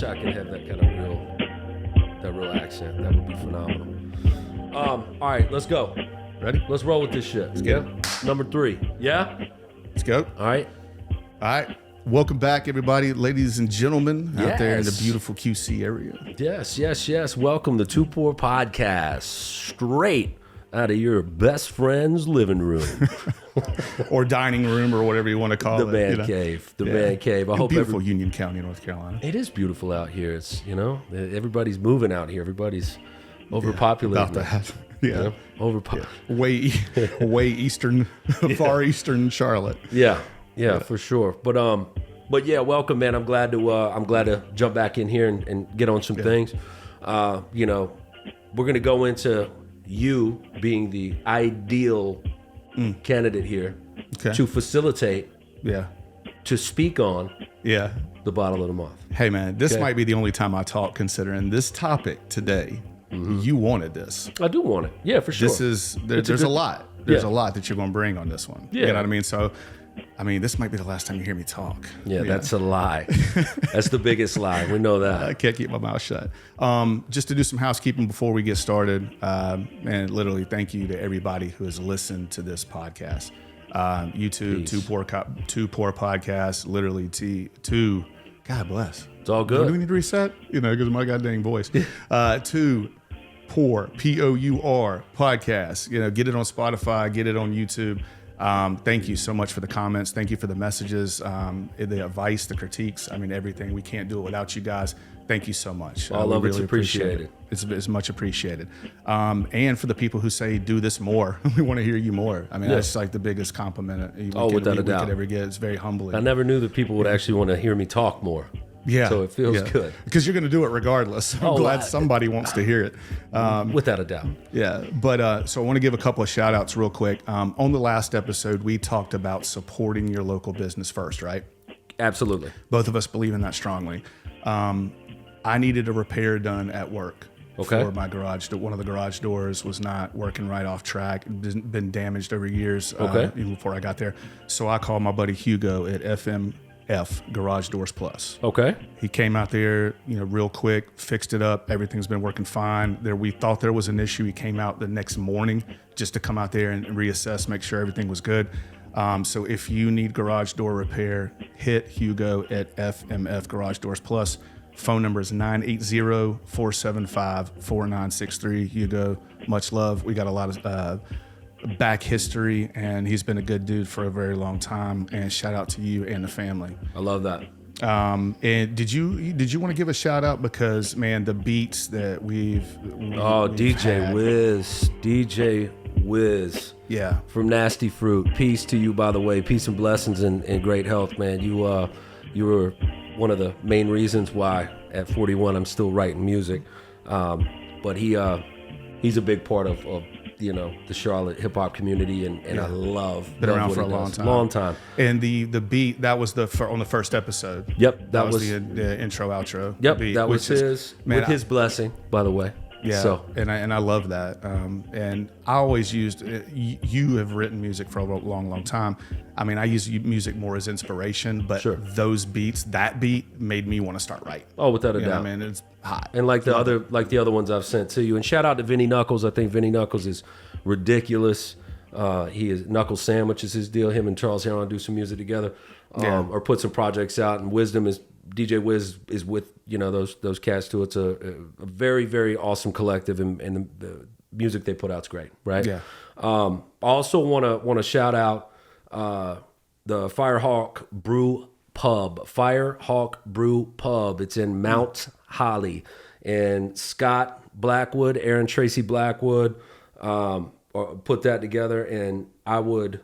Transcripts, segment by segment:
wish I could have that kind of real accent. That would be phenomenal. All right, let's go. Ready? Let's roll with this shit. Let's get it. Number 3. Yeah? Let's go. All right. All right. Welcome back, everybody, ladies and gentlemen, out there in the Yes. beautiful QC area. Yes. Welcome to Two Poor Podcast, straight out of your best friend's living room. Or dining room, or whatever you want to call The it. man cave. The man cave. I hope beautiful Union County, North Carolina. it is beautiful out here. It's, everybody's moving out here. Everybody's overpopulated. About that. You Yeah. know? Way eastern, far eastern Charlotte. Yeah, for sure. But yeah, welcome, man. I'm glad to jump back in here and get on some things. We're gonna go into you being the ideal candidate here to facilitate, to speak on Yeah. the bottle of the month. Hey, man, this might be the only time I talk, considering this topic today. You wanted this. I do want it. Yeah, for sure. There's a lot. There's a lot that you're going to bring on this one. Yeah. You know what I mean? So, this might be the last time you hear me talk. Yeah, that's a lie. That's the biggest lie. We know that. I can't keep my mouth shut. Just to do some housekeeping before we get started, and literally thank you to everybody who has listened to this podcast. YouTube, Two Poor Podcasts, literally two. God bless. It's all good. Do we need to reset? Because of my goddamn voice. Two Poor, P-O-U-R podcast. Get it on Spotify, get it on YouTube. Thank you so much for the comments. Thank you for the messages, the advice, the critiques. Everything. We can't do it without you guys. Thank you so much. All of it's appreciated. It's much appreciated. And for the people who say, do this more, we want to hear you more. That's like the biggest compliment Without a doubt. we could ever get. It's very humbling. I never knew that people would actually want to hear me talk more. Yeah. So it feels good. Because you're going to do it regardless. I'm glad somebody wants to hear it. Without a doubt. Yeah. But so I want to give a couple of shout outs real quick. On the last episode, we talked about supporting your local business first, right? Absolutely. Both of us believe in that strongly. I needed a repair done at work. Okay. For my garage. One of the garage doors was not working right off track. Been damaged over years. Even before I got there. So I called my buddy Hugo at FMF Garage Doors Plus. Okay. He came out there, real quick, fixed it up. Everything's been working fine. We thought there was an issue. He came out the next morning just to come out there and reassess, make sure everything was good. So if you need garage door repair, hit Hugo at FMF Garage Doors Plus. Phone number is 980-475-4963. Hugo, much love. We got a lot of back history, and he's been a good dude for a very long time. And shout out to you and the family. I love that. And did you want to give a shout out, because man, the beats that we've DJ had. DJ Wiz. Yeah. From Nasty Fruit. Peace to you, by the way. Peace and blessings and great health, man. You were one of the main reasons why at 41 I'm still writing music. But he's a big part of the Charlotte hip hop community, and I love around what for a he long does. time. Long time. And the beat that was on the first episode. Yep, that was the intro outro. Yep, beat, that was his his blessing, by the way. Yeah, so. and I love that. And I always used. You have written music for a long time. I use music more as inspiration, but those beats, that beat made me want to start writing. Oh, without a doubt. It's hot. And the other ones I've sent to you. And shout out to Vinny Knuckles. I think Vinny Knuckles is ridiculous. He is Knuckles Sandwich is his deal. Him and Charles Heron do some music together, or put some projects out. And Wisdom is DJ Wiz is with those cats too. It's a very, very awesome collective, and the music they put out is great, right? Yeah. I also want to shout out the Firehawk Brew Pub. Firehawk Brew Pub. It's in Mount Holly, and Scott Blackwood, Aaron Tracy Blackwood, put that together. And I would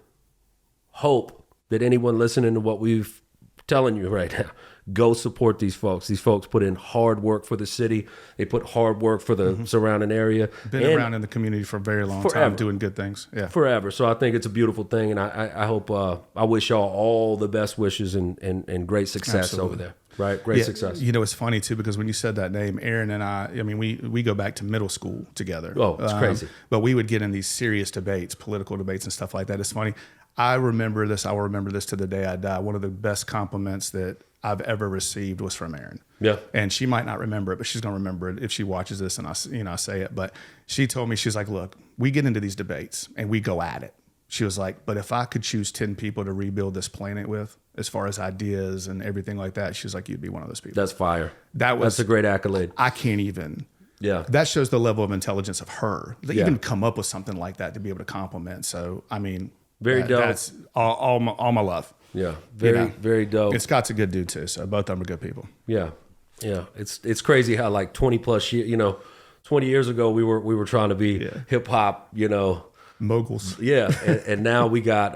hope that anyone listening to what we've telling you right now, go support these folks. These folks put in hard work for the city. They put hard work for the surrounding area. Been around in the community for a very long time, doing good things. Yeah, forever. So I think it's a beautiful thing, and I hope I wish y'all all the best wishes and great success over there. Right, great success. It's funny too, because when you said that name, Aaron and I mean, we go back to middle school together. Oh, it's crazy. But we would get in these serious debates, political debates and stuff like that. It's funny. I will remember this to the day I die. One of the best compliments that I've ever received was from Erin. Yeah. And she might not remember it, but she's going to remember it if she watches this and I say it. But she told me, she's like, look, we get into these debates and we go at it. She was like, but if I could choose 10 people to rebuild this planet with, as far as ideas and everything like that, she was like, you'd be one of those people. That's fire. That's a great accolade. I can't even. Yeah. That shows the level of intelligence of her. To Yeah. even come up with something like that to be able to compliment. So, I mean, Very dope. That's all my love. Yeah. Very, very dope. And Scott's a good dude too. So both of them are good people. Yeah. Yeah. It's crazy how like 20 plus years, 20 years ago we were trying to be hip hop, moguls. Yeah. And now we got,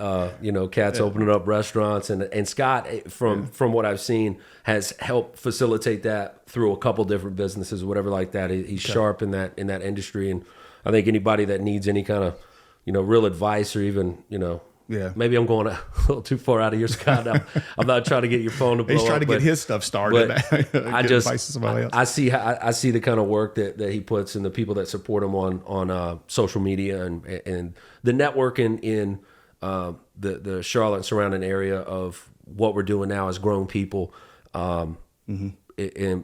cats opening up restaurants and Scott from what I've seen has helped facilitate that through a couple different businesses, whatever like that. He's sharp in that industry. And I think anybody that needs any kind of, real advice or even, maybe I'm going a little too far out of your Scott. I'm not trying to get your phone to blow up. He's trying to get his stuff started. I see the kind of work that he puts and the people that support him on social media and the networking in the Charlotte and surrounding area of what we're doing now as grown people, and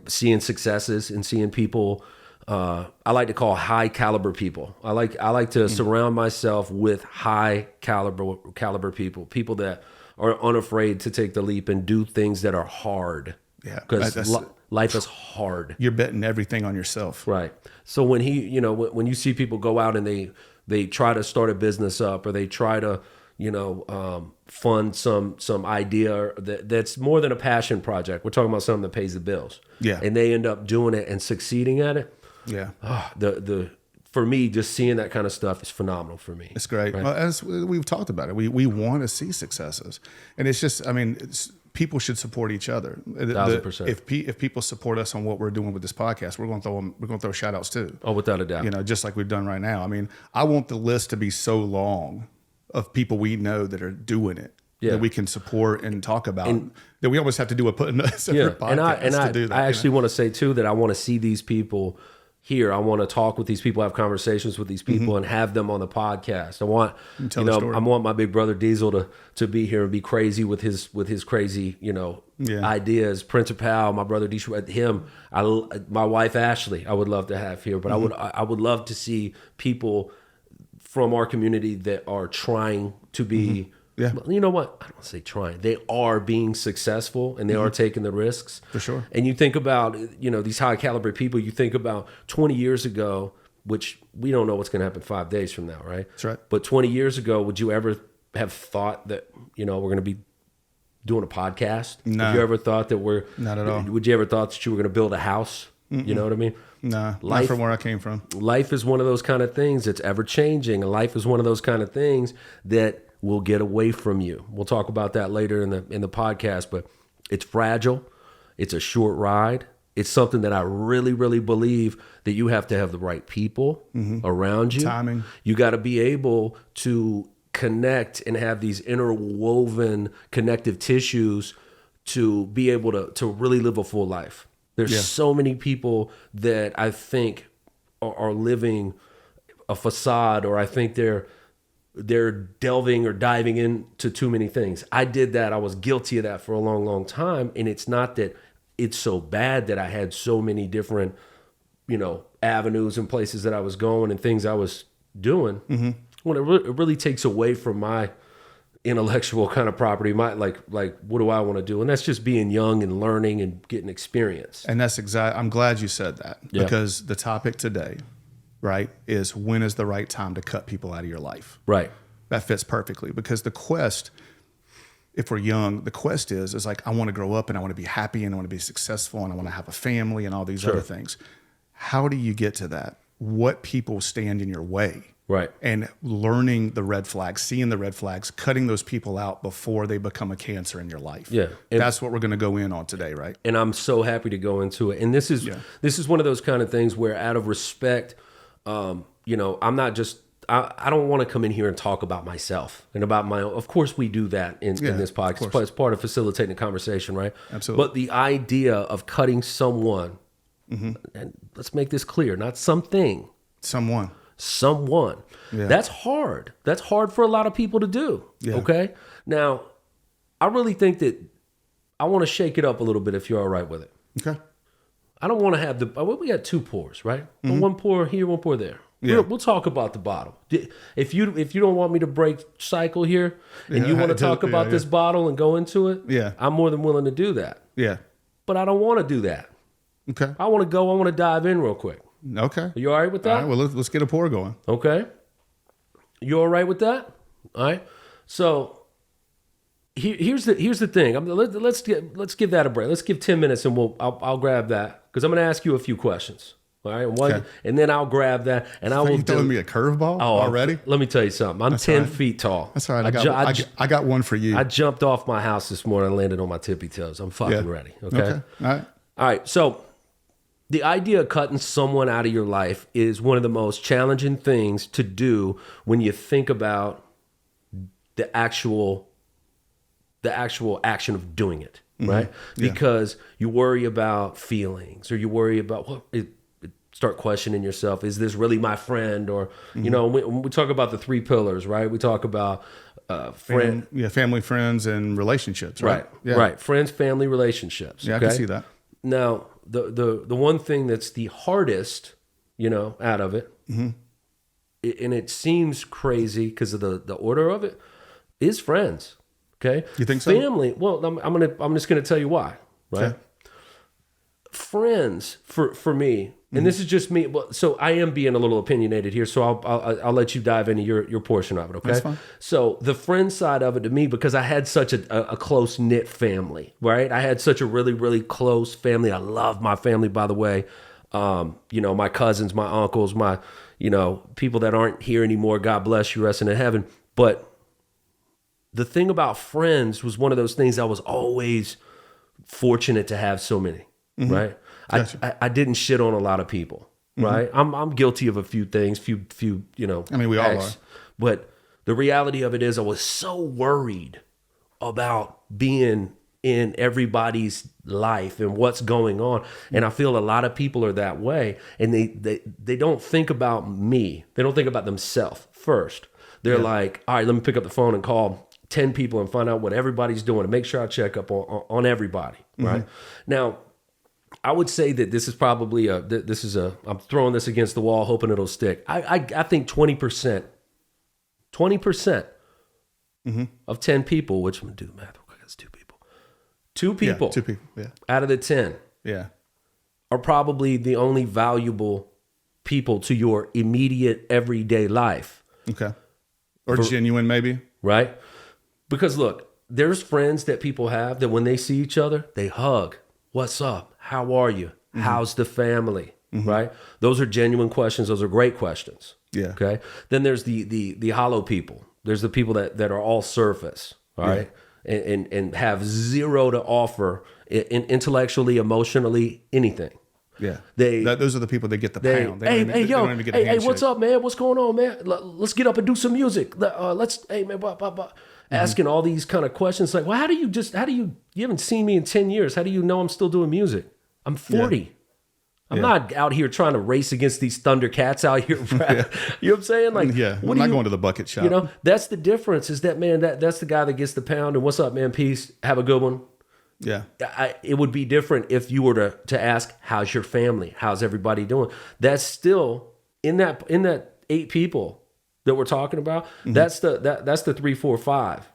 seeing successes and seeing people. I like to call high caliber people. I like to surround myself with high caliber people that are unafraid to take the leap and do things that are hard. Yeah, because life is hard. You're betting everything on yourself, right? So when when you see people go out and they try to start a business up or they try to fund some idea that's more than a passion project. We're talking about something that pays the bills. Yeah, and they end up doing it and succeeding at it. Yeah. For me, just seeing that kind of stuff is phenomenal for me. It's great. Right? Well, as we've talked about it, we want to see successes, and it's just, people should support each other. 1,000%. If people support us on what we're doing with this podcast, we're going to throw shout outs too. Oh, without a doubt. Just like we've done right now. I want the list to be so long of people we know that are doing it. Yeah. That we can support and talk about. And that we almost have to do a separate podcast to do that. I actually want to say too that I want to see these people here. I want to talk with these people, have conversations with these people, and have them on the podcast. I want, I want my big brother Diesel to be here and be crazy with his crazy, ideas. Principal, my brother Diesel, him, my wife Ashley, I would love to have here. But I would love to see people from our community that are trying to be. Yeah. You know what? I don't say trying. They are being successful and they are taking the risks. For sure. And you think about, these high caliber people, you think about 20 years ago, which we don't know what's going to happen 5 days from now, right? That's right. But 20 years ago, would you ever have thought that, we're going to be doing a podcast? No. Have you ever thought that not at all. Would you ever thought that you were going to build a house? You know what I mean? Nah, not from where I came from. Life is one of those kind of things that's ever changing. And life is one of those kind of things that will get away from you. We'll talk about that later in the podcast, but it's fragile. It's a short ride. It's something that I really, really believe that you have to have the right people around you. Timing. You got to be able to connect and have these interwoven connective tissues to be able to really live a full life. There's so many people that I think are living a facade, or I think they're delving or diving into too many things. I did that. I was guilty of that for a long, long time. And it's not that it's so bad that I had so many different, avenues and places that I was going and things I was doing. When it really takes away from my intellectual kind of property, my like what do I want to do? And that's just being young and learning and getting experience. And that's I'm glad you said that, because the topic today, right, is when is the right time to cut people out of your life? Right. That fits perfectly, because the quest, if we're young, the quest is like, I want to grow up and I want to be happy and I want to be successful and I want to have a family and all these other things. How do you get to that? What people stand in your way? Right. And learning the red flags, seeing the red flags, cutting those people out before they become a cancer in your life. Yeah. And that's what we're going to go in on today, right? And I'm so happy to go into it. And this is one of those kind of things where, out of respect, I'm not just, I don't want to come in here and talk about myself and about my own. Of course we do that in this podcast. It's part of facilitating a conversation, right? Absolutely. But the idea of cutting someone, and let's make this clear, not something. Someone. Yeah. That's hard. That's hard for a lot of people to do. Yeah. Okay. Now, I really think that I want to shake it up a little bit if you're all right with it. Okay. I don't want to have we got 2 pours, right? One pour here, 1 pour there. Yeah. We'll talk about the bottle. If you don't want me to break cycle here and you want to talk about this bottle and go into it, I'm more than willing to do that. Yeah. But I don't want to do that. Okay. I want to dive in real quick. Okay. Are you all right with that? All right. Well, let's get a pour going. Okay. You all right with that? All right. So here's the thing. Let's give that a break. Let's give 10 minutes and I'll grab that because I'm going to ask you a few questions. All right, and then I'll grab that, and I will. You throwing me a curveball already? Let me tell you something. I'm 10 feet tall. That's all right. I got one for you. I jumped off my house this morning and landed on my tippy toes. I'm fucking ready. Okay. All right. So, the idea of cutting someone out of your life is one of the most challenging things to do when you think about the actual action of doing it, right? Yeah. Because you worry about feelings, or you worry about start questioning yourself. Is this really my friend? Or, when we talk about the 3 pillars, right? We talk about family, friends, and relationships, right? Right. Friends, family, relationships. Yeah, okay? I can see that. Now, the one thing that's the hardest, out of it, and it seems crazy because of the order of it, is friends. Okay. You think so? Family. Well, I'm just gonna tell you why. Right. Okay. Friends for me, and this is just me. Well, so I am being a little opinionated here. So I'll let you dive into your portion of it. Okay. That's fine. So the friend side of it to me, because I had such a close knit family, right? I had such a really, really close family. I love my family, by the way. My cousins, my uncles, my people that aren't here anymore. God bless you, resting in heaven. But the thing about friends was one of those things I was always fortunate to have so many, right? Gotcha. I didn't shit on a lot of people, right? I'm guilty of a few things, few I mean, we all are. But the reality of it is I was so worried about being in everybody's life and what's going on. And I feel a lot of people are that way, and they don't think about me. They don't think about themselves first. They're like, all right, let me pick up the phone and call 10 people and find out what everybody's doing and make sure I check up on everybody, right? Now, I would say that this is probably I'm throwing this against the wall, hoping it'll stick. I think 20% of 10 people, which I'm going to do the math, that's 2 people. 2 people, 2 people, out of the 10 are probably the only valuable people to your immediate everyday life. Okay. Or genuine, maybe. Right? Because look, there's friends that people have that when they see each other, they hug. What's up? How are you? How's the family? Right? Those are genuine questions. Those are great questions. Yeah. Okay. Then there's the hollow people. There's the people that are all surface. Right? And have zero to offer intellectually, emotionally, anything. Yeah, those are the people that get the pound. Hey, what's up, man? What's going on, man? Let's get up and do some music. Hey, man, asking all these kind of questions like, well, you haven't seen me in 10 years. How do you know I'm still doing music? I'm 40. Yeah. I'm not out here trying to race against these Thundercats out here. You know what I'm saying? Like, I'm not going to the bucket shop. That's the difference is that, man, that's the guy that gets the pound. And what's up, man? Peace. Have a good one. Yeah, it would be different if you were to ask, how's your family? How's everybody doing? That's still in that 8 people that we're talking about. That's the 3, 4, 5.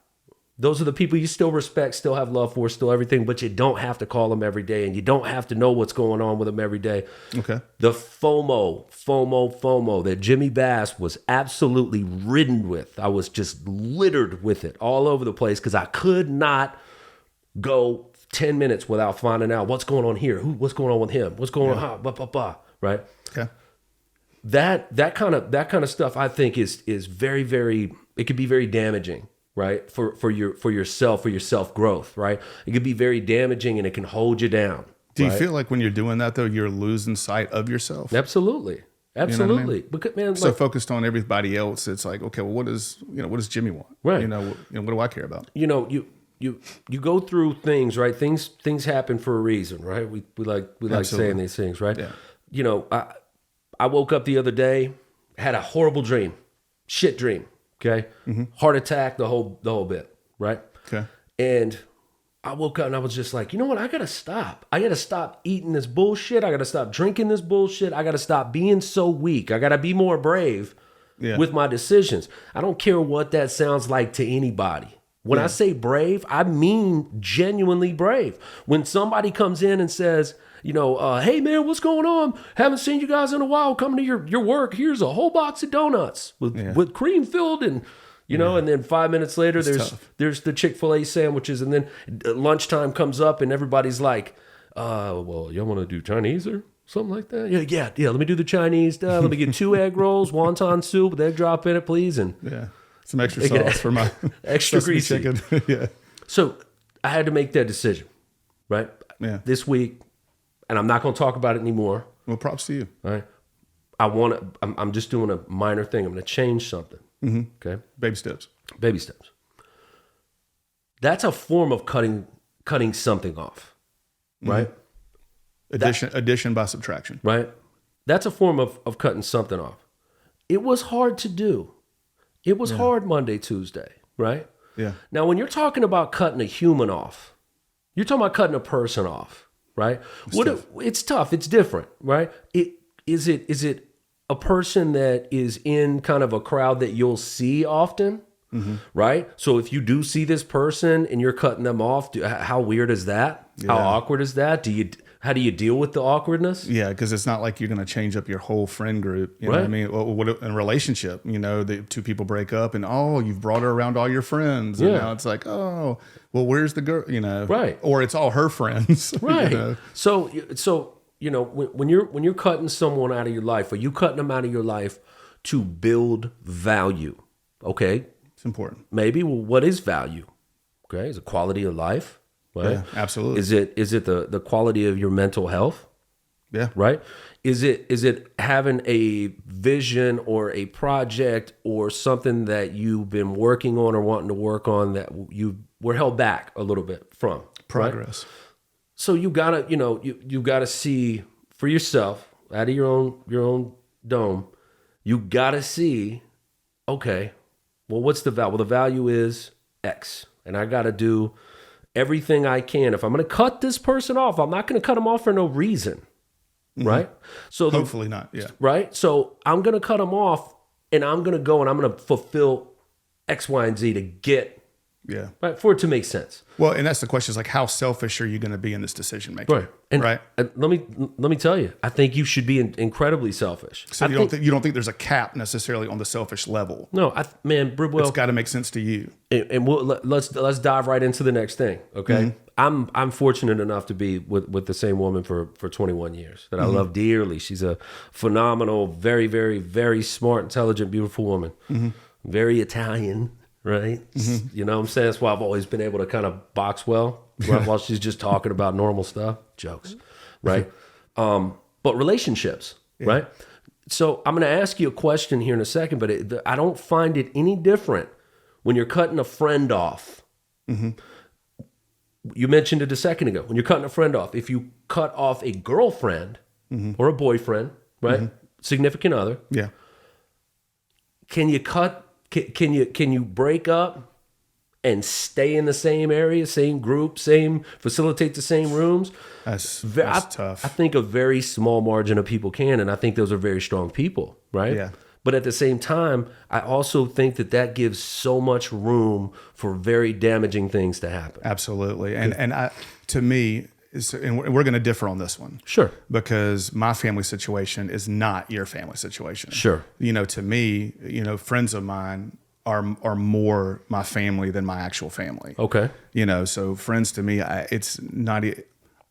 Those are the people you still respect, still have love for, still everything, but you don't have to call them every day and you don't have to know what's going on with them every day. Okay. The FOMO that Jimmy Bass was absolutely ridden with. I was just littered with it all over the place because I could not go 10 minutes without finding out what's going on here. What's going on with him? What's going on? Right? Okay. That kind of stuff I think is very, very, it could be very damaging, right? For your self growth, right? It could be very damaging and it can hold you down. Do you feel like when you're doing that though, you're losing sight of yourself? Absolutely. You know what I mean? Because, man, so focused on everybody else, it's like, okay, well, what does Jimmy want? Right. What do I care about? You go through things, right? Things happen for a reason, right? We like saying these things, right? Yeah. I woke up the other day, had a horrible dream, shit dream. Okay, heart attack, the whole bit, right? Okay, and I woke up and I was just like, you know what? I got to stop. I got to stop eating this bullshit. I got to stop drinking this bullshit. I got to stop being so weak. I got to be more brave with my decisions. I don't care what that sounds like to anybody. When I say brave, I mean genuinely brave. When somebody comes in and says, you know, hey man, what's going on? Haven't seen you guys in a while. Coming to your work. Here's a whole box of donuts with cream filled and, you know, and then 5 minutes later, there's the Chick-fil-A sandwiches, and then lunchtime comes up, and everybody's like, well, y'all want to do Chinese or something like that? Yeah. Let me do the Chinese. Let me get 2 egg rolls, wonton soup with egg drop in it, please, and some extra sauce for my extra greasy chicken. So I had to make that decision, right? This week, and I'm not going to talk about it anymore. Well, props to you. All right. I'm just doing a minor thing. I'm going to change something. Okay. Baby steps. Baby steps. That's a form of cutting something off, right? Addition by subtraction. Right? That's a form of cutting something off. It was hard to do. It was hard Monday, Tuesday, right? Yeah. Now, when you're talking about cutting a human off, you're talking about cutting a person off, right? It's tough. It's different, right? Is it a person that is in kind of a crowd that you'll see often, right? So if you do see this person and you're cutting them off, how weird is that? How awkward is that? How do you deal with the awkwardness? Yeah, because it's not like you're going to change up your whole friend group. You know what I mean? What in a relationship, you know, the 2 people break up and, you've brought her around all your friends. And now it's like, well, where's the girl? You know? Right. Or it's all her friends. Right. You know? So you know, when you're cutting someone out of your life, or you cutting them out of your life to build value, okay? It's important. Maybe, well, what is value? Okay, is it quality of life? Right? Yeah, absolutely. Is it the quality of your mental health? Yeah. Right? Is it having a vision or a project or something that you've been working on or wanting to work on that you were held back a little bit from? Progress. Right? So you gotta, you know, you gotta see for yourself out of your own dome. You gotta see, okay, well, what's the value? Well, the value is X, and I gotta do everything I can. If I'm gonna cut this person off, I'm not gonna cut them off for no reason, right? So hopefully not. Yeah. Right. So I'm gonna cut them off, and I'm gonna go and I'm gonna fulfill X, Y, and Z to get. Yeah. Right. For it to make sense. Well, and that's the question is like, how selfish are you going to be in this decision making? Right. And let me tell you, I think you should be incredibly selfish. So you don't think there's a cap necessarily on the selfish level? No, man, Bridwell, it's got to make sense to you. And let's dive right into the next thing. Okay. I'm fortunate enough to be with the same woman for 21 years that I love dearly. She's a phenomenal, very, very, very smart, intelligent, beautiful woman. Very Italian. Right. You know what I'm saying? That's why I've always been able to kind of box well while she's just talking about normal stuff, jokes. Right. But relationships. Right. So I'm going to ask you a question here in a second, but I don't find it any different when you're cutting a friend off. You mentioned it a second ago. When you're cutting a friend off, if you cut off a girlfriend or a boyfriend, right? Significant other. Yeah. Can you break up and stay in the same area, same group, facilitate the same rooms? That's tough. I think a very small margin of people can, and I think those are very strong people, right? Yeah. But at the same time, I also think that gives so much room for very damaging things to happen. Absolutely. And to me, and we're going to differ on this one. Sure. Because my family situation is not your family situation. Sure. You know, to me, you know, friends of mine are more my family than my actual family. Okay. You know, so friends to me,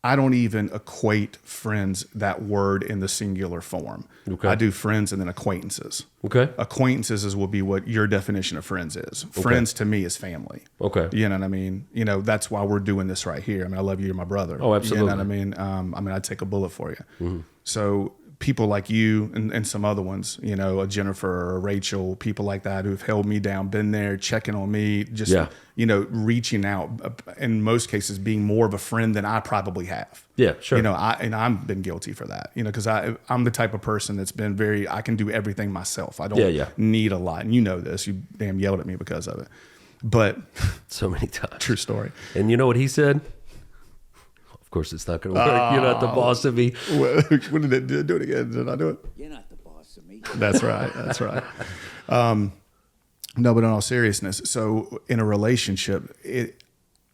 I don't even equate friends, that word, in the singular form. Okay. I do friends and then acquaintances. Okay. Acquaintances will be what your definition of friends is. Okay. Friends to me is family. Okay. You know what I mean? You know, that's why we're doing this right here. I mean, I love you. You're my brother. Oh, absolutely. You know what I mean? I'd take a bullet for you. So people like you and some other ones, you know, a Jennifer or a Rachel, people like that who've held me down, been there, checking on me, just, you know, reaching out, in most cases being more of a friend than I probably have. Yeah, sure. You know, I've been guilty for that, you know, because I'm the type of person that's been I can do everything myself. I don't need a lot. And you know this. You damn yelled at me because of it. But So many times. true story. And you know what he said? Of course, it's not going to work. You're not the boss of me. When did it do it again? Did I do it? You're not the boss of me. That's right. That's right. No, but in all seriousness, so in a relationship,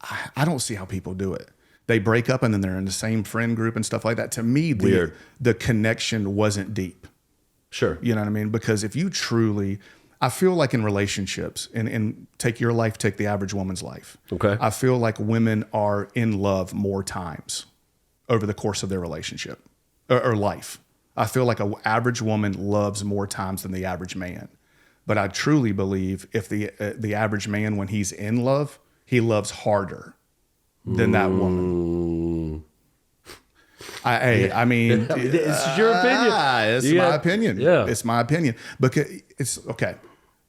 I don't see how people do it. They break up and then they're in the same friend group and stuff like that. To me, the connection wasn't deep. Sure. You know what I mean? Because if you truly, I feel like in relationships, and take your life, take the average woman's life. Okay. I feel like women are in love more times over the course of their relationship or life. I feel like an average woman loves more times than the average man. But I truly believe if the average man, when he's in love, he loves harder than that woman. I mean, it's your opinion. It's my opinion. Yeah. It's my opinion. Because it's okay.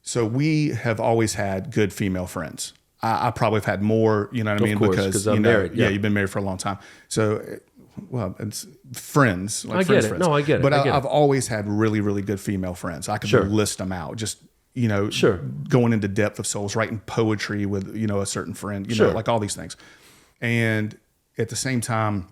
So we have always had good female friends. I probably have had more, you know what I mean? Of course, because I'm married. Yeah, you've been married for a long time. So, well, it's friends. Like I friends, get it. friends. No, I get it. But I get it. I've always had really, really good female friends. I could Sure. list them out. Just, Sure. going into depth of souls, writing poetry with, a certain friend, Sure. like all these things. And at the same time,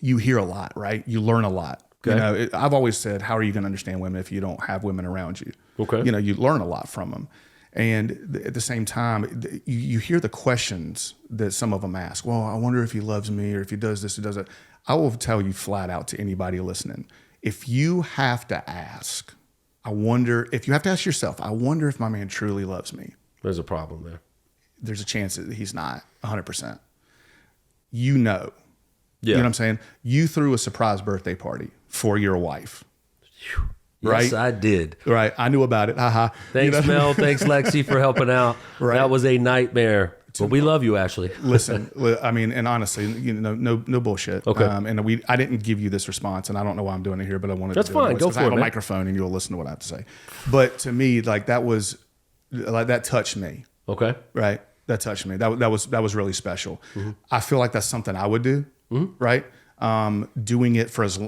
you hear a lot, right? You learn a lot. Okay. I've always said, how are you going to understand women if you don't have women around you? Okay. You learn a lot from them. And at the same time, you hear the questions that some of them ask. Well, I wonder if he loves me, or if he does this or does that. I will tell you flat out to anybody listening, if you have to ask, if you have to ask yourself, I wonder if my man truly loves me. There's a problem there. There's a chance that he's not 100%. You know. Yeah. You know what I'm saying? You threw a surprise birthday party for your wife. Right? Yes, I did. Right. I knew about it. Haha. Thanks, Mel. Thanks, Lexi, for helping out. Right. That was a nightmare. But we love you, Ashley. Listen, I mean, and honestly, no bullshit. Okay. And I didn't give you this response, and I don't know why I'm doing it here, but I wanted That's to do it. fine. Go because for I have it, a man. microphone, and you'll listen to what I have to say. But to me, that touched me. Okay. Right. That touched me. That was really special. Mm-hmm. I feel like that's something I would do. Mm-hmm. Right. Doing it for as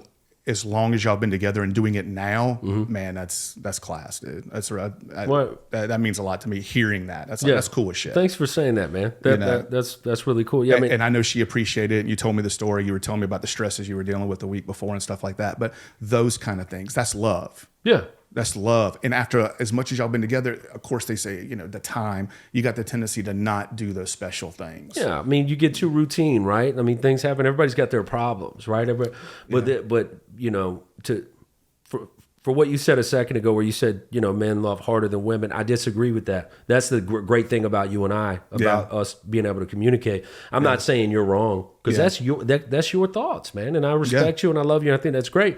long as y'all been together and doing it now, man, that's class, dude. That means a lot to me. Hearing that, that's cool as shit. Thanks for saying that, man. That's really cool. Yeah, and I know she appreciated it. And you told me the story. You were telling me about the stresses you were dealing with the week before and stuff like that. But those kind of things, that's love. Yeah. That's love. And after as much as y'all been together, of course they say, the time, you got the tendency to not do those special things. Yeah, I mean, you get too routine, right? I mean, things happen. Everybody's got their problems, right? For what you said a second ago, where you said, men love harder than women, I disagree with that. That's the great thing about you and I, about us being able to communicate. I'm not saying you're wrong, because that's your thoughts, man. And I respect you and I love you. And I think that's great.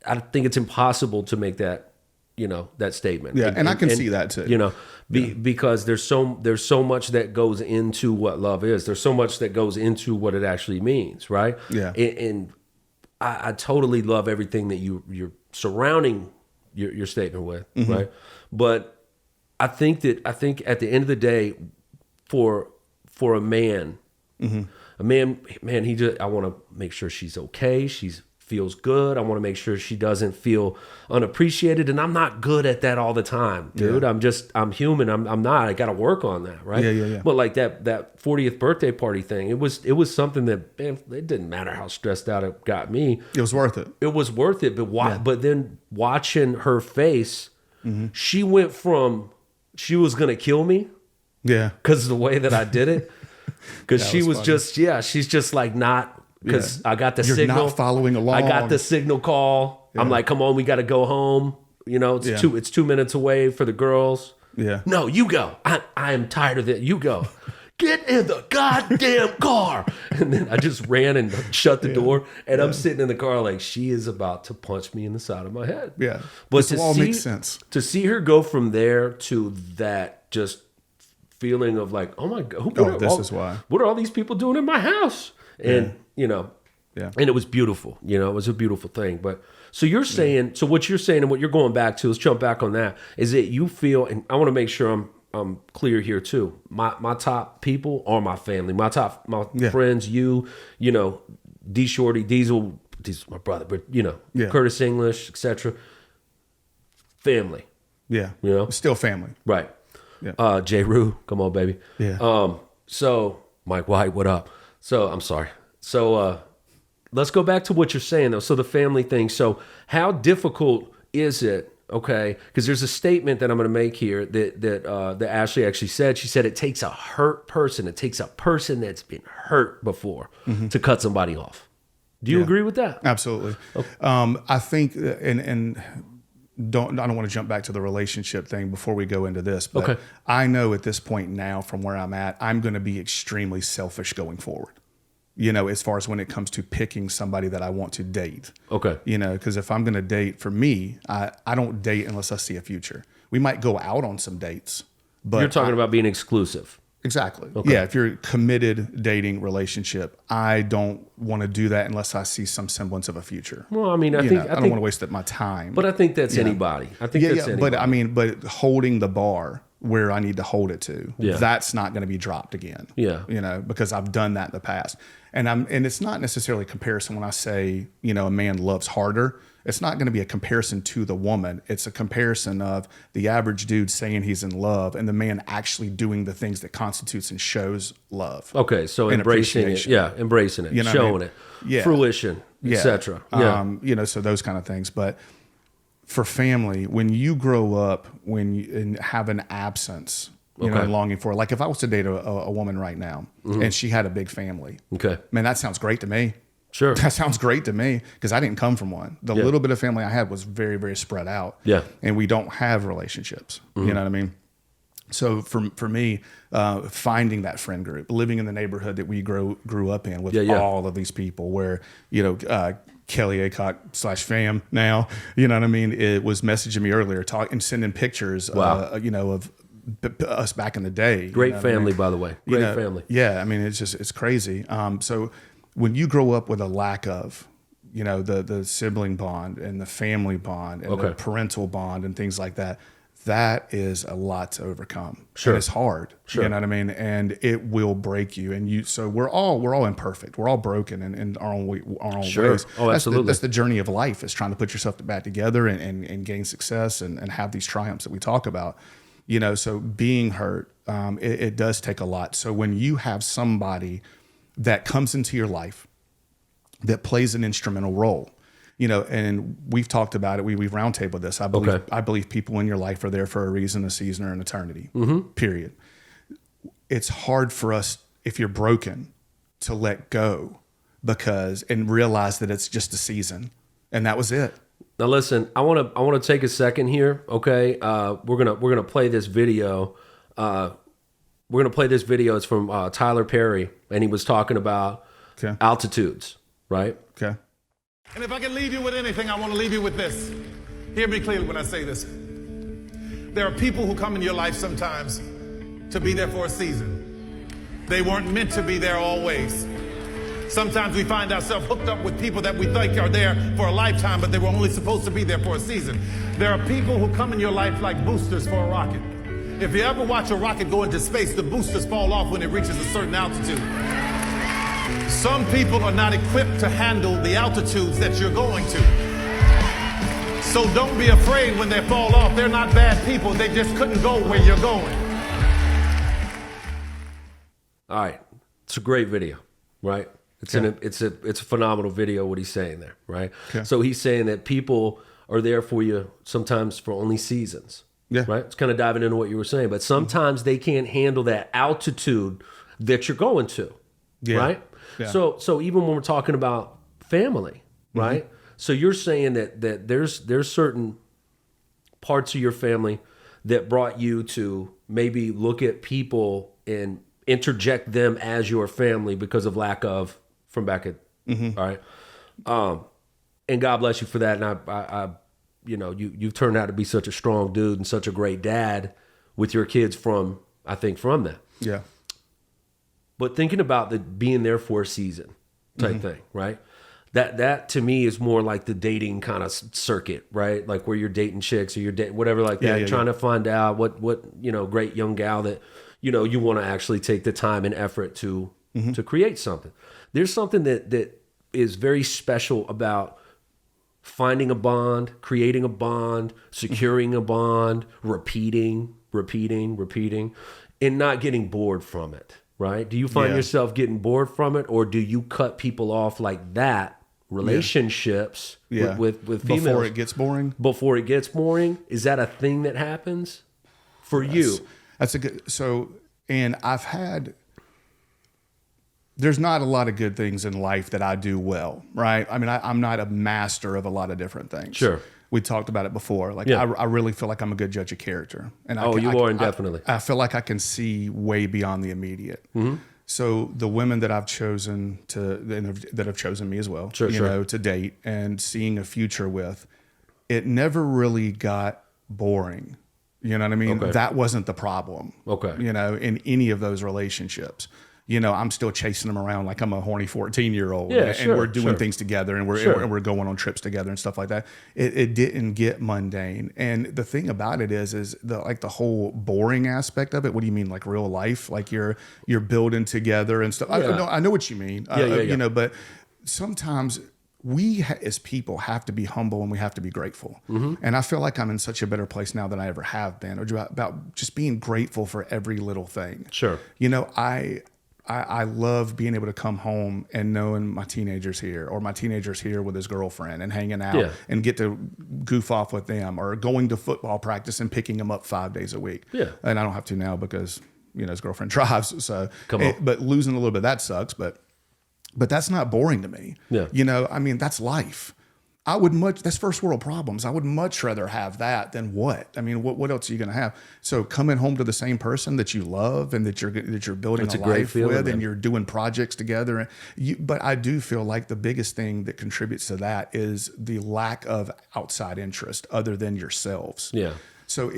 I think it's impossible to make that, that statement. Yeah, and I can see that too. Because there's so much that goes into what love is. There's so much that goes into what it actually means, right? Yeah. And I totally love everything that you're surrounding your statement with, right? But I think at the end of the day, for a man, I want to make sure she's okay. She's feels good. I want to make sure she doesn't feel unappreciated. And I'm not good at that all the time, dude. Yeah. I'm human. I'm not. I got to work on that, right? Yeah. But like that 40th birthday party thing, it was something that, man, it didn't matter how stressed out it got me. It was worth it. It was worth it. But then watching her face, she went from she was gonna kill me, because of the way that I did it, because she was funny. She's just like not. Because I got the signal. You're not following along. I got the signal call. Yeah. I'm like, come on, we got to go home. It's 2 minutes away for the girls. Yeah. No, you go. I am tired of it. You go. Get in the goddamn car. And then I just ran and shut the door. And I'm sitting in the car like, she is about to punch me in the side of my head. Yeah. But this all makes sense. To see her go from there to that just feeling of like, oh my God. This is why. What are all these people doing in my house? And, and it was beautiful, it was a beautiful thing. But so you're saying, so what you're saying and what you're going back to, let's jump back on that, is that you feel, and I want to make sure I'm clear here too. My top people are my family, my friends, D Shorty, Diesel, my brother, but Curtis English, etc. Family. Yeah. Still family. Right. J. Rue, come on, baby. Yeah. So Mike White, what up? So I'm sorry. So let's go back to what you're saying though. So the family thing. So how difficult is it? Okay, because there's a statement that I'm going to make here that Ashley actually said. She said it takes a hurt person. It takes a person that's been hurt before to cut somebody off. Do you agree with that? Absolutely. Okay. I think, and I don't want to jump back to the relationship thing before we go into this, but I know at this point now, from where I'm at, I'm going to be extremely selfish going forward. As far as when it comes to picking somebody that I want to date. Okay. Because if I'm going to date, for me, I don't date unless I see a future. We might go out on some dates, but you're talking about being exclusive. Exactly. Okay. Yeah. If you're a committed dating relationship, I don't want to do that unless I see some semblance of a future. Well, I mean, I don't want to waste my time. But I think that's anybody. I think that's anybody. But holding the bar where I need to hold it to, that's not going to be dropped again. Yeah. Because I've done that in the past. And it's not necessarily a comparison when I say, a man loves harder. It's not going to be a comparison to the woman. It's a comparison of the average dude saying he's in love and the man actually doing the things that constitutes and shows love. Okay, so embracing it. Yeah, embracing it, showing it. Yeah. Fruition, etc. Yeah. So those kind of things. But for family, when you grow up, and have an absence, and longing for, like if I was to date a woman right now and she had a big family, man, that sounds great to me. Sure. That sounds great to me because I didn't come from one. The little bit of family I had was very, very spread out. Yeah. And we don't have relationships. You know what I mean? So for me, finding that friend group, living in the neighborhood that we grew up in with all of these people where, Kelly Aycock / fam now, you know what I mean? It was messaging me earlier, and sending pictures, of us back in the day. Great family, by the way. Great family. Yeah. I mean, it's crazy. So when you grow up with a lack of, the sibling bond and the family bond and the parental bond and things like that, that is a lot to overcome. Sure. And it's hard. Sure. You know what I mean? And it will break you. So we're all imperfect. We're all broken in our own ways. Oh, absolutely. That's the journey of life, is trying to put yourself back together and gain success and have these triumphs that we talk about. So being hurt, it does take a lot. So when you have somebody that comes into your life that plays an instrumental role, and we've talked about it. We've roundtabled this. I believe people in your life are there for a reason, a season, or an eternity, period. It's hard for us, if you're broken, to let go and realize that it's just a season and that was it. Now listen, I want to take a second here. Okay. We're going to play this video. We're going to play this video. It's from Tyler Perry, and he was talking about altitudes, right? Okay. And if I can leave you with anything, I want to leave you with this. Hear me clearly when I say this. There are people who come in your life sometimes to be there for a season. They weren't meant to be there always. Sometimes we find ourselves hooked up with people that we think are there for a lifetime, but they were only supposed to be there for a season. There are people who come in your life like boosters for a rocket. If you ever watch a rocket go into space, the boosters fall off when it reaches a certain altitude. Some people are not equipped to handle the altitudes that you're going to. So don't be afraid when they fall off. They're not bad people. They just couldn't go where you're going. All right. It's a great video, right? It's a phenomenal video, what he's saying there, right? Okay. So he's saying that people are there for you sometimes for only seasons. Yeah. Right. It's kind of diving into what you were saying, but sometimes they can't handle that altitude that you're going to. Yeah. Right. Yeah. So even when we're talking about family, right? So you're saying that there's certain parts of your family that brought you to maybe look at people and interject them as your family because of lack of from back at all right. And God bless you for that. And I you've turned out to be such a strong dude and such a great dad with your kids from that. Yeah. But thinking about being there for a season type thing, right? That to me is more like the dating kind of circuit, right? Like where you're dating chicks or you're dating whatever like that, trying to find out what great young gal that you want to actually take the time and effort to create something. There's something that is very special about finding a bond, creating a bond, securing a bond, repeating, repeating, and not getting bored from it, right? Do you find yourself getting bored from it, or do you cut people off like that? Relationships with females before it gets boring. Before it gets boring, is that a thing that happens for you? That's a good. And there's not a lot of good things in life that I do well, right? I mean, I'm not a master of a lot of different things. Sure. We talked about it before. Like, I really feel like I'm a good judge of character. And you are, definitely. I feel like I can see way beyond the immediate. Mm-hmm. So the women that I've chosen that have chosen me as well, to date and seeing a future with, it never really got boring. You know what I mean? Okay. That wasn't the problem. Okay. In any of those relationships. I'm still chasing them around like I'm a horny 14-year-old, and we're doing things together, and we're going on trips together and stuff like that. It didn't get mundane, and the thing about it is the whole boring aspect of it. What do you mean, like real life? Like you're building together and stuff. I know what you mean. But sometimes we as people have to be humble and we have to be grateful. Mm-hmm. And I feel like I'm in such a better place now than I ever have been, about just being grateful for every little thing. Sure. I love being able to come home and knowing my teenager's here, or my teenager's here with his girlfriend and hanging out and get to goof off with them, or going to football practice and picking them up 5 days a week. Yeah. And I don't have to now because, his girlfriend drives. So, but losing a little bit, that sucks. But that's not boring to me. Yeah. That's life. That's first world problems. I would much rather have that than what? What else are you going to have? So coming home to the same person that you love and that you're building a life feeling, with, and you're doing projects together. But I do feel like the biggest thing that contributes to that is the lack of outside interest other than yourselves. Yeah. So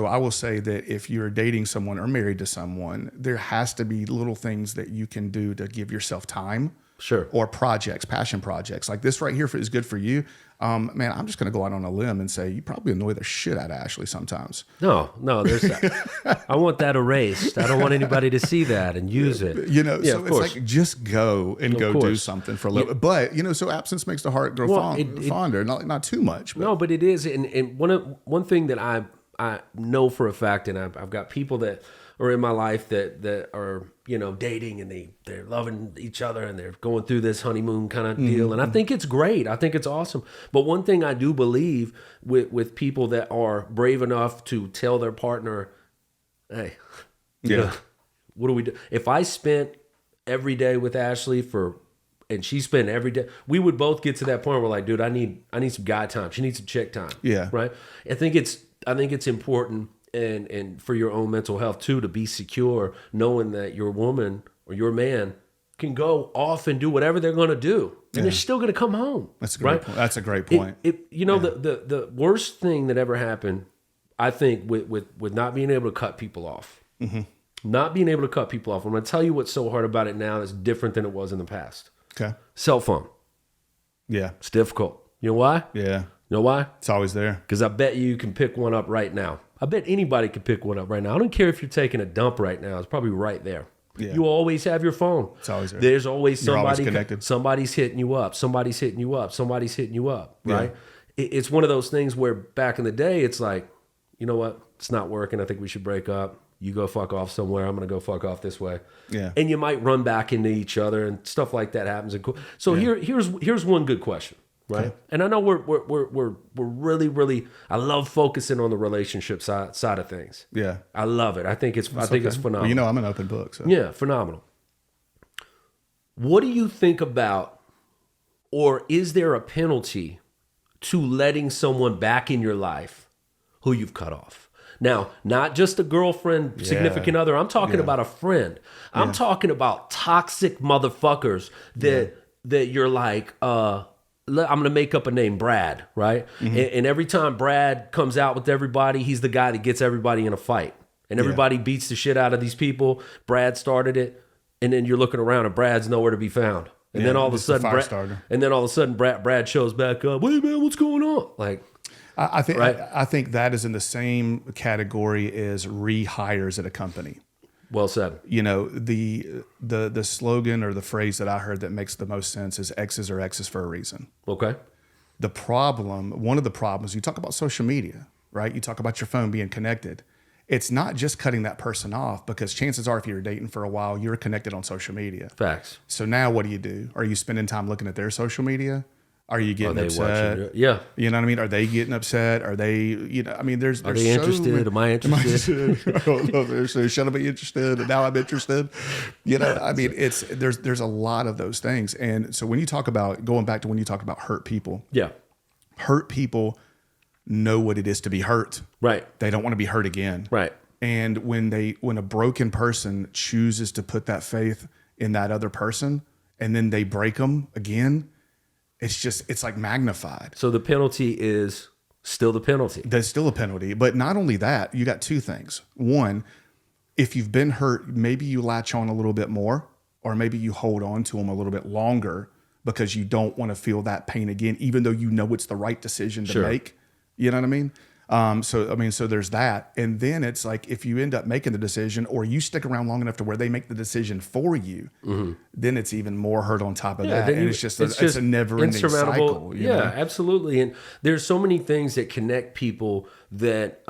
I will say that if you're dating someone or married to someone, there has to be little things that you can do to give yourself time. Sure. Or projects, passion projects. Like this right here is good for you. Man, I'm just going to go out on a limb and say you probably annoy the shit out of Ashley sometimes. No, there's that. I want that erased. I don't want anybody to see that and use it. So it's like just go and do something for a little bit. But, so absence makes the heart grow fonder, not too much. But. No, but it is. And one thing that I know for a fact, and I've got people that are in my life that are, dating, and they're loving each other, and they're going through this honeymoon kind of deal. Mm-hmm. And I think it's great. I think it's awesome. But one thing I do believe with people that are brave enough to tell their partner, hey, what do we do? If I spent every day with Ashley and she spent every day, we would both get to that point where like, dude, I need some guy time. She needs some chick time. Yeah. Right. I think it's important. And for your own mental health too, to be secure, knowing that your woman or your man can go off and do whatever they're going to do, and they're still going to come home. That's a great point. That's a great point. The worst thing that ever happened, I think, with not being able to cut people off, not being able to cut people off. I'm going to tell you what's so hard about it now that's different than it was in the past. Okay, cell phone. Yeah, it's difficult. You know why? Yeah, you know why? It's always there. Because I bet you can pick one up right now. I bet anybody could pick one up right now. I don't care if you're taking a dump right now. It's probably right there. Yeah. You always have your phone. It's always there. There's always somebody. You're always connected. Somebody's hitting you up. Somebody's hitting you up. Somebody's hitting you up. Right? Yeah. It's one of those things where back in the day, it's like, you know what? It's not working. I think we should break up. You go fuck off somewhere. I'm going to go fuck off this way. Yeah. And you might run back into each other and stuff like that happens. So here's one good question. Right. Okay. And I know we're really, really, I love focusing on the relationship side of things. Yeah. I love it. I think it's phenomenal. Well, I'm an open book. So. Yeah. Phenomenal. What do you think about, or is there a penalty to letting someone back in your life who you've cut off? Now, not just a girlfriend, significant other. I'm talking about a friend. I'm talking about toxic motherfuckers that you're like, I'm going to make up a name, Brad, right? Mm-hmm. And every time Brad comes out with everybody, he's the guy that gets everybody in a fight. And everybody beats the shit out of these people. Brad started it. And then you're looking around and Brad's nowhere to be found. And then all of a sudden, Brad shows back up. Wait, man, what's going on? Like, I think that is in the same category as rehires at a company. Well said. The slogan or the phrase that I heard that makes the most sense is X's are X's for a reason. Okay. One of the problems, you talk about social media, right? You talk about your phone being connected. it's not just cutting that person off, because chances are if you're dating for a while, you're connected on social media. Facts. So now what do? Are you spending time looking at their social media? Are you getting upset? Yeah. You know what I mean? Are they getting upset? Are they, you know, I mean, there's Are they interested? Am I interested? So should I be interested? And now I'm interested. You know, I mean, there's a lot of those things. And so when you talk about, going back to when you talk about hurt people, hurt people know what it is to be hurt. Right. They don't want to be hurt again. Right. And when a broken person chooses to put that faith in that other person and then they break them again, it's like magnified. So the penalty is still the penalty. There's still a penalty. But not only that, you got two things. One, if you've been hurt, maybe you latch on a little bit more, or maybe you hold on to them a little bit longer because you don't want to feel that pain again, even though you know it's the right decision to make. You know what I mean? So there's that. And then it's like, if you end up making the decision, or you stick around long enough to where they make the decision for you, then it's even more hurt on top of that. And it's just a never ending cycle. You know? Absolutely. And there's so many things that connect people that,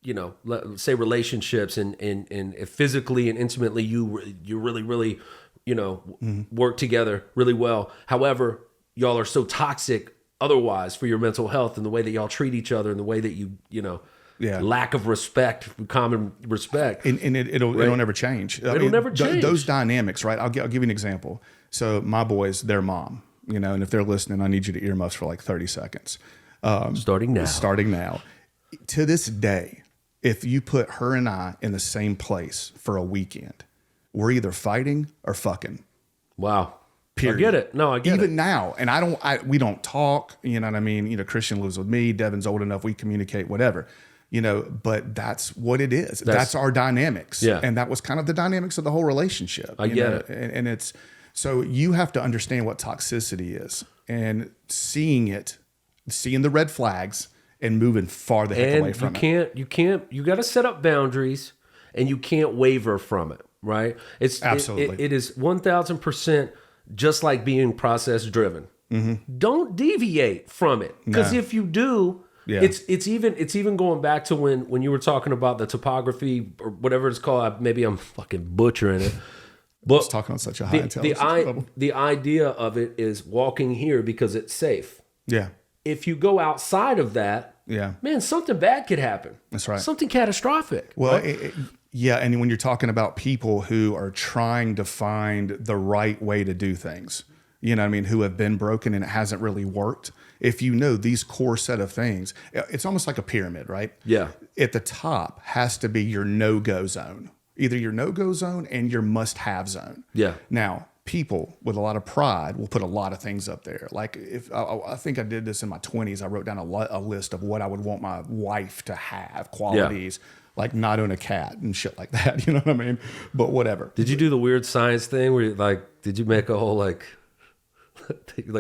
you know, let's say relationships and if physically and intimately, you really, really, you know, work together really well. However, y'all are so toxic otherwise for your mental health, and the way that y'all treat each other, and the way that you know, lack of respect, common respect, and it'll never change. It'll never change. Those dynamics, right? I'll give you an example. So my boys, their mom, you know, and if they're listening, I need you to earmuffs for like 30 seconds. Starting now. To this day, if you put her and I in the same place for a weekend, we're either fighting or fucking. Wow. Period. I get it. No, I get it. Even now, and we don't talk, you know what I mean? You know, Christian lives with me, Devin's old enough, we communicate, whatever, you know, but that's what it is. That's our dynamics. Yeah. And that was kind of the dynamics of the whole relationship. I get it. And it's, so you have to understand what toxicity is, and seeing the red flags and moving far the heck away from it. You got to set up boundaries, and you can't waver from it, right? Absolutely. It is 1000%. Just like being process driven. Don't deviate from it, because if you do, it's even going back to when you were talking about the topography or whatever it's called. Maybe I'm fucking butchering it, but it's talking on such a high intelligence level. The idea of it is walking here because it's safe. Yeah. If you go outside of that, man, something bad could happen. That's right. Something catastrophic. Well, right? Yeah, and when you're talking about people who are trying to find the right way to do things, you know what I mean, who have been broken and it hasn't really worked, if you know these core set of things, it's almost like a pyramid, right? Yeah. At the top has to be your no-go zone, either your no-go zone and your must-have zone. Yeah. Now, people with a lot of pride will put a lot of things up there. Like, if I think I did this in my 20s, I wrote down a list of what I would want my wife to have, qualities. Yeah. Like not own a cat and shit like that. You know what I mean? But whatever. Did you do the weird science thing where did you make a whole like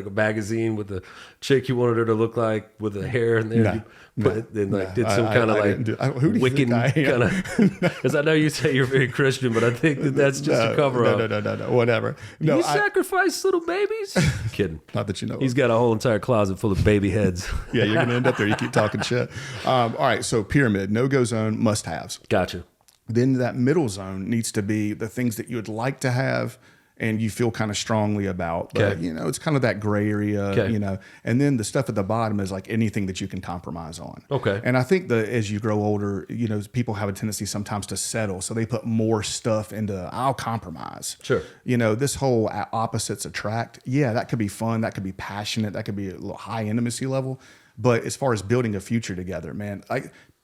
a magazine with the chick you wanted her to look like with the hair in there? Did some kind of like Wiccan kind of, because I know you say you're very Christian, but I think that's just a cover up. No, whatever. Do you sacrifice little babies? Kidding. Not that you know. He's got a whole entire closet full of baby heads. Yeah, you're going to end up there. You keep talking shit. All right, so pyramid, no-go zone, must-haves. Gotcha. Then that middle zone needs to be the things that you would like to have and you feel kind of strongly about, but you know, it's kind of that gray area, you know, and then the stuff at the bottom is like anything that you can compromise on. Okay. And I think that as you grow older, you know, people have a tendency sometimes to settle. So they put more stuff into, I'll compromise. Sure. You know, this whole opposites attract. Yeah, that could be fun. That could be passionate. That could be a little high intimacy level. But as far as building a future together, man,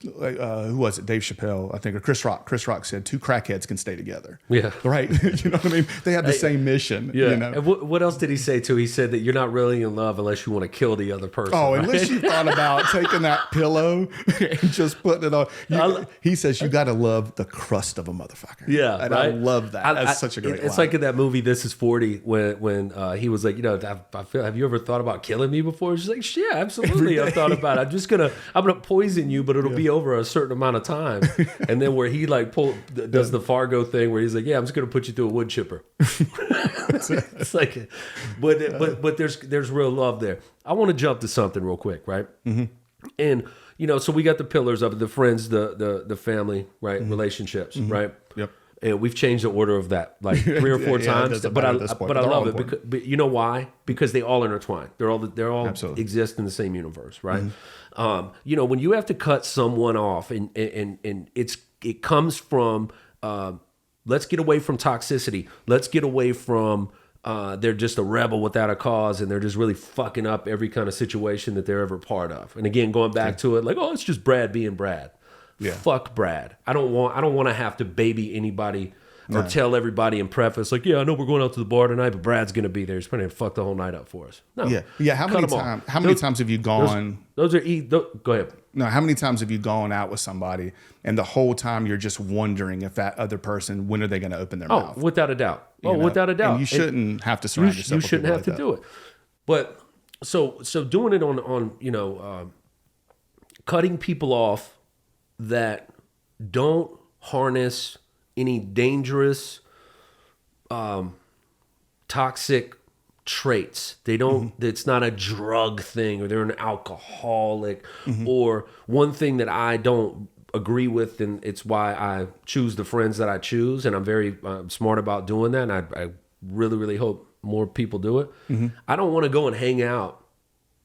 who was it? Dave Chappelle, I think, or Chris Rock. Chris Rock said 2 crackheads can stay together. Yeah. Right. You know what I mean? They have the same mission. Yeah. You know? And what else did he say too? He said that you're not really in love unless you want to kill the other person. Oh, right? Unless you thought about taking that pillow and just putting it on. He says you got to love the crust of a motherfucker. Yeah. And right? I love that. That's such a great line. It's like in that movie, This Is 40, when he was like, you know, have you ever thought about killing me before? She's like, yeah, absolutely. I've thought about it. I'm gonna poison you, but it'll be over a certain amount of time. And then where he like does the Fargo thing where he's like, yeah, I'm just gonna put you through a wood chipper. It's like, but there's real love there. I want to jump to something real quick, right? Mm-hmm. And So we got the pillars of it, the friends, the family, right? Relationships, right? Yep. And we've changed the order of that like 3 or 4 times. But I love it because, but you know why? Because they all intertwine. They're all Absolutely. exist in the same universe, right? When you have to cut someone off, and it comes from let's get away from toxicity. Let's get away from they're just a rebel without a cause, and they're just really fucking up every kind of situation that they're ever part of. And again, going back to it, like, oh, it's just Brad being Brad. Yeah. Fuck Brad. I don't want to have to baby anybody or tell everybody in preface, like, yeah, I know we're going out to the bar tonight, but Brad's going to be there. He's probably going to fuck the whole night up for us. No. Yeah. How many times have you gone? Go ahead. No, how many times have you gone out with somebody and the whole time you're just wondering if that other person, when are they going to open their mouth? Without a doubt. Without a doubt. And you shouldn't have to surround yourself with people like that. You shouldn't have to do it. But so doing it on cutting people off that don't harness any dangerous, toxic traits. They don't. It's not a drug thing, or they're an alcoholic, or one thing that I don't agree with, and it's why I choose the friends that I choose, and I'm very smart about doing that. And I really, really hope more people do it. I don't want to go and hang out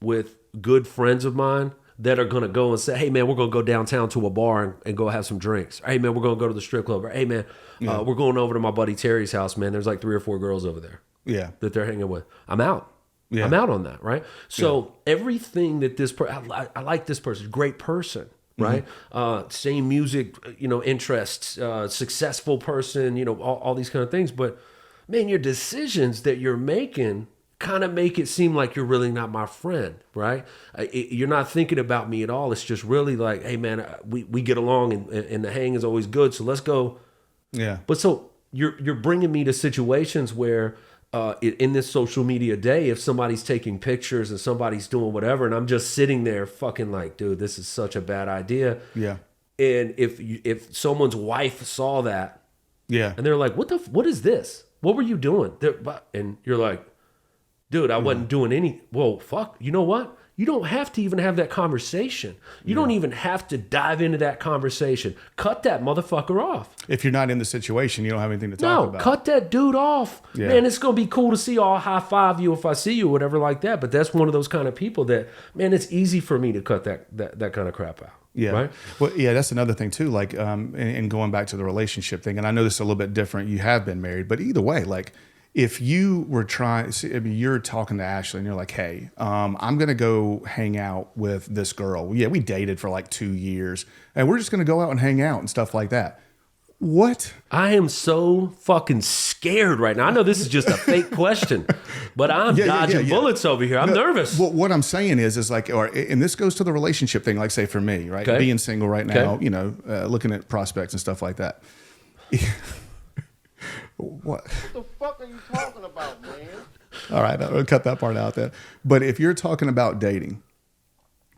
with good friends of mine that are going to go and say, hey, man, we're going to go downtown to a bar and go have some drinks. Hey, man, we're going to go to the strip club. Or, hey, man, we're going over to my buddy Terry's house, man. There's like 3 or 4 girls over there that they're hanging with. I'm out. Yeah. I'm out on that, right? So everything that this person, I like this person, great person, right? Same music, interests, successful person, all these kind of things. But, man, your decisions that you're making kind of make it seem like you're really not my friend, right? You're not thinking about me at all. It's just really like, hey, man, we get along and the hang is always good, so let's go. Yeah. But so you're bringing me to situations where in this social media day, if somebody's taking pictures and somebody's doing whatever, and I'm just sitting there fucking like, dude, this is such a bad idea. Yeah. And if someone's wife saw that, and they're like, what is this? What were you doing? And you're like, dude, I wasn't doing any. Well, fuck. You know what? You don't have to even have that conversation. You don't even have to dive into that conversation. Cut that motherfucker off. If you're not in the situation, you don't have anything to talk about. No, cut that dude off. Yeah. Man, it's going to be cool to see you. I'll high five you if I see you or whatever like that. But that's one of those kind of people that, man, it's easy for me to cut that kind of crap out. Yeah. Right? Well, yeah, that's another thing too. Like, and going back to the relationship thing, and I know this is a little bit different. You have been married, but either way, like, if you were you're talking to Ashley and you're like, hey, I'm going to go hang out with this girl. Yeah, we dated for like 2 years and we're just going to go out and hang out and stuff like that. What? I am so fucking scared right now. I know this is just a fake question, but I'm dodging bullets over here. I'm nervous. Well, what I'm saying is like, and this goes to the relationship thing, like say for me, right? Okay. Being single right now, looking at prospects and stuff like that. What the fuck are you talking about, man? All right, I'll cut that part out then. But if you're talking about dating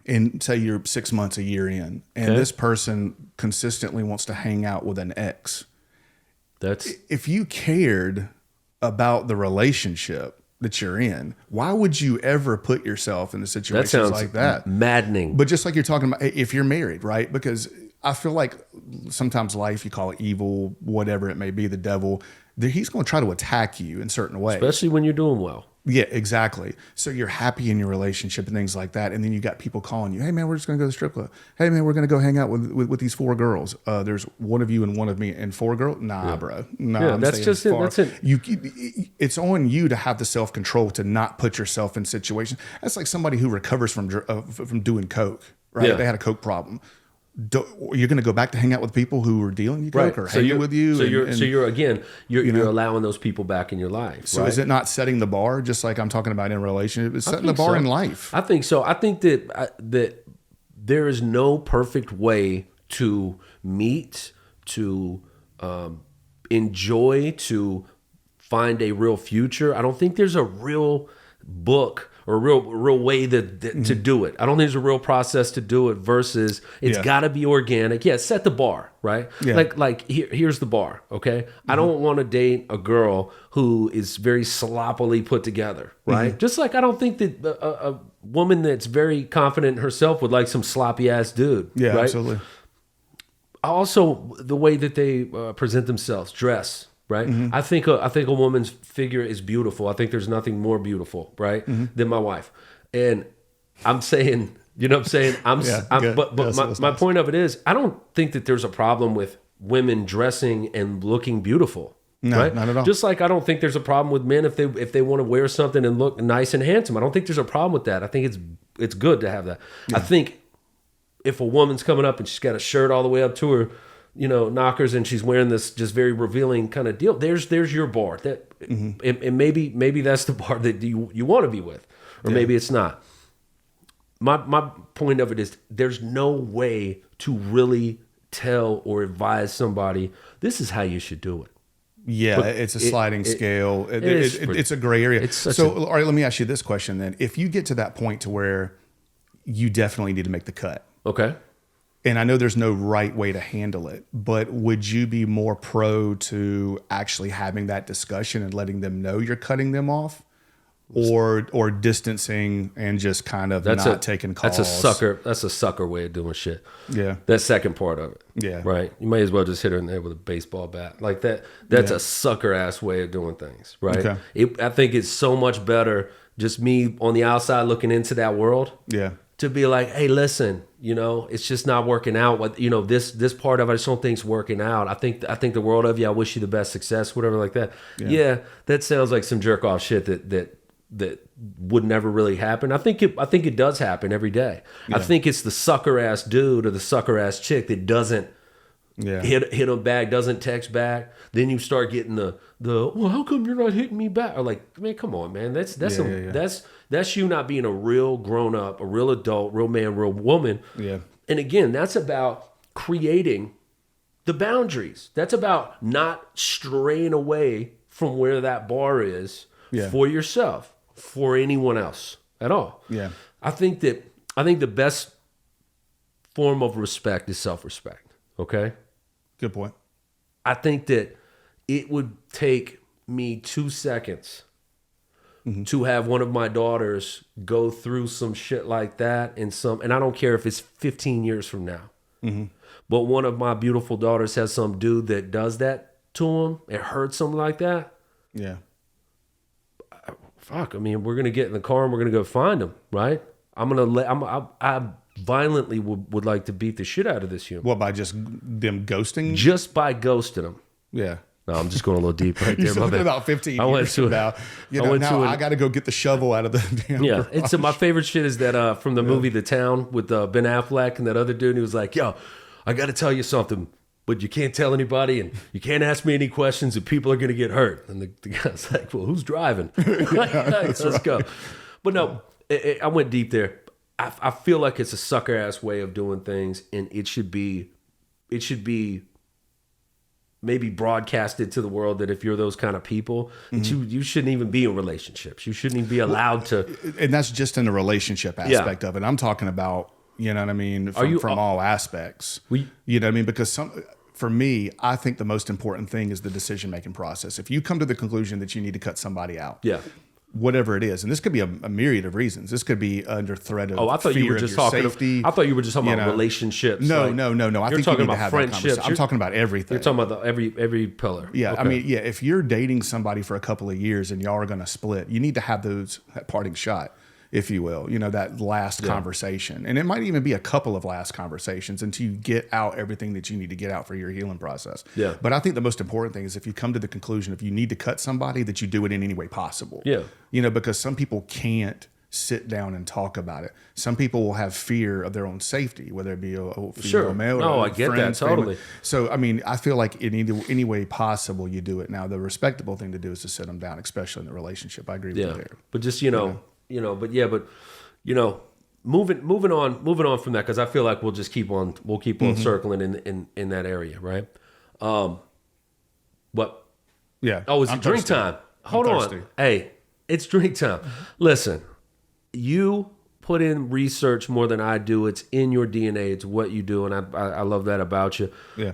and say you're 6 months, a year in, and this person consistently wants to hang out with an ex, if you cared about the relationship that you're in, why would you ever put yourself in a situation like that? Maddening. But just like you're talking about, if you're married, right? Because I feel like sometimes life, you call it evil, whatever it may be, the devil, he's going to try to attack you in certain ways. Especially when you're doing well. Yeah, exactly. So you're happy in your relationship and things like that. And then you got people calling you, hey, man, we're just going to go to the strip club. Hey, man, we're going to go hang out with these 4 girls. There's one of you and one of me and 4 girls. Nah, bro. Nah, yeah, that's just it. That's it. It's on you to have the self-control to not put yourself in situations. That's like somebody who recovers from doing coke, right? Yeah. They had a coke problem. You're going to go back to hang out with people who are dealing you coke or hanging with you. So you're allowing those people back in your life. So is it not setting the bar, just like I'm talking about in a relationship? It's setting the bar in life. I think so. I think that there is no perfect way to meet, to enjoy, to find a real future. I don't think there's a real book or a real way to do it. I don't think there's a real process to do it versus it's got to be organic. Yeah, set the bar, right? Yeah. Like here's the bar, okay? I don't want to date a girl who is very sloppily put together, right? Just like I don't think that a woman that's very confident in herself would like some sloppy ass dude. Yeah, right? absolutely. Also, the way that they present themselves, dress, right? I think a woman's figure is beautiful. I think there's nothing more beautiful, right, than my wife. And I'm saying, you know what I'm saying? But my point of it is, I don't think that there's a problem with women dressing and looking beautiful. No, right? not at all. Just like I don't think there's a problem with men if they want to wear something and look nice and handsome. I don't think there's a problem with that. I think it's good to have that. I think if a woman's coming up and she's got a shirt all the way up to her, knockers, and she's wearing this just very revealing kind of deal, there's your bar. That and maybe that's the bar that you want to be with, or maybe it's not. My point of it is there's no way to really tell or advise somebody this is how you should do it. Yeah, but it's a sliding scale. It's a gray area. All right, let me ask you this question then. If you get to that point to where you definitely need to make the cut. Okay. And I know there's no right way to handle it, but would you be more pro to actually having that discussion and letting them know you're cutting them off? Or distancing and just kind of taking calls? That's a sucker way of doing shit. Yeah. That second part of it. Yeah. Right? You may as well just hit her in the head with a baseball bat. Like that. That's a sucker ass way of doing things. Right? Okay. I think it's so much better just me on the outside looking into that world. Yeah. To be like, hey, listen, it's just not working out. What this part of it, I just don't think's working out. I think the world of you. I wish you the best success, whatever like that. Yeah, that sounds like some jerk off shit that would never really happen. I think it does happen every day. Yeah. I think it's the sucker ass dude or the sucker ass chick that doesn't hit them back, doesn't text back. Then you start getting the well, how come you're not hitting me back? Or like, man, come on, man. That's you not being a real grown up, a real adult, real man, real woman. Yeah. And again, that's about creating the boundaries. That's about not straying away from where that bar is for yourself, for anyone else at all. Yeah. I think the best form of respect is self-respect. Okay? Good point. I think that it would take me 2 seconds to have one of my daughters go through some shit like that and I don't care if it's 15 years from now. But one of my beautiful daughters has some dude that does that to him, it hurts him like that. Yeah. Fuck, I mean, we're going to get in the car and we're going to go find him, right? I violently would like to beat the shit out of this human. What, by just them ghosting? Just by ghosting him. Yeah. No, I'm just going a little deep right there. About 15 years from now. I got to go get the shovel out of the damn garage. It's my favorite shit is that from the movie The Town with Ben Affleck and that other dude. He was like, yo, I got to tell you something, but you can't tell anybody and you can't ask me any questions and people are going to get hurt. And the guy's like, well, who's driving? Let's go. But no, I went deep there. I feel like it's a sucker ass way of doing things, and it should be maybe broadcasted to the world that if you're those kind of people, that you shouldn't even be in relationships. You shouldn't even be allowed to. And that's just in the relationship aspect of it. I'm talking about, you know what I mean, from all aspects. You know what I mean? Because for me, I think the most important thing is the decision-making process. If you come to the conclusion that you need to cut somebody out, whatever it is, and this could be a myriad of reasons. This could be under threat of I thought fear you were just of your talking. safety. I thought you were just talking about relationships. No. I you're think talking you need about to have friendships. I'm talking about everything. You're talking about every pillar. Yeah, okay. I mean, if you're dating somebody for a couple of years and y'all are going to split, you need to have that parting shot, if you will, that last conversation. And it might even be a couple of last conversations until you get out everything that you need to get out for your healing process. Yeah. But I think the most important thing is if you come to the conclusion, if you need to cut somebody, that you do it in any way possible. Yeah. Because some people can't sit down and talk about it. Some people will have fear of their own safety, whether it be a female, male, or I get friends, that totally. Family. So, I mean, I feel like in any way possible, you do it. Now, the respectable thing to do is to sit them down, especially in a relationship. I agree with you there. But just, moving on from that, because I feel like we'll keep on circling in that area, right? But yeah. Oh, it's drink time. Hold on. Hey, it's drink time. Listen, you put in research more than I do. It's in your DNA. It's what you do, and I love that about you. Yeah.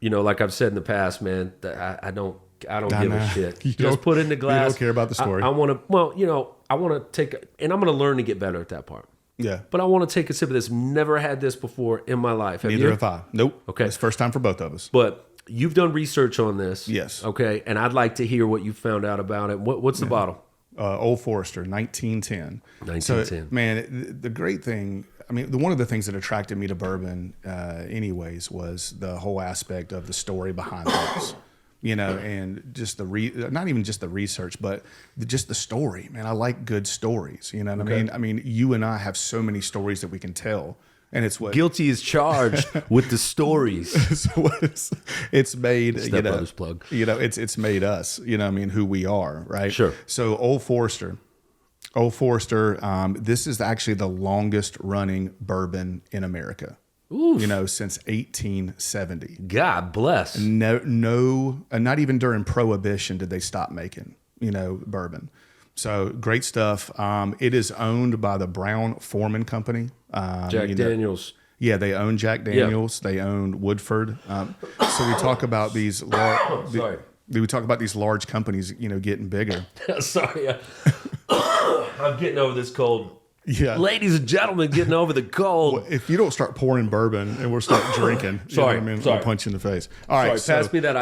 You know, like I've said in the past, man, that I don't give a shit. You Just don't- put it in the glass. You don't care about the story. I want to. Well, you know, I want to take, and I'm going to learn to get better at that part. Yeah. But I want to take a sip of this. Never had this before in my life. Have Neither you? have I. Nope. Okay. It's first time for both of us. But you've done research on this. Yes. Okay. And I'd like to hear what you found out about it. What's the bottle? Old Forester, 1910. 1910. So, man, the great thing, I mean, one of the things that attracted me to bourbon, anyways, was the whole aspect of the story behind things. You know, and just not even just the research, but just the story, man. I like good stories. You know what I mean? I mean, you and I have so many stories that we can tell. And it's what Guilty is charged with the stories. so it's made, Step Brothers plug. You know, it's made us, you know what I mean, who we are, right? Sure. So Old Forester, this is actually the longest running bourbon in America. Oof. You know, since 1870. God bless. No, not even during Prohibition did they stop making, you know, bourbon. So great stuff. It is owned by the Brown-Forman Company. Jack Daniels. Yeah, they own Jack Daniels. They own Woodford. So we talk about these Sorry. we talk about these large companies, you know, getting bigger. Sorry. I'm getting over this cold. Yeah. Ladies and gentlemen, getting over the cold. If you don't start pouring bourbon and we'll start drinking, you know Sorry, what I mean? sorry. I'll punch you in the face. All right. Sorry, pass me that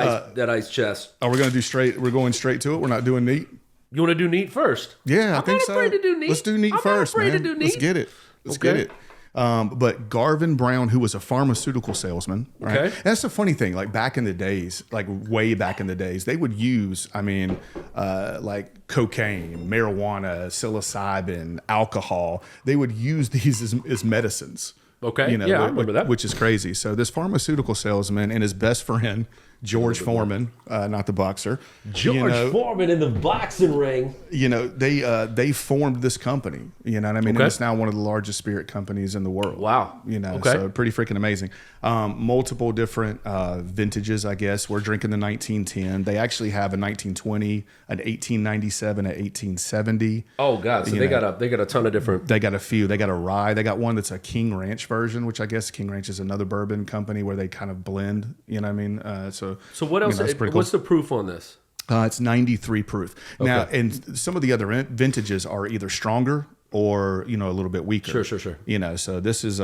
ice chest. Are we going to do straight? We're going straight to it. We're not doing neat. You want to do neat first? Yeah, I I'm think not so. afraid to do neat. Let's do neat I'm first, not afraid man. to do neat. Let's get it. Let's Okay. get it. But Garvin Brown, who was a pharmaceutical salesman, right? Okay. And that's the funny thing. Like back in the days, like way back in the days, they would use, like cocaine, marijuana, psilocybin, alcohol. They would use these as medicines. Okay. You know, Yeah, I remember that. Which is crazy. So this pharmaceutical salesman and his best friend, George Foreman, not the boxer. George Foreman in the boxing ring. You know, they formed this company. You know what I mean? Okay. And it's now one of the largest spirit companies in the world. Wow. You know, Okay. so pretty freaking amazing. Multiple different vintages, I guess. We're drinking the 1910. They actually have a 1920, an 1897, an 1870. Oh God! So they got a ton of different. They got a few. They got a rye. They got one that's a King Ranch version, which I guess King Ranch is another bourbon company where they kind of blend. You know what I mean? So what else? You know, it's pretty cool. What's the proof on this? It's 93 proof. Now, and some of the other vintages are either stronger or, you know, a little bit weaker. Sure. You know, so this is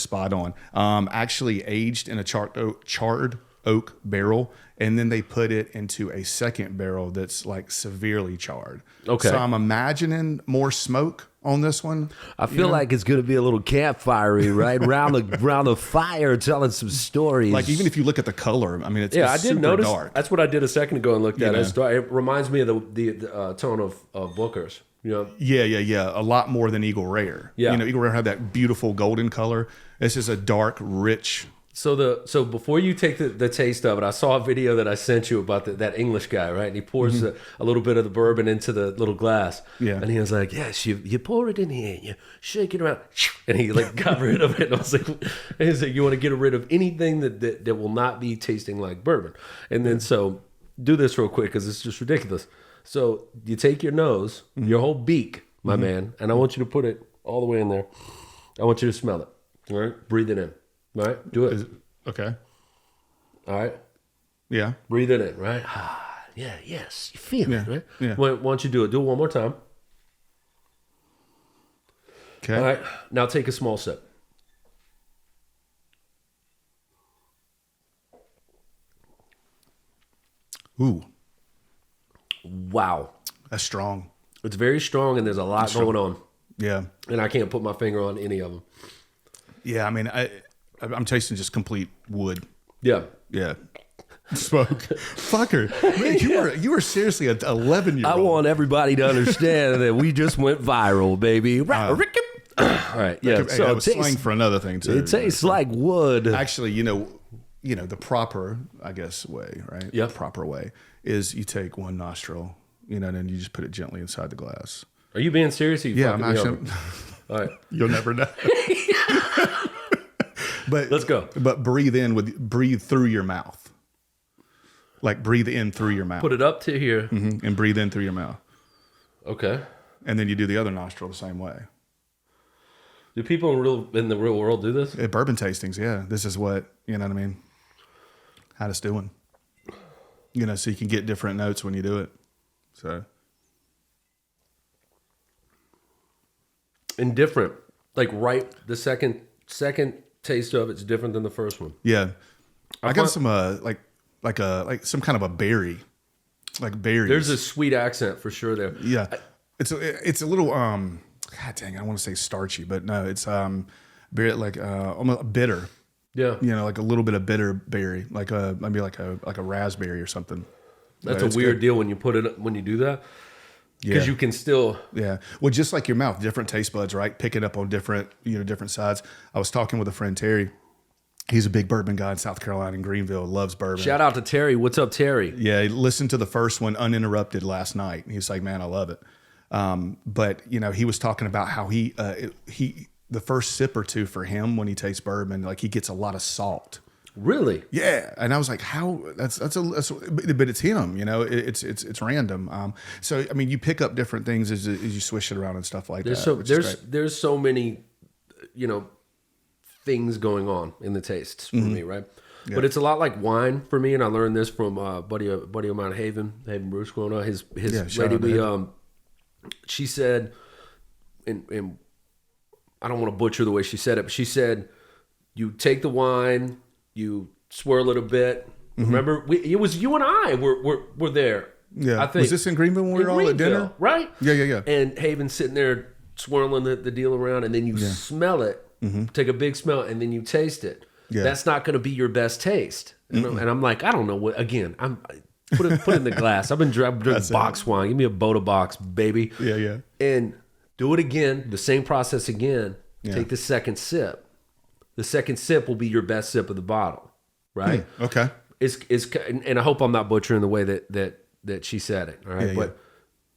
spot on. Actually aged in a charred oak barrel, and then they put it into a second barrel that's like severely charred. Okay. So I'm imagining more smoke on this one. I feel like it's going to be a little campfirey, right? round the fire, telling some stories. Like even if you look at the color, I mean, it's I did super notice. dark. That's what I did a second ago and looked at know. it. It reminds me of the tone of Booker's. You know, Yeah. A lot more than Eagle Rare. Yeah. You know, Eagle Rare had that beautiful golden color. This is a dark, rich. So before you take the taste of it, I saw a video that I sent you about that English guy, right? And he pours a little bit of the bourbon into the little glass. Yeah. And he was like, yes, you pour it in here and you shake it around. And he like got rid of it. And I was like, and he's like, you want to get rid of anything that will not be tasting like bourbon. And then so do this real quick because it's just ridiculous. So you take your nose, your whole beak, my man, and I want you to put it all the way in there. I want you to smell it. All right? Breathe it in. All right? Do it. Okay. All right? Yeah. Breathe it in, right? Yeah, yes. You feel it, right? Yeah. Why don't you do it? Do it one more time. Okay. All right. Now take a small sip. Ooh, Wow. that's strong. It's very strong and there's a lot going on. Yeah. And I can't put my finger on any of them. Yeah. I mean, I'm tasting just complete wood. Yeah. Yeah. Smoke. Fucker. Man, you were seriously an 11-year-old. I want everybody to understand that we just went viral, baby. All right. Yeah. Hey, So I was slang for another thing too. it tastes like wood. Actually, you know, the proper, I guess, way, right? Yeah. The proper way is you take one nostril, you know, and then you just put it gently inside the glass. Are you being serious? Or you Yeah, fucking I'm me actually. over? All right. You'll never know. But Let's go. But breathe through your mouth. Like breathe in through your mouth. Put it up to here. And breathe in through your mouth. Okay. and then you do the other nostril the same way. Do people in the real world do this? Bourbon tastings, yeah. This is what, you know what I mean? How it's doing. You know, so you can get different notes when you do it. So. And different. Like the second taste of it's different than the first one. Yeah. I got some like some kind of a berry. Like berries. There's a sweet accent for sure there. Yeah. It's a little God dang, I want to say starchy, but no, it's very like almost bitter. Yeah, you know, like a little bit of bitter berry, like maybe like a raspberry or something. That's a weird deal when you do that, because you can still well, just like your mouth, different taste buds, right? Picking up on different sides. I was talking with a friend, Terry. He's a big bourbon guy in South Carolina in Greenville. Loves bourbon. Shout out to Terry. What's up, Terry? Yeah, he listened to the first one uninterrupted last night. He was like, "Man, I love it." But you know, he was talking about how he the first sip or two for him when he tastes bourbon, like he gets a lot of salt. Really? Yeah. And I was like, how that's but it's him, you know, it's random. So, I mean, you pick up different things as you swish it around and stuff like that. There's so many, you know, things going on in the tastes for me. Right. Yeah. But it's a lot like wine for me. And I learned this from a buddy of mine, Haven Bruce, growing up. His lady, she said, and I don't want to butcher the way she said it, but she said, you take the wine, you swirl it a bit. Remember, it was you and I were there. Yeah, I think. Was this in Greenville when we were all at dinner? Right? Yeah. And Haven sitting there swirling the deal around, and then you smell it, take a big smell, and then you taste it. Yeah. That's not going to be your best taste. And I'm like, I don't know what. Again, put it in the glass. I've been drinking box wine. Give me a Boda box, baby. Yeah. And do it again, the same process again. Yeah. Take the second sip. The second sip will be your best sip of the bottle, right? Okay. And I hope I'm not butchering the way that she said it, all right?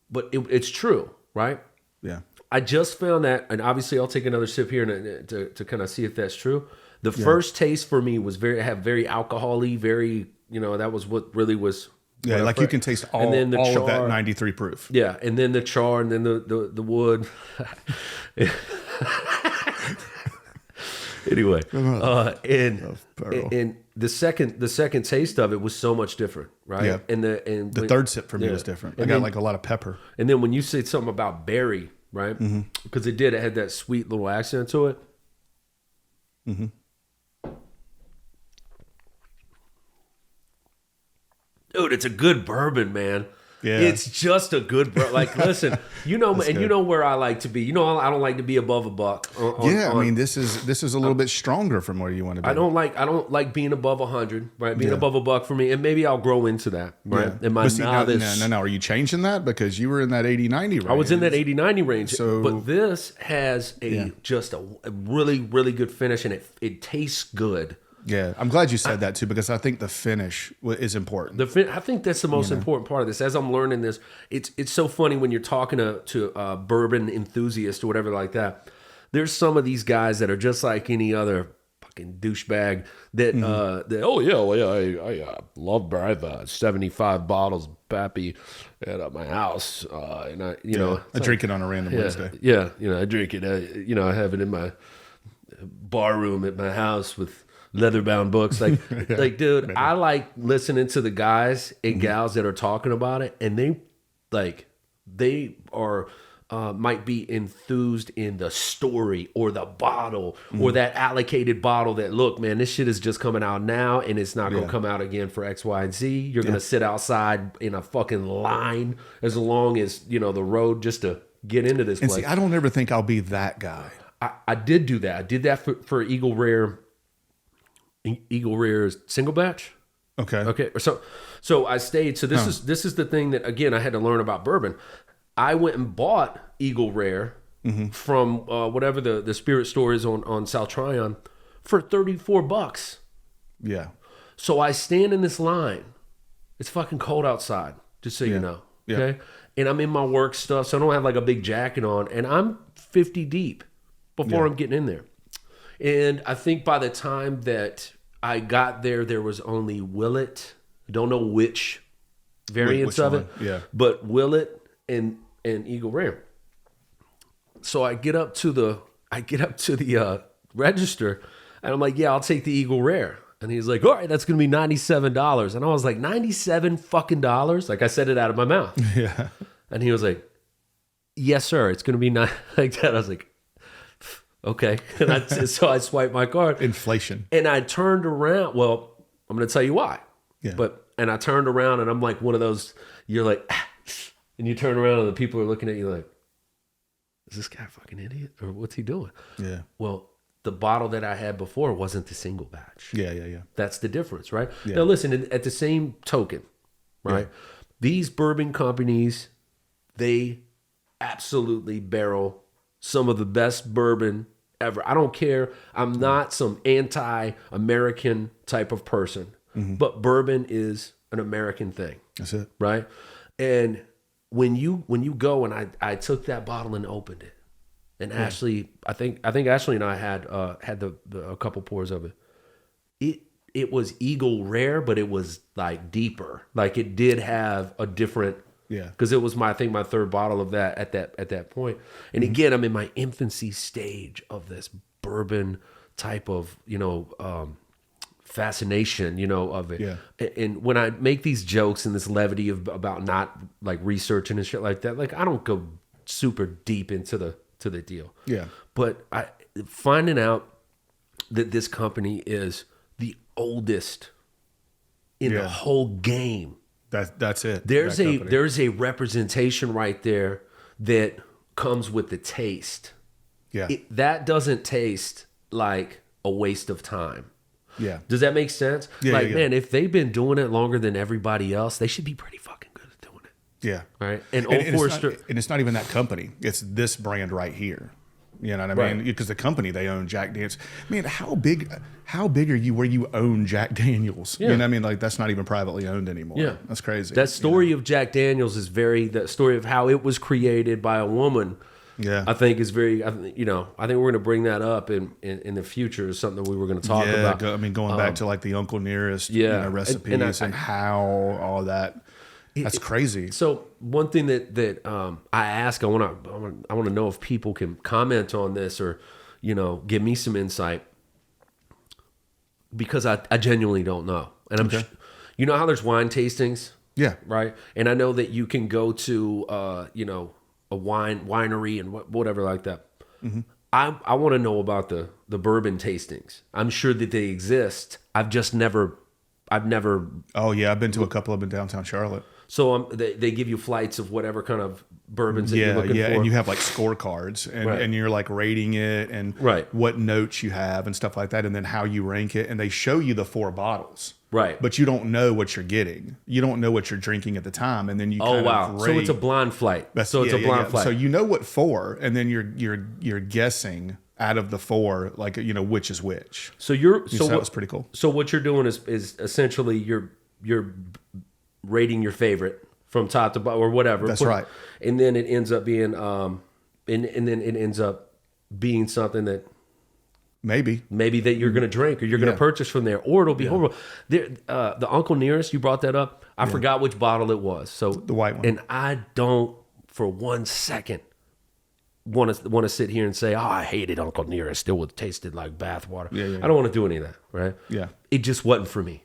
But it's true, right? Yeah. I just found that, and obviously I'll take another sip here to kind of see if that's true. The first taste for me was very alcohol-y, very, you know, that was what really was. Yeah, like you can taste all of that 93 proof. Yeah, and then the char, and then the wood. Anyway, and the second taste of it was so much different, right? Yeah. And the third sip for me was different. I got like a lot of pepper. And then when you said something about berry, right? Because it had that sweet little accent to it. Dude, it's a good bourbon, man. Yeah. It's just a good bourbon. Like, listen, you know, and good. You know where I like to be. You know, I don't like to be above a buck. I mean, this is a little bit stronger from where you want to be. I don't like being above 100, right? Being above a buck for me, and maybe I'll grow into that, right? Yeah. In my novice. No. Are you changing that because you were in that 80-90 range? I was in that 80-90 range, but this has just a really, really good finish, and it tastes good. Yeah, I'm glad you said that too, because I think the finish is important. I think that's the most important part of this. As I'm learning this, it's so funny when you're talking to a bourbon enthusiast or whatever like that. There's some of these guys that are just like any other fucking douchebag that I love bourbon. I have 75 bottles of Pappy at my house, and I drink it on a random Wednesday. Yeah, I drink it. I have it in my bar room at my house with leather-bound books, like dude, I like listening to the guys and gals that are talking about it, and they are might be enthused in the story or the bottle or that allocated bottle that, look, man, this shit is just coming out now and it's not gonna come out again for X, Y, and Z. You're gonna sit outside in a fucking line as long as the road just to get into this place. See, I don't ever think I'll be that guy. I did do that. I did that for Eagle Rare's single batch. Okay. So I stayed. So this is the thing that, again, I had to learn about bourbon. I went and bought Eagle Rare from whatever the spirit store is on South Tryon for $34. Yeah. So I stand in this line. It's fucking cold outside, just so you know. Yeah. Okay. And I'm in my work stuff, so I don't have like a big jacket on, and I'm 50 deep before I'm getting in there. And I think by the time that I got there was only Willet. I don't know which variants of it. Yeah. But Willet and Eagle Rare. So I get up to the register, and I'm like, yeah, I'll take the Eagle Rare. And he's like, all right, that's going to be $97. And I was like, $97 fucking dollars? Like I said it out of my mouth. Yeah. And he was like, yes, sir. It's going to be like that. I was like, okay. And so I swiped my card. Inflation. And I turned around. Well, I'm going to tell you why. Yeah. And I turned around, and I'm like one of those, you're like, and you turn around and the people are looking at you like, is this guy a fucking idiot? Or what's he doing? Yeah. Well, the bottle that I had before wasn't the single batch. Yeah. That's the difference, right? Yeah. Now, listen, at the same token, right? Yeah. These bourbon companies, they absolutely barrel some of the best bourbon ever. I don't care. I'm not some anti-American type of person, but bourbon is an American thing. That's it. Right? And when you go, and I took that bottle and opened it, and Ashley, I think Ashley and I had a couple pours of it. It was Eagle Rare, but it was like deeper. Like it did have a different, because it was my third bottle of that at that point. And again, I'm in my infancy stage of this bourbon type of fascination, of it. Yeah. And when I make these jokes and this levity about not like researching and shit like that, like I don't go super deep into the deal. Yeah. But finding out that this company is the oldest in the whole game. That's it. There's a representation right there that comes with the taste. Yeah. That doesn't taste like a waste of time. Yeah. Does that make sense? Yeah, like, yeah. man, if they've been doing it longer than everybody else, they should be pretty fucking good at doing it. Yeah. Right. And Old Forester. And it's not even that company. It's this brand right here. You know what I mean? Because the company, they own Jack Daniels. I mean, how big are you where you own Jack Daniels? Yeah. You know what I mean? Like, that's not even privately owned anymore. Yeah. That's crazy. That story of Jack Daniels is the story of how it was created by a woman. Yeah. I think is very, I think we're going to bring that up in the future as something that we were going to talk about. Going back to like the Uncle Nearest recipes and how all that. That's crazy. So one thing that I ask, I want to know if people can comment on this or, give me some insight, because I genuinely don't know. And I'm, you know how there's wine tastings? Yeah. Right. And I know that you can go to, a winery and whatever like that. Mm-hmm. I want to know about the bourbon tastings. I'm sure that they exist. I've never. Oh yeah. I've been to a couple of them in downtown Charlotte. So they give you flights of whatever kind of bourbons that you're looking for. And you have like scorecards, and you're like rating it and what notes you have and stuff like that, and then how you rank it, and they show you the 4 bottles. Right. But you don't know what you're getting. You don't know what you're drinking at the time, and then you kind of rate. So it's a blind flight. So it's a blind flight. So you know what 4, and then you're guessing out of the 4, like which is which. So that was pretty cool. So what you're doing is essentially you're rating your favorite from top to bottom or whatever. That's right. And then it ends up being and then it ends up being something that maybe that you're going to drink or you're going to purchase from there, or it'll be horrible. There, the Uncle Nearest, you brought that up. I forgot which bottle it was. So the white one. And I don't for 1 second want to sit here and say, oh, I hated Uncle Nearest. It tasted like bathwater. Yeah. I don't want to do any of that. Right. Yeah. It just wasn't for me.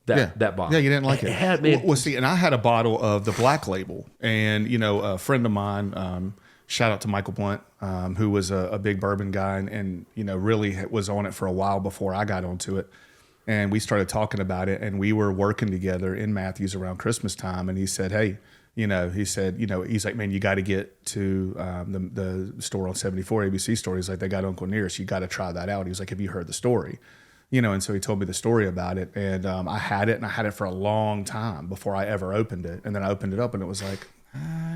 That bottle. Yeah, you didn't like it. Well, see, and I had a bottle of the Black Label, and a friend of mine, shout out to Michael Blunt, who was a big bourbon guy, and really was on it for a while before I got onto it, and we started talking about it, and we were working together in Matthews around Christmas time, and he said, hey, he's like, man, you got to get to the store on 74 ABC store. He's like, they got Uncle Nearest, you got to try that out. He was like, have you heard the story? And so he told me the story about it, and I had it for a long time before I ever opened it, and then I opened it up, and it was like,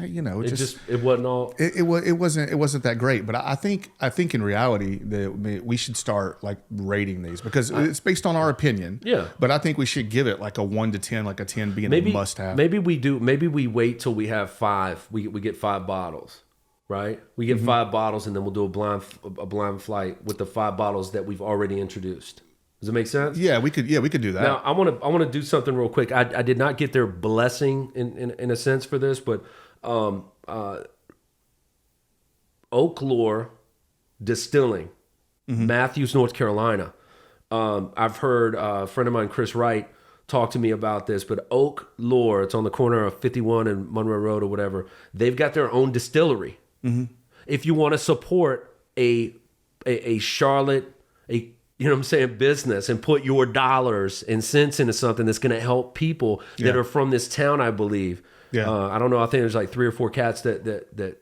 it wasn't all. It wasn't that great, but I think in reality that we should start like rating these because it's based on our opinion. Yeah. But I think we should give it like a 1 to 10, like a 10 being a must have. Maybe we do. Maybe we wait till we have 5. We get 5 bottles. Right, we get 5 bottles, and then we'll do a blind flight with the 5 bottles that we've already introduced. Does it make sense? Yeah, we could do that. Now, I want to do something real quick. I did not get their blessing in a sense for this, but Oak Lore Distilling, Matthews, North Carolina. I've heard a friend of mine, Chris Wright, talk to me about this, but Oak Lore, it's on the corner of 51 and Monroe Road or whatever. They've got their own distillery. If you want to support a Charlotte, you know what I'm saying, business, and put your dollars and cents into something that's going to help people that are from this town, I believe. Yeah. I don't know. I think there's like 3 or 4 cats that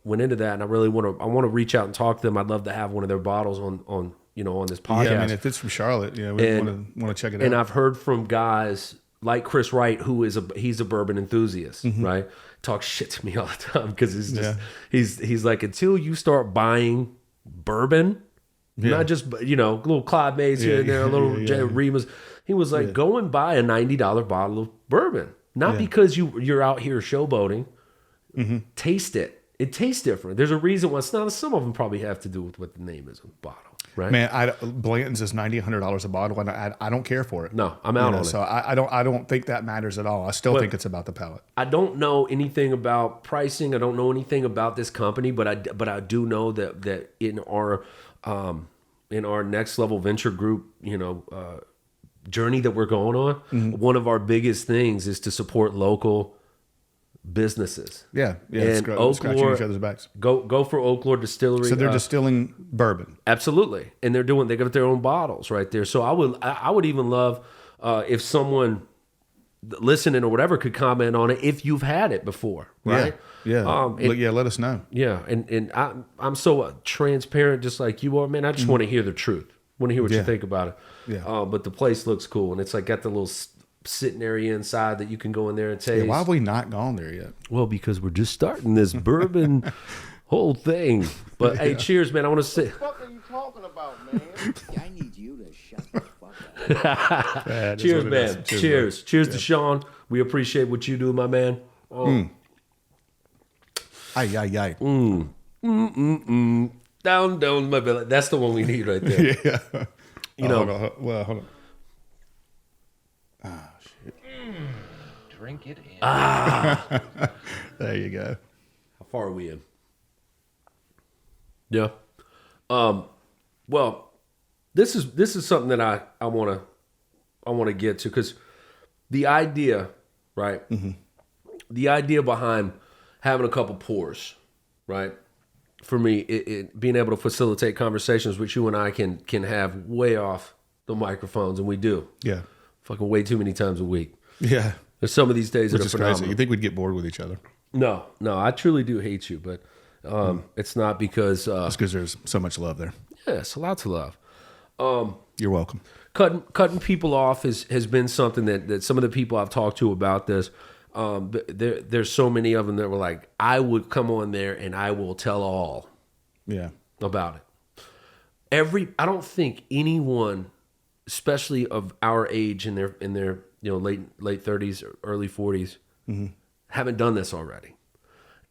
went into that, and I really want to reach out and talk to them. I'd love to have one of their bottles on this podcast. Yeah, I mean, if it's from Charlotte, we want to check it out. And I've heard from guys like Chris Wright, who he's a bourbon enthusiast, right? Talks shit to me all the time because he's like, until you start buying bourbon, not just little Clyde Mays here and there, a little J. Remus. He was like, go and buy a $90 bottle of bourbon, not because you're out here showboating. Taste it. It tastes different. There's a reason why. Some of them probably have to do with what the name is of the bottle, right? Man, Blanton's is $90, $100 a bottle, and I don't care for it. No, I'm out on it. So I don't think that matters at all. I still think it's about the palate. I don't know anything about pricing. I don't know anything about this company, but I do know that in our next level venture group, journey that we're going on, one of our biggest things is to support local businesses. Yeah, and scratching each other's backs. Go for Oak Lore Distillery. So they're distilling bourbon. Absolutely, and they got their own bottles right there. So I would even love if someone listening or whatever could comment on it if you've had it before, right? Yeah. Let us know. Yeah, and I'm so transparent, just like you are, man. I just want to hear the truth. Want to hear what you think about it. Yeah. But the place looks cool, and it's like got the little sitting area inside that you can go in there and taste. Yeah, why have we not gone there yet? Well, because we're just starting this bourbon whole thing. But hey, cheers, man. I want to say. What the fuck are you talking about, man? I need you to shut the fuck up. Cheers, man. Cheers. Cheers to Sean. We appreciate what you do, my man. Oh. Aye. Down my belly. That's the one we need right there. Yeah. Hold on. Ah, shit. Drink it in. There you go. How far are we in? Yeah. Well, this is something that I want to get to, because the idea, right? The idea behind having a couple pours, right? For me, it being able to facilitate conversations which you and I can have way off the microphones, and we do. Yeah. Fucking way too many times a week. Yeah. There's some of these days Which that are is phenomenal. crazy. You think we'd get bored with each other? No, I truly do hate you, but it's not because... It's because there's so much love there. Yes, lots of love. You're welcome. Cutting people off has been something that some of the people I've talked to about this, there's so many of them that were like, I would come on there and I will tell all about it. I don't think anyone, especially of our age in their late 30s or early 40s, haven't done this already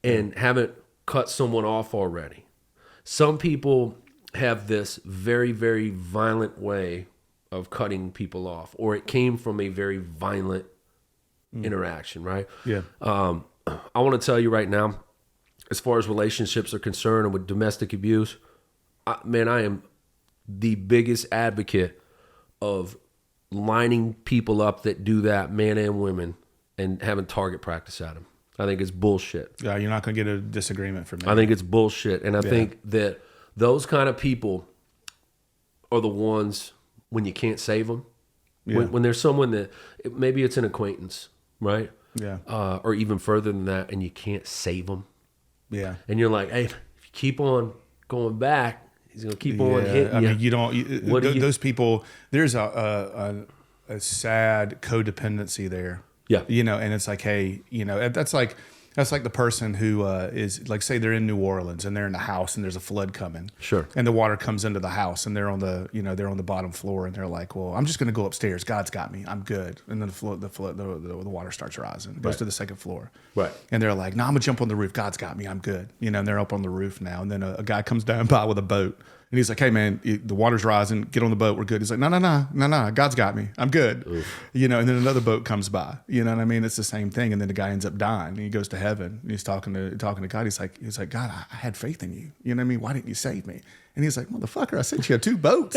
and haven't cut someone off already. Some people have this very, very violent way of cutting people off, or it came from a very violent interaction, right? Yeah. I want to tell you right now, as far as relationships are concerned and with domestic abuse, I am the biggest advocate of lining people up that do that, men and women, and having target practice at them. I think it's bullshit. Yeah, you're not going to get a disagreement from me. I think it's bullshit. And I think that those kind of people are the ones when you can't save them. Yeah. When there's someone that, maybe it's an acquaintance, right? Yeah. Or even further than that, and you can't save them. Yeah. And you're like, hey, if you keep on going back, he's going to keep on hitting I you. mean, you don't. Those people. There's a sad codependency there. Yeah. And it's like, hey, that's like the person who is like, say they're in New Orleans and they're in the house and there's a flood coming. Sure. And the water comes into the house and they're on the bottom floor and they're like, well, I'm just going to go upstairs. God's got me. I'm good. And then the water starts rising. It goes to the second floor. Right. And they're like, no, I'm gonna jump on the roof. God's got me. I'm good. And they're up on the roof now. And then a guy comes down by with a boat And he's like, hey, man, the water's rising. Get on the boat. We're good. He's like, no. God's got me. I'm good. Oof. You know, and then another boat comes by. You know what I mean? It's the same thing. And then the guy ends up dying. And he goes to heaven. And he's talking to God. He's like, God, I had faith in you. You know what I mean? Why didn't you save me? And he's like, motherfucker, I sent you 2 boats.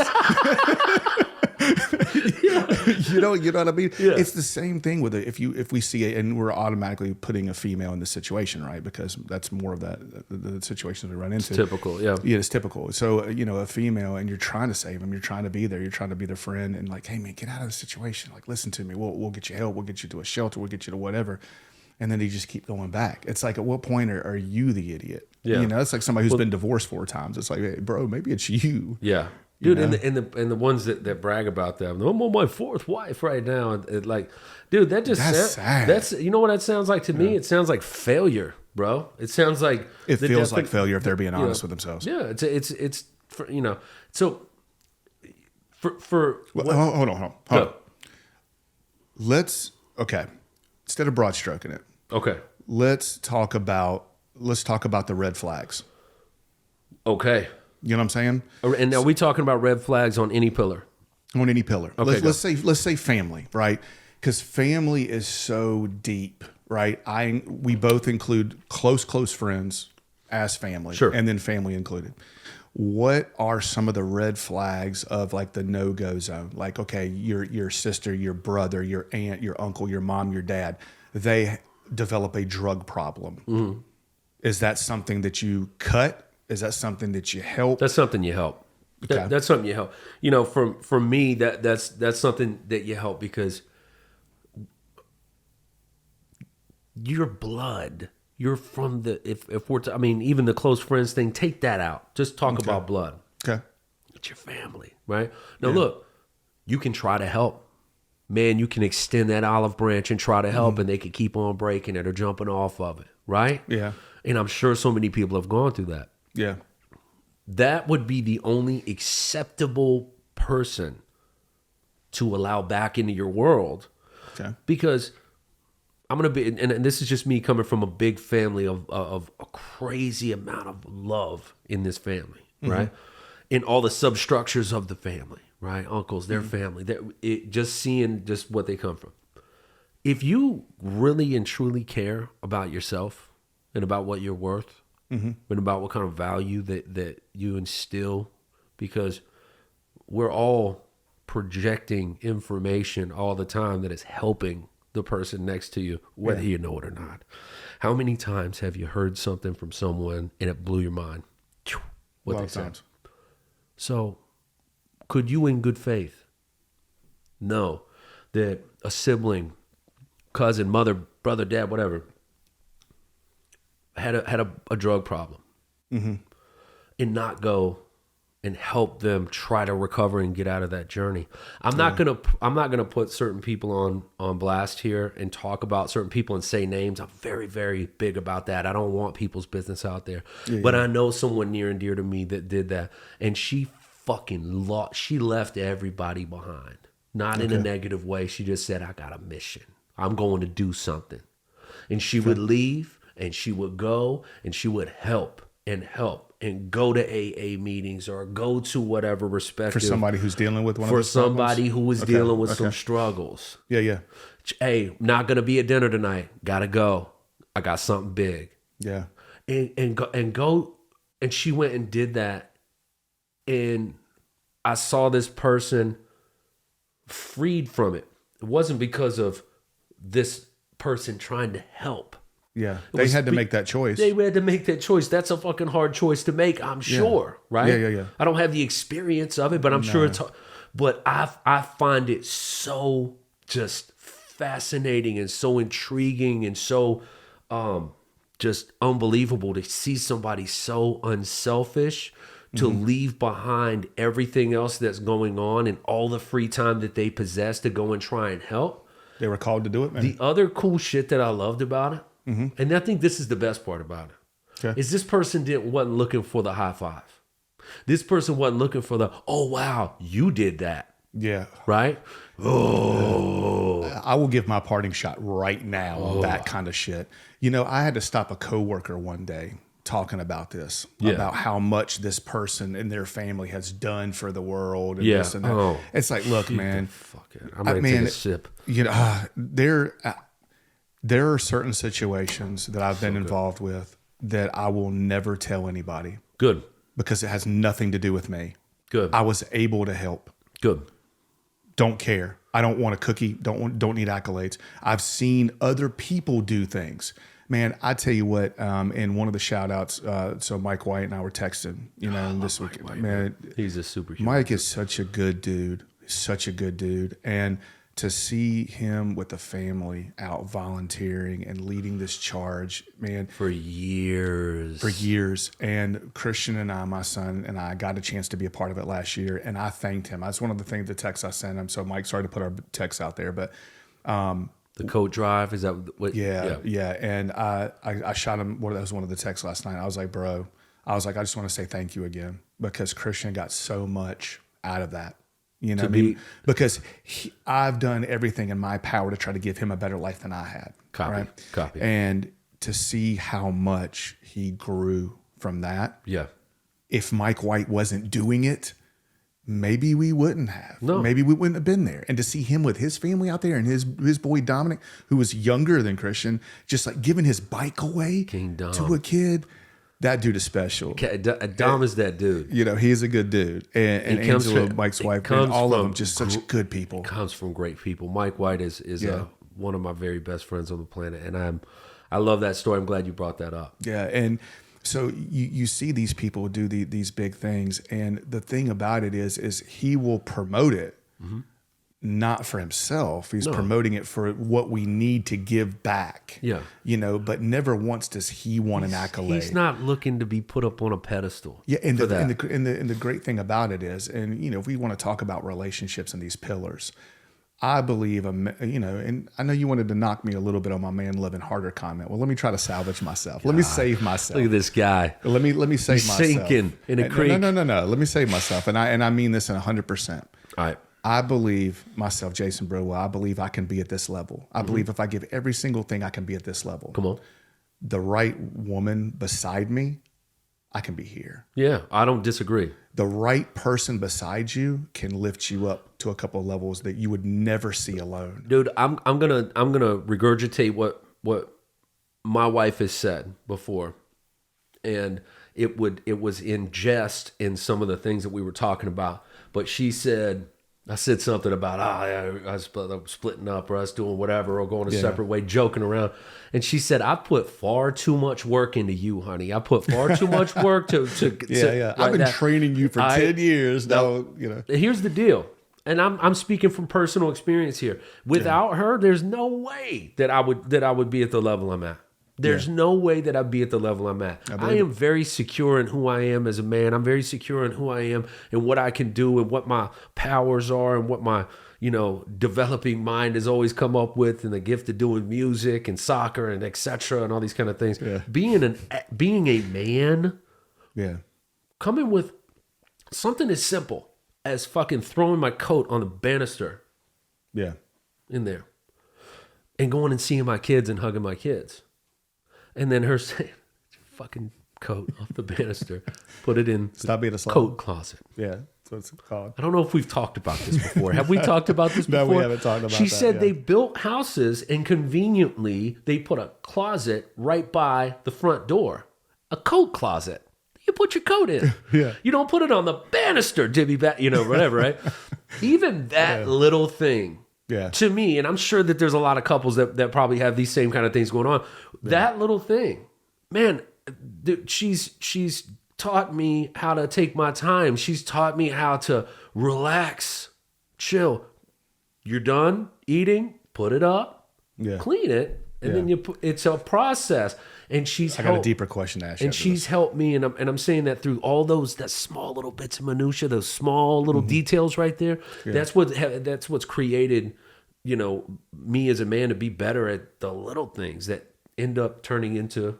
you know what I mean? Yeah. It's the same thing with it. If we see it, and we're automatically putting a female in the situation, right? Because that's more of the situations we run into. It's typical, yeah. Yeah, it's typical. So, you know, a female, and you're trying to save them, you're trying to be there, you're trying to be their friend, and like, hey man, get out of the situation. Like, listen to me. We'll get you help. We'll get you to a shelter. We'll get you to whatever. And then they just keep going back. It's like, at what point are you the idiot? Yeah. You know, it's like somebody who's been divorced 4 times. It's like, hey, bro, maybe it's you. Yeah. Dude, and the ones that brag about that, I'm on my 4th wife right now. And like, dude, that's sad. That's, you know what that sounds like to me? It sounds like failure, bro. It sounds like it feels like failure if they're being honest with themselves. Yeah, it's for, you know. So hold on. Let's instead of broad stroking it. Okay. Let's talk about the red flags. Okay. You know what I'm saying? And are we talking about red flags on any pillar? On any pillar. Okay, let's say family, right? Because family is so deep, right? We both include close friends as family, sure, and then family included. What are some of the red flags of like the no-go zone? Like, okay, your sister, your brother, your aunt, your uncle, your mom, your dad, they develop a drug problem. Mm-hmm. Is that something that you cut? Is that something that you help? That's something you help. Okay. That's something you help. You know, for me, that's something that you help because your blood. You're from the if we're I mean, even the close friends thing. Take that out. Just talk about blood. Okay, it's your family, right? Now look, you can try to help. Man, you can extend that olive branch and try to help, and they can keep on breaking it or jumping off of it, right? Yeah. And I'm sure so many people have gone through that. Yeah. That would be the only acceptable person to allow back into your world. Okay. Because I'm going to be, and this is just me coming from a big family of a crazy amount of love in this family, right? In all the substructures of the family, right? Uncles, their family, just seeing just what they come from. If you really and truly care about yourself and about what you're worth, and about what kind of value that you instill, because we're all projecting information all the time that is helping the person next to you, whether you know it or not. How many times have you heard something from someone and it blew your mind? What they said. So could you in good faith know that a sibling, cousin, mother, brother, dad, whatever, had a drug problem, and not go and help them try to recover and get out of that journey? I'm not gonna put certain people on blast here and talk about certain people and say names. I'm very, very big about that. I don't want people's business out there. But I know someone near and dear to me that did that, and she she left everybody behind. Not in a negative way. She just said, I got a mission. I'm going to do something. And she would leave. And she would go and she would help and go to AA meetings or go to whatever respective. For somebody who's dealing with one of those struggles? For somebody who was dealing with some struggles. Yeah. Hey, not going to be at dinner tonight. Got to go. I got something big. Yeah. And go. And she went and did that. And I saw this person freed from it. It wasn't because of this person trying to help. Yeah, they had to make that choice. They had to make that choice. That's a fucking hard choice to make, I'm sure, right? Yeah. I don't have the experience of it, but I'm sure it's hard. But I find it so just fascinating and so intriguing and so just unbelievable to see somebody so unselfish to leave behind everything else that's going on and all the free time that they possess to go and try and help. They were called to do it, man. The other cool shit that I loved about it, and I think this is the best part about it, is this person wasn't looking for the high five. This person wasn't looking for the, oh, wow, you did that. Yeah. Right? Oh. I will give my parting shot right now on that kind of shit. You know, I had to stop a coworker one day talking about this, Yeah. about how much this person and their family has done for the world. And Yeah. this and that. Oh, it's like, look, man, fuck it. I'm going to take a sip. you know, there are certain situations that I've been involved with that I will never tell anybody Good. because it has nothing to do with me. Good. I was able to help. Good. Don't care. I don't want a cookie. Don't need accolades. I've seen other people do things. Man, I tell you what, in one of the shout outs, so Mike White and I were texting, and this week, man, He's a superhuman. Mike is such a good dude, and to see him with the family out volunteering and leading this charge, man, For years. and Christian and I, my son and I, got a chance to be a part of it last year, and I thanked him. That's one of the things, the text I sent him. So Mike, sorry to put our text out there, but The coat drive, is that what? yeah. And I shot him. That was one of the texts last night. I was like, bro, I just want to say thank you again, because Christian got so much out of that. You know what I mean? Because I've done everything in my power to try to give him a better life than I had. Copy. And to see how much he grew from that. Yeah. If Mike White wasn't doing it, maybe we wouldn't have. No. Maybe we wouldn't have been there. And to see him with his family out there and his boy Dominic, who was younger than Christian, just like giving his bike away King Dom. to a kid, that dude is special. Dom is that dude. He's a good dude. And Angela, Mike's wife, and all of them, just such good people. Comes from great people. Mike White is one of my very best friends on the planet, and I love that story. I'm glad you brought that up. Yeah, and so you see these people do these big things, and the thing about it is he will promote it, not for himself. He's promoting it for what we need to give back. Yeah. But never once does he want an accolade. He's not looking to be put up on a pedestal. Yeah, and the great thing about it is, and if we want to talk about relationships and these pillars, I believe, and I know you wanted to knock me a little bit on my man living harder comment. Well, let me try to salvage myself. Let me save myself. Look at this guy. Let me save myself. Sinking in a creek. No. Let me save myself, and I mean this in 100%. All right. I believe myself, Jason Browell. I believe I can be at this level. I believe if I give every single thing, I can be at this level. Come on. The right woman beside me, I can be here. Yeah, I don't disagree. The right person beside you can lift you up to a couple of levels that you would never see alone. Dude, I'm gonna regurgitate what my wife has said before, and it was in jest in some of the things that we were talking about. But I said something about I was splitting up, or I was doing whatever, or going a separate way, joking around. And she said, "I put far too much work into you, honey. I put far too much work to I've been training you for 10 years now. Here's the deal, and I'm speaking from personal experience here. Without her, there's no way that I would be at the level I'm at. There's no way that I'd be at the level I'm at. I am very secure in who I am as a man. I'm very secure in who I am and what I can do and what my powers are and what my, developing mind has always come up with, and the gift of doing music and soccer and etc. and all these kind of things. Yeah. Being a man, coming with something as simple as fucking throwing my coat on the banister, in there, and going and seeing my kids and hugging my kids. And then her saying, fucking coat off the banister, put it in the coat closet. Yeah, that's what it's called. I don't know if we've talked about this before. Have we talked about this before? No, we haven't talked about that. She said they built houses, and conveniently they put a closet right by the front door. A coat closet. You put your coat in. Yeah. You don't put it on the banister, whatever, right? Even that little thing. Yeah. To me, and I'm sure that there's a lot of couples that probably have these same kind of things going on. Yeah. That little thing, man, she's taught me how to take my time. She's taught me how to relax, chill. You're done eating, put it up, clean it, and then it's a process. And I got a deeper question to ask you. And she's helped me, and I'm saying that through all that small little bits of minutia, those small little details right there. Yeah. That's what's created, me as a man to be better at the little things that end up turning into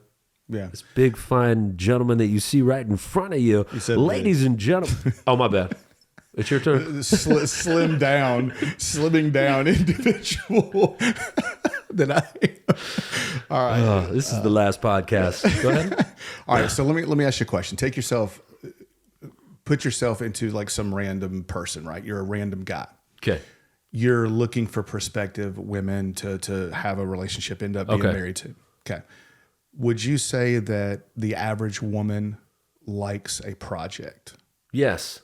this big fine gentleman that you see right in front of you. Ladies and gentlemen. Oh, my bad. It's your turn. Slimming down individual. than I am. All right. This is the last podcast. Go ahead. All right. So let me ask you a question. Put yourself into like some random person, right? You're a random guy. Okay. You're looking for prospective women to have a relationship, end up being married to. Okay. Would you say that the average woman likes a project? Yes.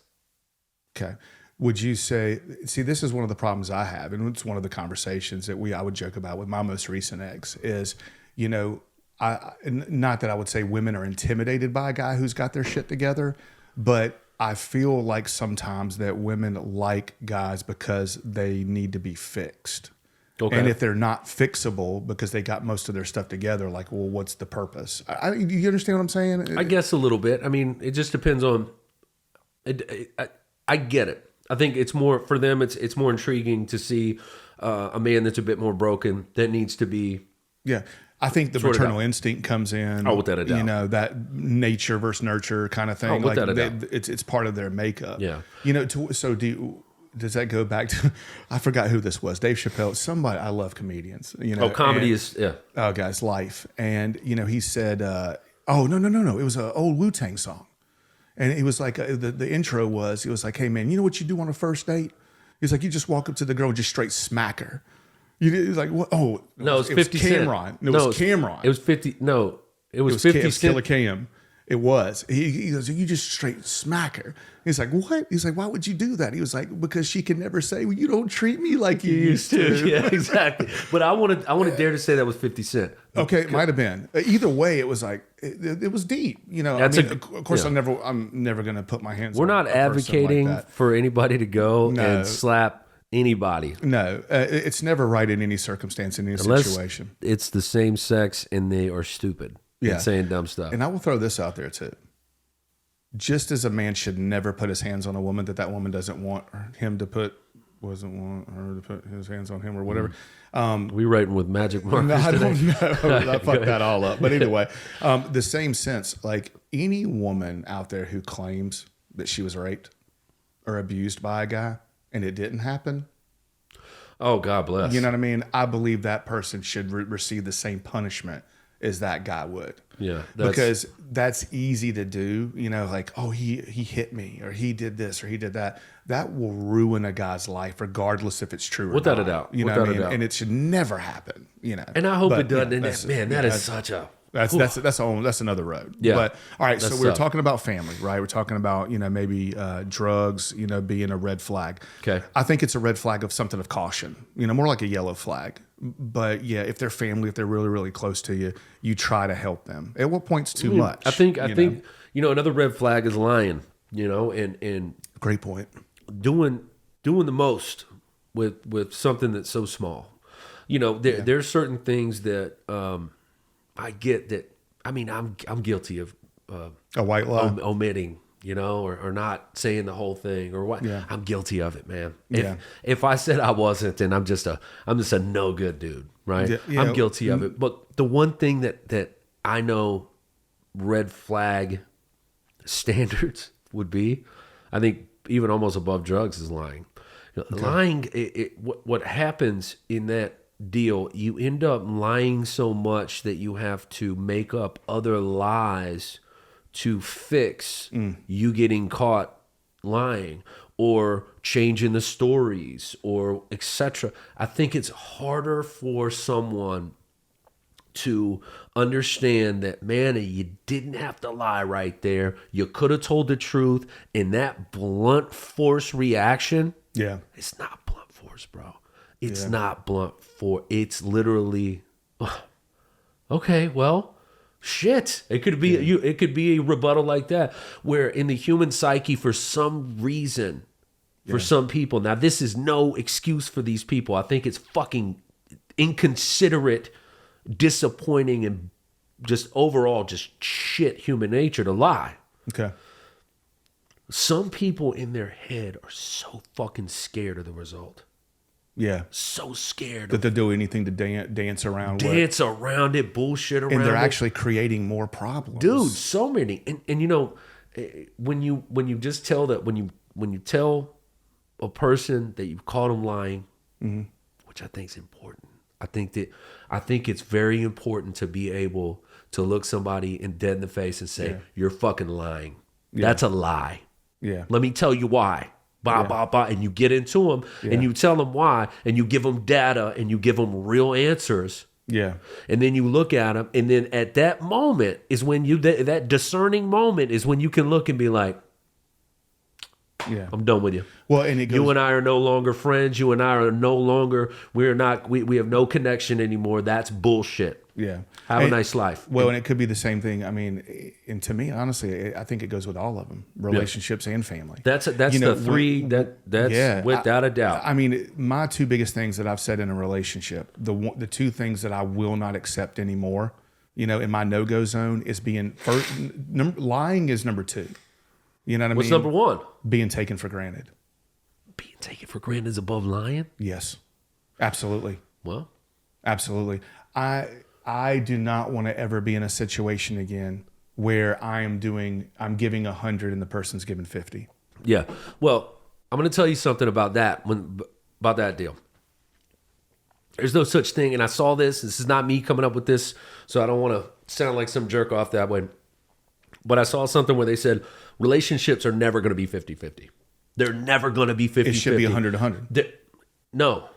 Okay. Would you say, see, this is one of the problems I have, and it's one of the conversations that I would joke about with my most recent ex is, you know, not that I would say women are intimidated by a guy who's got their shit together, but I feel like sometimes that women like guys because they need to be fixed. Okay. And if they're not fixable because they got most of their stuff together, like, well, what's the purpose? Do you understand what I'm saying? I guess a little bit. I mean, it just depends on. I get it. I think it's more for them. It's more intriguing to see a man that's a bit more broken that needs to be. Yeah, I think the maternal instinct comes in. Oh, without a doubt. You know, that nature versus nurture kind of thing. Oh, without a doubt. It's part of their makeup. Yeah. You know. Does that go back to? I forgot who this was. Dave Chappelle. Somebody. I love comedians. You know. Oh, comedy is yeah. Oh, guys, life. And you know, he said, "Oh no. It was an old Wu-Tang song." And it was like, the intro was, he was like, hey, man, you know what you do on a first date? He's like, you just walk up to the girl and just straight smack her. He's like, what? Oh, no, it was 50 Cent. Cameron. It was Cameron. It was 50. No, it was 50 Cent. Killer Cam. It was. He goes, you just straight smack her. He's like, what? He's like, why would you do that? He was like, because she can never say, well, you don't treat me like you used to. Yeah, exactly. But I want to dare to say that was 50 Cent. Okay, it might have been. Either way, it was like it was deep. You know, of course, yeah. I'm never going to put my hands. We're on not advocating for anybody to go and slap anybody. No, it's never right in any circumstance, in any situation. It's the same sex and they are stupid. Yeah. And saying dumb stuff. And I will throw this out there too. Just as a man should never put his hands on a woman that woman doesn't want him to doesn't want her to put his hands on him or whatever. We writing with magic markers. No, I don't know. I fucked that all up. But anyway, the same sense, like any woman out there who claims that she was raped or abused by a guy and it didn't happen. Oh, God bless. You know what I mean? I believe that person should receive the same punishment as that guy would. Yeah. Because that's easy to do, you know, like, oh, he hit me or he did this or he did that. That will ruin a guy's life regardless if it's true or not. Without a doubt. You know what I mean? And it should never happen, you know. And I hope it doesn't. Man, is such a... That's another road. Yeah. But all right, so we're tough. talking about family, right? We're talking about, you know, maybe drugs, you know, being a red flag. Okay. I think it's a red flag of something of caution, you know, more like a yellow flag. But yeah, if they're family, if they're really, really close to you, you try to help them. At what point's too much? I think another red flag is lying, you know, and great point. Doing the most with something that's so small. You know, there's certain things that I get that. I mean, I'm guilty of a white lie, omitting, you know, or not saying the whole thing, or what. Yeah. I'm guilty of it, man. If I said I wasn't, then I'm just a no good dude, right? Yeah, I'm guilty of it. But the one thing that I know red flag standards would be, I think even almost above drugs, is lying. Okay. Lying. What happens in that deal, you end up lying so much that you have to make up other lies to fix you getting caught lying or changing the stories or etc. I think it's harder for someone to understand that, man, you didn't have to lie right there. You could have told the truth. And that blunt force reaction, it's not blunt force, bro. It's not blunt force. It's literally, okay, well, shit. It could be it could be a rebuttal like that, where in the human psyche, for some reason, for some people, now this is no excuse for these people. I think it's fucking inconsiderate, disappointing, and just overall just shit human nature to lie. Okay. Some people in their head are so fucking scared of the result. Yeah. So scared that they'll do anything to dance around around it, bullshit around it. And they're actually creating more problems. Dude, so many. And you know, when you just tell that, when you tell a person that you've caught them lying, which I think is important. I think it's very important to be able to look somebody dead in the face and say, you're fucking lying. That's a lie. Yeah. Let me tell you why. And you get into them and you tell them why, and you give them data and you give them real answers. Yeah. And then you look at them, and then at that moment is when that discerning moment is when you can look and be like, yeah, I'm done with you. Well, and it goes, you and I are no longer friends. You and I are no longer, we have no connection anymore. That's bullshit. Yeah. Have a nice life. Well, and it could be the same thing. I mean, and to me, honestly, I think it goes with all of them, relationships and family. That's the three that's without a doubt. I mean, my two biggest things that I've said in a relationship, the two things that I will not accept anymore, in my no-go zone is lying is number two. You know what I mean? What's number one? Being taken for granted. Being taken for granted is above lying? Yes, absolutely. Well, absolutely. I do not want to ever be in a situation again where I'm giving 100 and the person's giving 50. Yeah. Well, I'm going to tell you something about that deal. There's no such thing, and I saw this. This is not me coming up with this, so I don't want to sound like some jerk off that way. But I saw something where they said relationships are never going to be 50-50. They're never going to be 50-50. It should be 100-100. No.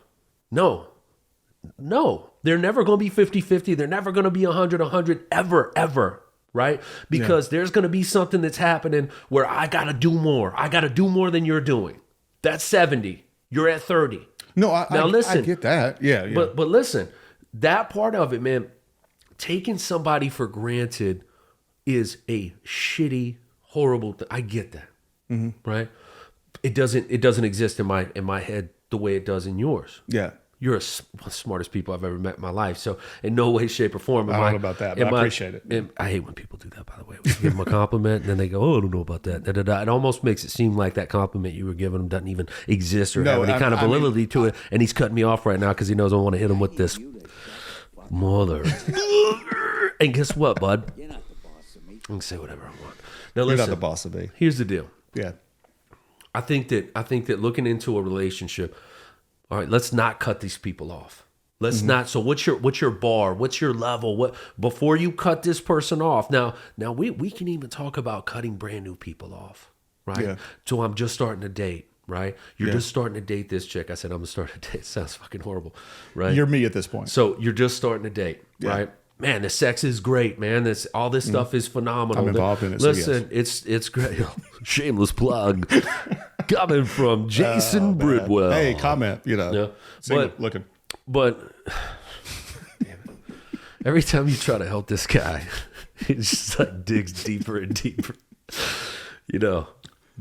They're never going to be 50-50. They're never going to be 100-100 ever, right? Because there's going to be something that's happening where I got to do more. I got to do more than you're doing. That's 70. You're at 30. No, listen, I get that. Yeah. But listen, that part of it, man, taking somebody for granted is a shitty, horrible thing. I get that, right? It doesn't exist in my head the way it does in yours. Yeah. You're one of the smartest people I've ever met in my life. So in no way, shape, or form. I don't know about that, but I appreciate it. I hate when people do that, by the way. We give them a compliment, and then they go, oh, I don't know about that. It almost makes it seem like that compliment you were giving them doesn't even exist or have any kind of validity to it. And he's cutting me off right now because he knows I want to hit him with this mother. And guess what, bud? You're not the boss of me. I can say whatever I want. Now, You're not the boss of me. Here's the deal. Yeah. I think that looking into a relationship, all right, let's not cut these people off. Let's not. So what's your bar? What's your level? What before you cut this person off? Now we can even talk about cutting brand new people off, right? Yeah. So I'm just starting to date, right? You're just starting to date this chick. I said I'm gonna start a date. Sounds fucking horrible, right? You're me at this point. So you're just starting to date, right? Man, the sex is great, man. All this stuff is phenomenal. I'm involved in it. Listen, it's great. Shameless plug coming from Jason Bridwell. Hey, comment. Yeah. Looking. But every time you try to help this guy, he just like digs deeper and deeper.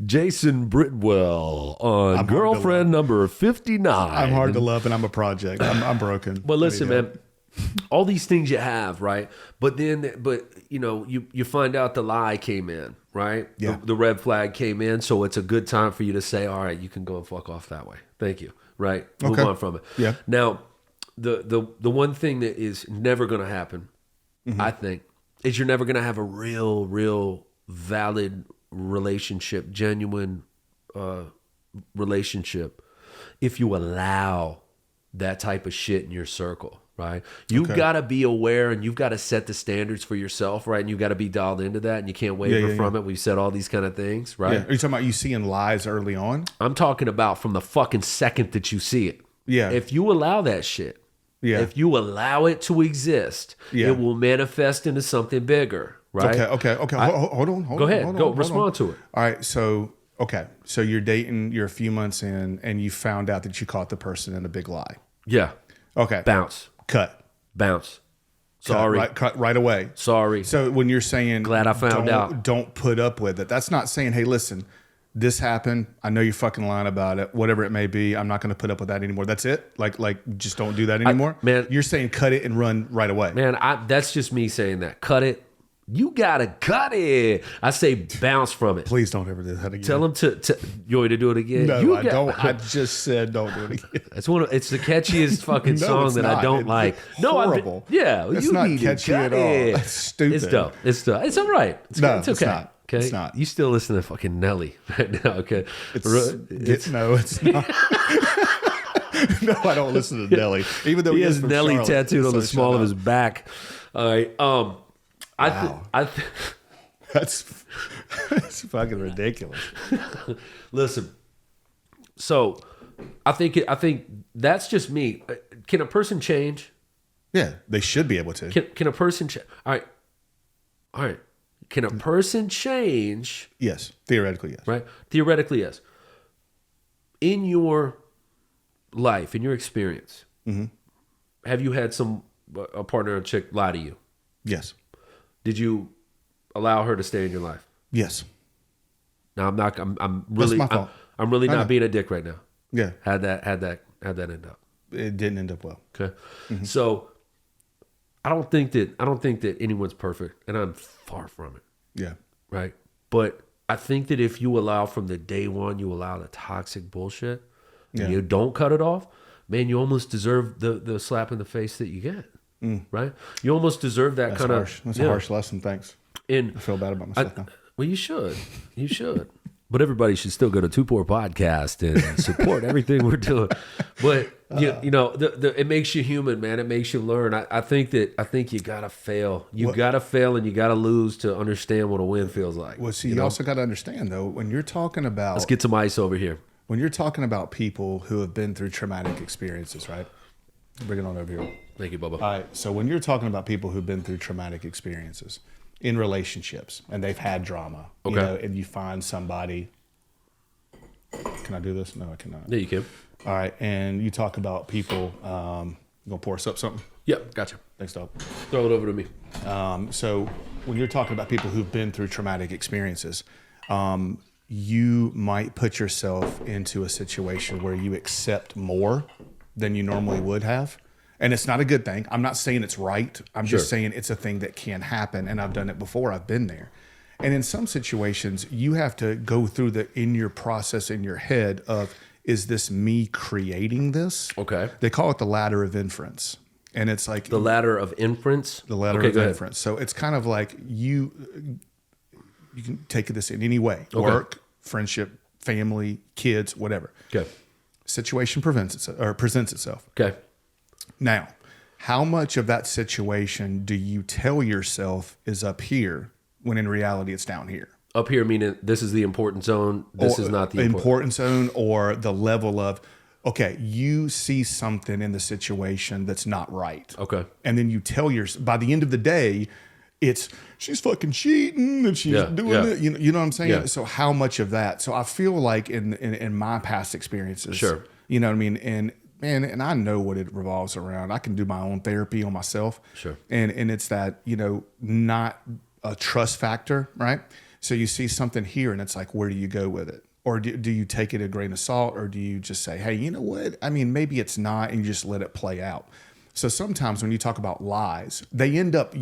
Jason Bridwell on girlfriend number 59. I'm hard to love, and I'm a project. I'm broken. But listen, man, all these things you have, right? But you find out the lie came in, right? Yeah. The red flag came in, so it's a good time for you to say, all right, you can go and fuck off that way. Thank you, right? Move on from it. Yeah. Now, the one thing that is never going to happen, I think, is you're never going to have a real valid relationship, genuine relationship, if you allow that type of shit in your circle, right? You've got to be aware, and you've got to set the standards for yourself, right? And you've got to be dialed into that, and you can't waver from it. We've said all these kind of things, right? Yeah. Are you talking about you seeing lies early on? I'm talking about from the fucking second that you see it. Yeah. If you allow that shit, if you allow it to exist, it will manifest into something bigger, right? Okay. Hold on. Go ahead. Go respond to it. All right. So you're dating, you're a few months in, and you found out that you caught the person in a big lie. Yeah. Okay. Bounce. Cut. Bounce. Sorry. Cut right away. Sorry. So when you're saying, glad I found out, don't put up with it. That's not saying, hey, listen, this happened. I know you're fucking lying about it. Whatever it may be, I'm not going to put up with that anymore. That's it. Like just don't do that anymore. Man, you're saying cut it and run right away. Man, that's just me saying that. Cut it. You gotta cut it. I say bounce from it. Please don't ever do that again. Tell him to you want me to do it again? No, I don't. I just said don't do it again. It's the catchiest fucking song that I don't like. Horrible. It's not catchy at all. That's stupid. It's dope. It's all right. It's okay. It's not. Okay. It's not. You still listen to fucking Nelly right now? Okay. No, it's not. No, I don't listen to Nelly. Even though He he has is from Nelly Charlotte, tattooed on so the small shut of his up. back. All right. That's fucking ridiculous. Listen. So, I think that's just me. Can a person change? Yeah, they should be able to. Can a person change? All right. Can a person change? Yes, theoretically, yes. Right. Theoretically, yes. In your life, in your experience, have you had a partner or chick lie to you? Yes. Did you allow her to stay in your life? Yes. Now I'm really my fault. I'm really I not know. being a dick right now. Yeah. How'd that end up? It didn't end up well. Okay. So I don't think that anyone's perfect, and I'm far from it. Yeah. Right. But I think that if you allow from the day one, you allow the toxic bullshit, Yeah. and you don't cut it off, man, you almost deserve the slap in the face that you get. Right. You almost deserve that That's kind harsh. of. That's a harsh lesson. Thanks. And I feel bad about myself now. well, you should. You should. But everybody should still go to Two Poor Podcast and support everything we're doing. But you know, it makes you human, man. It makes you learn. I think you gotta fail. You gotta fail and you gotta lose to understand what a win feels like. Well, see, you also got to understand though, when you're talking about Let's get some ice over here. when you're talking about people who have been through traumatic experiences, right? Bring it on over here. Thank you, Bubba. All right. So when you're talking about people who've been through traumatic experiences in relationships and they've had drama, you Okay. know, and you find somebody. Can I do this? No, I cannot. Yeah, you can. All right. And you talk about people. You gonna pour us up something? Yep, gotcha. Thanks, dog. Throw it over to me. So when you're talking about people who've been through traumatic experiences, you might put yourself into a situation where you accept more than you normally would have. And it's not a good thing. I'm not saying it's right. I'm just saying it's a thing that can happen. And I've done it before. I've been there. And in some situations, you have to go through in your process in your head of, is this me creating this? Okay. They call it the ladder of inference. And it's like The ladder of inference. the ladder Okay, of go ahead. inference. So it's kind of like you can take this in any way: Okay. work, friendship, family, kids, whatever. Okay. Situation presents itself. Okay. Now, how much of that situation do you tell yourself is up here when in reality it's down here? Up here meaning this is the important zone. This is not the important zone, or the level of, okay, you see something in the situation that's not right. Okay. And then you tell by the end of the day, it's she's fucking cheating and she's doing it. You know what I'm saying? Yeah. So how much of that? So I feel like in my past experiences, Sure. you know what I mean? And I know what it revolves around. I can do my own therapy on myself. Sure. And it's that, you know, not a trust factor, right? So you see something here and it's like, where do you go with it? Or do you take it a grain of salt, or do you just say, hey, you know what? I mean, maybe it's not, and you just let it play out. So sometimes when you talk about lies, you end up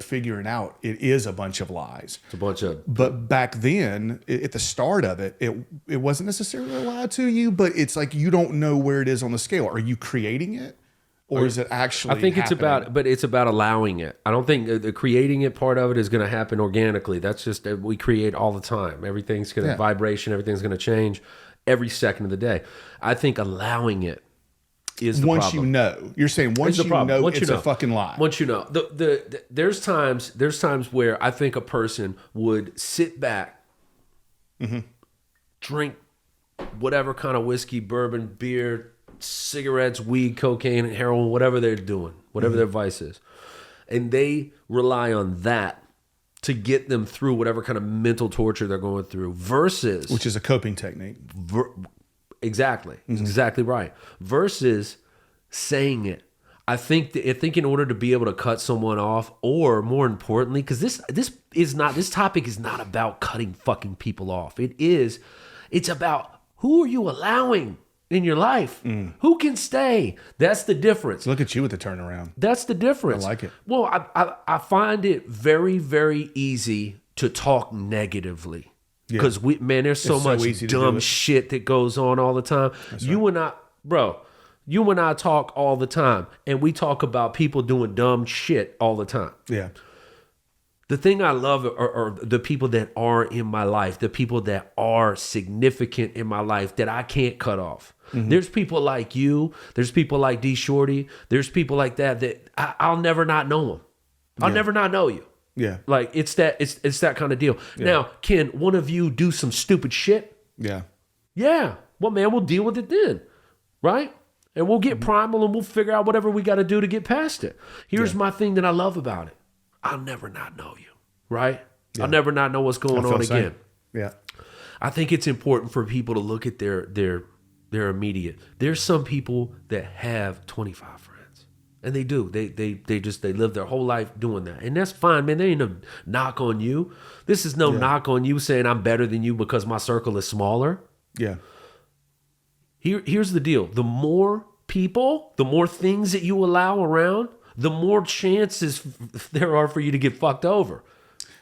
figuring out it is a bunch of lies. It's a bunch of. But back then, at the start of it, it wasn't necessarily a lie to you, but it's like you don't know where it is on the scale. Are you creating it? Or is it actually I think happening? it's about allowing it. I don't think the creating it part of it is going to happen organically. That's just we create all the time. Everything's going to vibration. Everything's going to change every second of the day. I think allowing it is the once problem. you know. You're saying once you know it's a fucking lie. Once you know. There's times where I think a person would sit back, drink whatever kind of whiskey, bourbon, beer, cigarettes, weed, cocaine, heroin, whatever they're doing, whatever their vice is. And they rely on that to get them through whatever kind of mental torture they're going through versus... Which is a coping technique. Exactly. Exactly right. Versus saying it. I think in order to be able to cut someone off, or more importantly, because this topic is not about cutting fucking people off. It's about who are you allowing in your life? Who can stay? That's the difference. Look at you with the turnaround. That's the difference. I like it. Well, I find it very, very easy to talk negatively. Because there's so much dumb shit that goes on all the time. You and I talk all the time, and we talk about people doing dumb shit all the time. Yeah. The thing I love are the people that are in my life, the people that are significant in my life that I can't cut off. There's people like you. There's people like D Shorty. There's people like that I'll never not know them. I'll never not know you. Yeah. Like it's that kind of deal. Yeah. Now, can one of you do some stupid shit? Yeah. Yeah. Well, man, we'll deal with it then. Right? And we'll get primal and we'll figure out whatever we got to do to get past it. Here's my thing that I love about it. I'll never not know you. Right? Yeah. I'll never not know what's going on again. Yeah. I think it's important for people to look at their immediate. There's some people that have 25 friends. And they do. They live their whole life doing that. And that's fine, man. There ain't no knock on you. This is no knock on you saying I'm better than you because my circle is smaller. Yeah. Here's the deal. The more people, the more things that you allow around, the more chances there are for you to get fucked over.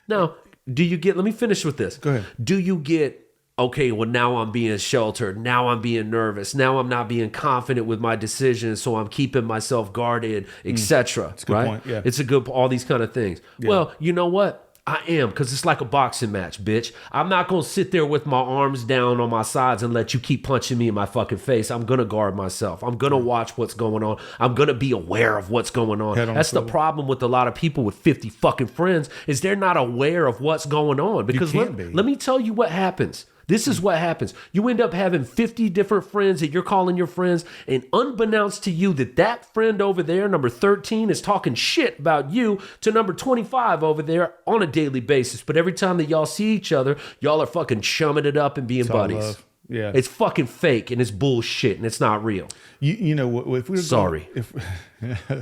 Now, let me finish with this. Go ahead. Do you get, okay, well, now I'm being sheltered. Now I'm being nervous. Now I'm not being confident with my decisions, so I'm keeping myself guarded, etc. It's a good point, yeah. It's all these kind of things. Yeah. Well, you know what? I am, because it's like a boxing match, bitch. I'm not going to sit there with my arms down on my sides and let you keep punching me in my fucking face. I'm going to guard myself. I'm going to watch what's going on. I'm going to be aware of what's going on. That's the problem with a lot of people with 50 fucking friends is they're not aware of what's going on. Because let me tell you what happens. This is what happens. You end up having 50 different friends that you're calling your friends, and unbeknownst to you that friend over there, number 13, is talking shit about you to number 25 over there on a daily basis. But every time that y'all see each other, y'all are fucking chumming it up and being buddies. Love. Yeah. It's fucking fake and it's bullshit and it's not real. You know, if we were Sorry.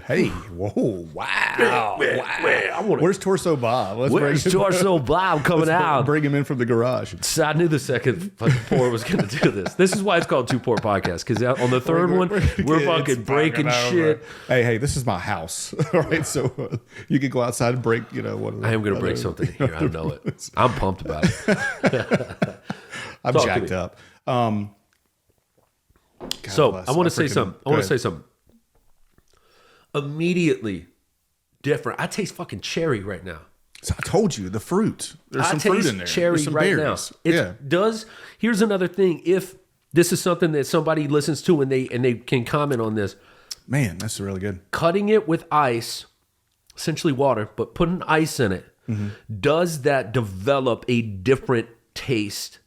Hey, whoa, wow. Where's Torso Bob? Where's Torso Bob coming out? Bring him in from the garage. So I knew the second fucking pour was going to do this. This is why it's called Two Pour Podcast, because on the third one, we're fucking breaking shit. Hey, this is my house. All right, so you can go outside and break, one of I am going to break something here. I know it. I'm pumped about it. I'm jacked up. God so bless. I want to say something. Immediately different. I taste fucking cherry right now. So I told you the fruit. There's some I fruit taste in there. Cherry There's some right berries. now. It Yeah. does. Here's another thing. If this is something that somebody listens to and they can comment on this, Man, that's really good. cutting it with ice, essentially water, but putting ice in it, does that develop a different taste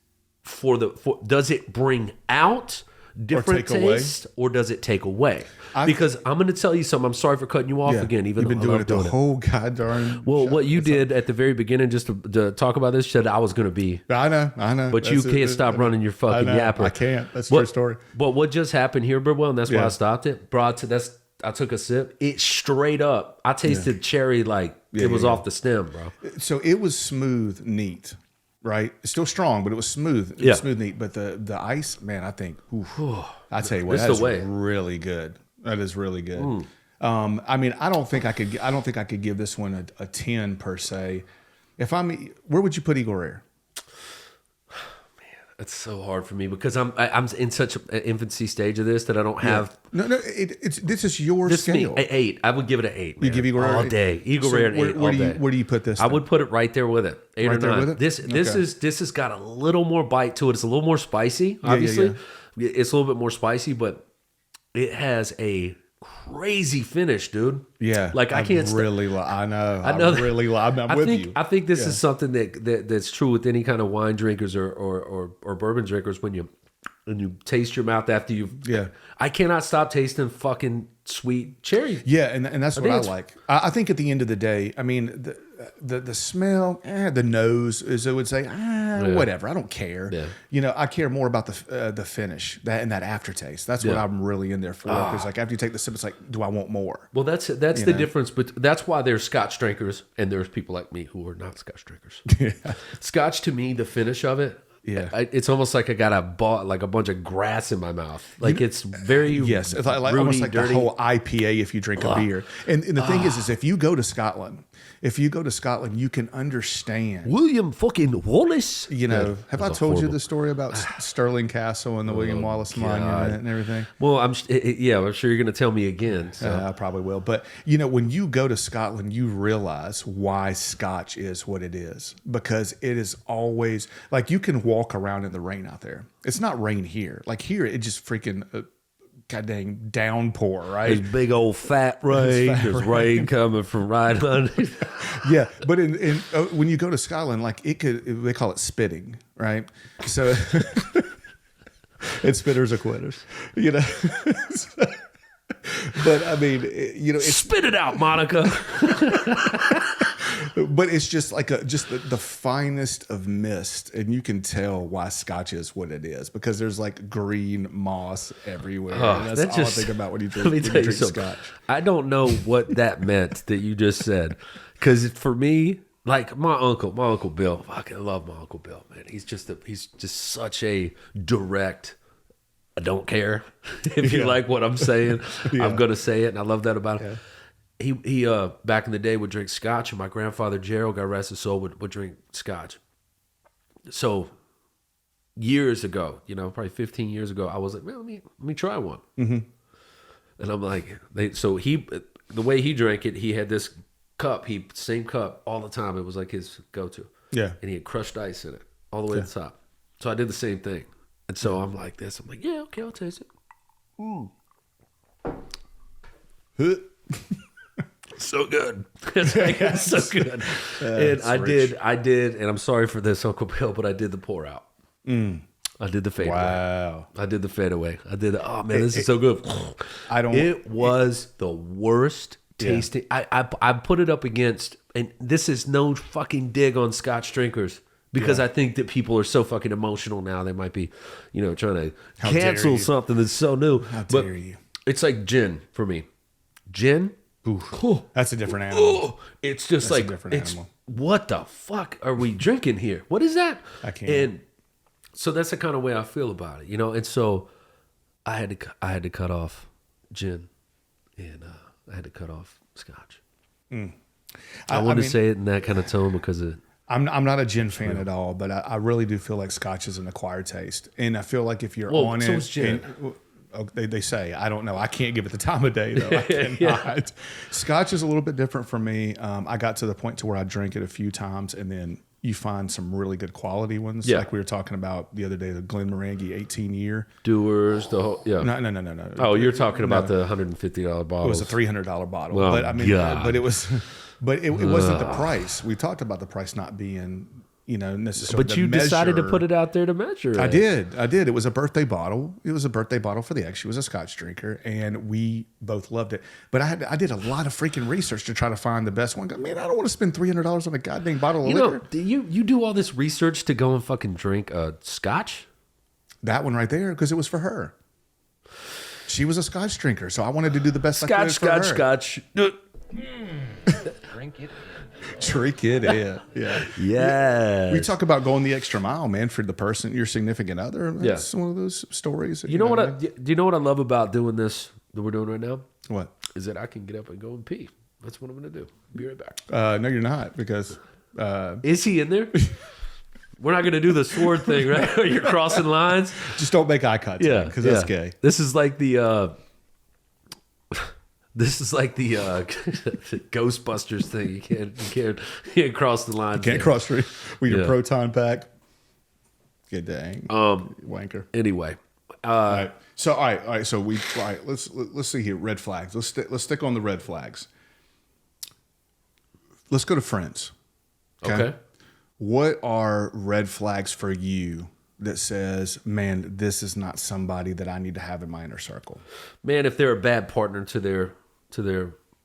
does it bring out different take away? taste or does it take away? Because I'm going to tell you something. I'm sorry for cutting you off again, even You've though been I doing love it the doing it. whole goddamn. Well, what you did at the very beginning, just to talk about this, said I was going to be. I know. But you can't stop running your fucking yapper. I can't. That's a true story. But what just happened here, Bridwell, and that's why Yeah. I stopped it. I took a sip. It straight up. I tasted cherry like it was off the stem, bro. So it was smooth, neat, right? It's still strong, but it was smooth. It was smooth, neat. But the ice, man, I think. I tell you what, This that's the way. really good. That is really good. I mean, I don't think I could give this one a 10 per se. Where would you put Eagle Rare? It's so hard for me because I'm in such an infancy stage of this that I don't have. No. This is your This scale. me, 8. I would give it an 8. You give Eagle Rare all an 8? day. Eagle Rare an 8 all day. Where do you put this? I would put it right there with it. 8 Right or there 9. with it? This has got a little more bite to it. It's a little more spicy. Obviously, it's a little bit more spicy, but it has a crazy finish, dude. Yeah, like I can't. I know. I'm I with think, you. I think this is something that's true with any kind of wine drinkers or bourbon drinkers when you taste your mouth after you've. Yeah. I cannot stop tasting fucking sweet cherry. Yeah, and that's what I it's- like. I think at the end of the day, I mean, the smell, the nose, as I would say, whatever. I don't care. Yeah. I care more about the finish and that aftertaste. That's what I'm really in there for. Because like after you take the sip, it's like, do I want more? Well, that's the difference. But that's why there's Scotch drinkers and there's people like me who are not Scotch drinkers. Scotch, to me, the finish of it Yeah. It's almost like I got a bunch of grass in my mouth. Like it's very Yes, it's like rooty, almost like dirty. the whole IPA if you drink a beer. And the thing is if you go to Scotland, you can understand. William fucking Wallace. You know, have I That's told you horrible. the story about Stirling Castle and the William Wallace Monument and everything? Well, I'm sure you're going to tell me again. So. I probably will. But, you know, when you go to Scotland, you realize why Scotch is what it is. Because it is always, like, you can walk around in the rain out there. It's not rain here. Like, here, it just freaking, god dang, downpour, right? There's big old fat rain. There's rain coming from right under. Yeah. But when you go to Scotland, like, they call it spitting, right? So, And spitters are quitters. you know. But I mean, you know, it's, Spit it out, Monica. but it's just like the finest of mist, and you can tell why Scotch is what it is because there's like green moss everywhere. And that's all I think about when you drink, Let me tell you something. Scotch. I don't know what that meant that you just said, because for me, like my uncle Bill, fucking love my Uncle Bill, man. He's just such a direct. I don't care if you like what I'm saying. I'm gonna say it, and I love that about him. He back in the day would drink Scotch, and my grandfather Gerald, God rest his soul, would drink Scotch. So years ago, you know, probably 15 years ago, I was like, man, let me try one. Mm-hmm. And I'm like, the way he drank it, he had this cup, same cup all the time. It was like his go-to. Yeah. And he had crushed ice in it all the way to the top. So I did the same thing. And so I'm like this. I'm like, yeah, okay, I'll taste it. So good. It's so good. And I did, and I'm sorry for this, Uncle Bill, but I did the pour out. I did the fade away. Wow. I did the fade away. Oh man, this is so good. It was the worst tasting. I put it up against, and this is no fucking dig on Scotch drinkers. Because I think that people are so fucking emotional now. They might be, you know, trying to cancel something that's so new. How dare you? It's like gin for me. Gin. That's a different animal. It's just That's a like different animal. What the fuck are we drinking here? What is that? I can't. And so that's the kind of way I feel about it, you know. And so I had to cut off gin, and I had to cut off Scotch. I want to say it in that kind of tone because I'm not a gin fan at all, but I really do feel like Scotch is an acquired taste, and I feel like if you're on so it, is gin. they say, I don't know, I can't give it the time of day though. I cannot. Scotch is a little bit different for me. I got to the point to where I drank it a few times, and then you find some really good quality ones, like we were talking about the other day, the Glenmorangie 18-year Doers, the whole No. Oh, you're talking about the $150 bottle. It was a $300 bottle, Oh, but I mean, God. but it was. But it wasn't the price. We talked about the price not being, you know, necessarily. But you decided to put it out there to measure it. I did. It was a birthday bottle. It was a birthday bottle for the ex. She was a Scotch drinker, and we both loved it. But I did a lot of freaking research to try to find the best one. Man, I don't want to spend $300 on a goddamn bottle of liquor. You do all this research to go and fucking drink Scotch? That one right there, because it was for her. She was a Scotch drinker, so I wanted to do the best I could for her. Scotch. Drink it. Drink it in. Yeah. Yeah. We talk about going the extra mile, man, for the person, your significant other. That's one of those stories. Do you know what I love about doing this that we're doing right now? What? Is that I can get up and go and pee. That's what I'm going to do. Be right back. No, you're not, because Is he in there? We're not going to do the sword thing, right? You're crossing lines. just don't make eye contact, because that's gay. This is like the Ghostbusters thing. You can't cross the line. Can't cross street with your proton pack. Good dang, wanker. Anyway, All right. So all right. So let's see here. Red flags. Let's stick on the red flags. Let's go to friends. okay. What are red flags for you that says, man, this is not somebody that I need to have in my inner circle? Man, if they're a bad partner to their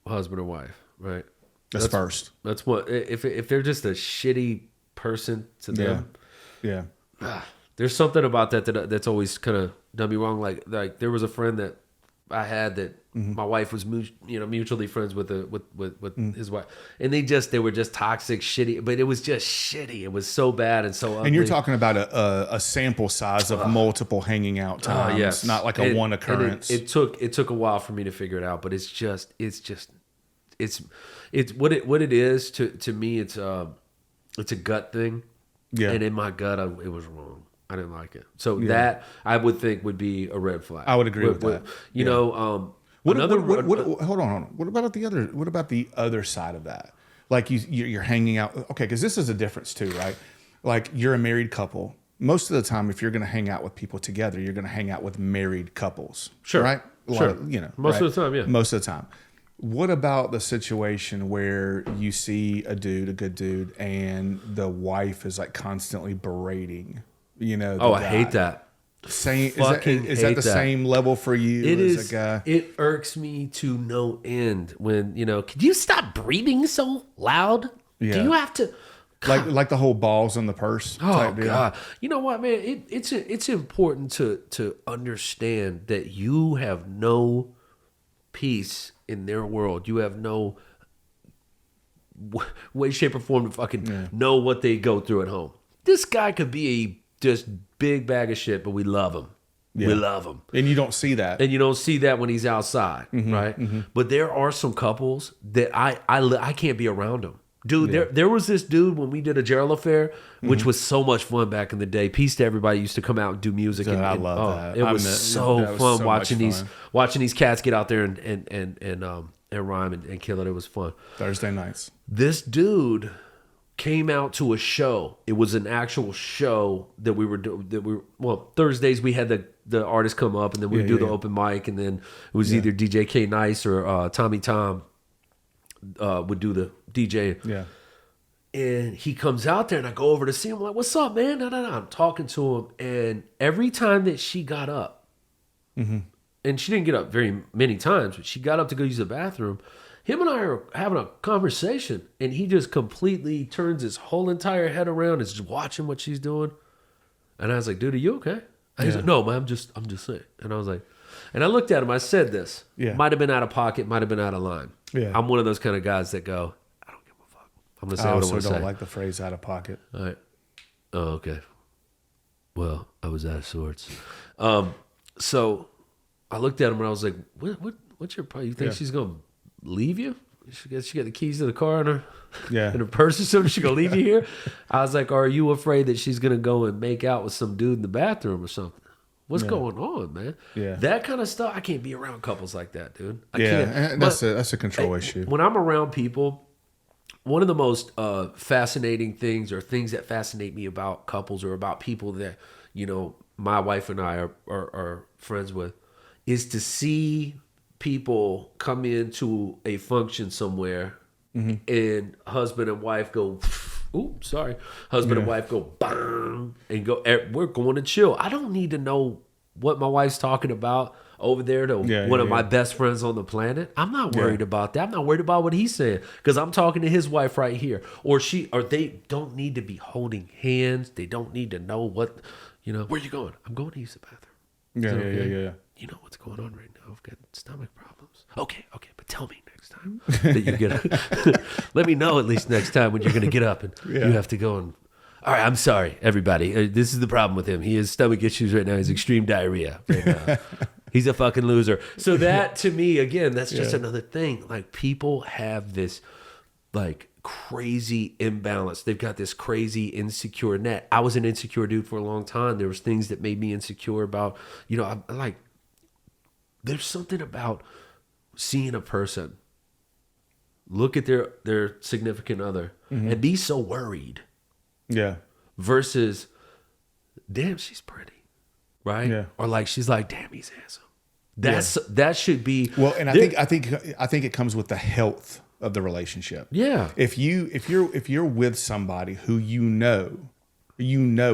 husband or wife, right? That's first. That's what if they're just a shitty person to them. Yeah. There's something about that's always kind of done me wrong. Like there was a friend that I had that my wife was mutually friends with his wife, and they were just toxic, shitty. But it was just shitty. It was so bad and so ugly. And you're talking about a sample size of multiple hanging out times, yes. not like a one occurrence. It took a while for me to figure it out, but it's what it is to me. It's a gut thing, and in my gut, it was wrong. I didn't like it. So that I would think would be a red flag. I would agree with that. You know, hold on. What about the other? What about the other side of that? Like you're hanging out. Okay, because this is a difference too, right? Like you're a married couple. Most of the time, if you're going to hang out with people together, you're going to hang out with married couples. Sure. Right? Sure. Most of the time, yeah. Most of the time. What about the situation where you see a good dude, and the wife is like constantly berating, the I hate that. Is that the same level for you? It as is. A guy? It irks me to no end when, could you stop breathing so loud? Yeah. Do you have to... Like the whole balls on the purse type deal. God! You know what, man? It's important to understand that you have no peace in their world. You have no way, shape, or form to fucking know what they go through at home. This guy could be a just big bag of shit, but we love him. Yeah. We love him, and you don't see that. And you don't see that when he's outside, right? Mm-hmm. But there are some couples that I can't be around them. Dude, there was this dude when we did a Gerald Affair, which was so much fun back in the day. Peace to everybody used to come out and do music. Dude, I love that. It was so fun watching these cats get out there and rhyme and kill it. It was fun. Thursday nights. This dude came out to a show. It was an actual show that we were doing. Thursdays we had the artists come up, and then we'd do the open mic, and then it was either DJ K Nice or Tommy Tom would do the DJ. Yeah. And he comes out there, and I go over to see him. I'm like, what's up, man? I'm talking to him. And every time that she got up, and she didn't get up very many times, but she got up to go use the bathroom, him and I are having a conversation, and he just completely turns his whole entire head around and is just watching what she's doing. And I was like, dude, are you okay? And he's like, no, man, I'm just saying. And I was like, and I looked at him, I said this. Yeah. Might have been out of pocket, might have been out of line. Yeah. I'm one of those kind of guys that go, I don't give a fuck. I'm going to say what I want to say. I also don't like the phrase out of pocket. All right. Oh, okay. Well, I was out of sorts. So I looked at him and I was like, what's your problem? You think she's going to leave you? She got the keys to the car in her purse or something. She going to leave you here? I was like, are you afraid that she's going to go and make out with some dude in the bathroom or something? What's going on, man? Yeah. That kind of stuff, I can't be around couples like that, dude. I can't. That's a control issue. When I'm around people, one of the most fascinating things, or things that fascinate me about couples, or about people that, my wife and I are friends with, is to see people come into a function somewhere and husband and wife go... Husband and wife go bang and go. We're going to chill. I don't need to know what my wife's talking about over there to one of my best friends on the planet. I'm not worried about that. I'm not worried about what he's saying, because I'm talking to his wife right here. Or they don't need to be holding hands. They don't need to know what, where you going? I'm going to use the bathroom. Yeah. You know what's going on right now. I've got stomach problems. Okay, but tell me next time that you get up. Let me know at least next time when you're going to get up and you have to go and... All right, I'm sorry, everybody. This is the problem with him. He has stomach issues right now. He's extreme diarrhea right now. He's a fucking loser. So that, to me, again, that's just another thing. Like, people have this, like, crazy imbalance. They've got this crazy insecure net. I was an insecure dude for a long time. There was things that made me insecure about, I'm like... There's something about seeing a person look at their significant other and be so worried. Yeah. Versus, damn, she's pretty. Right? Yeah. Or like, she's like, damn, he's handsome. That should be... Well, and I think it comes with the health of the relationship. Yeah. If you're with somebody who you know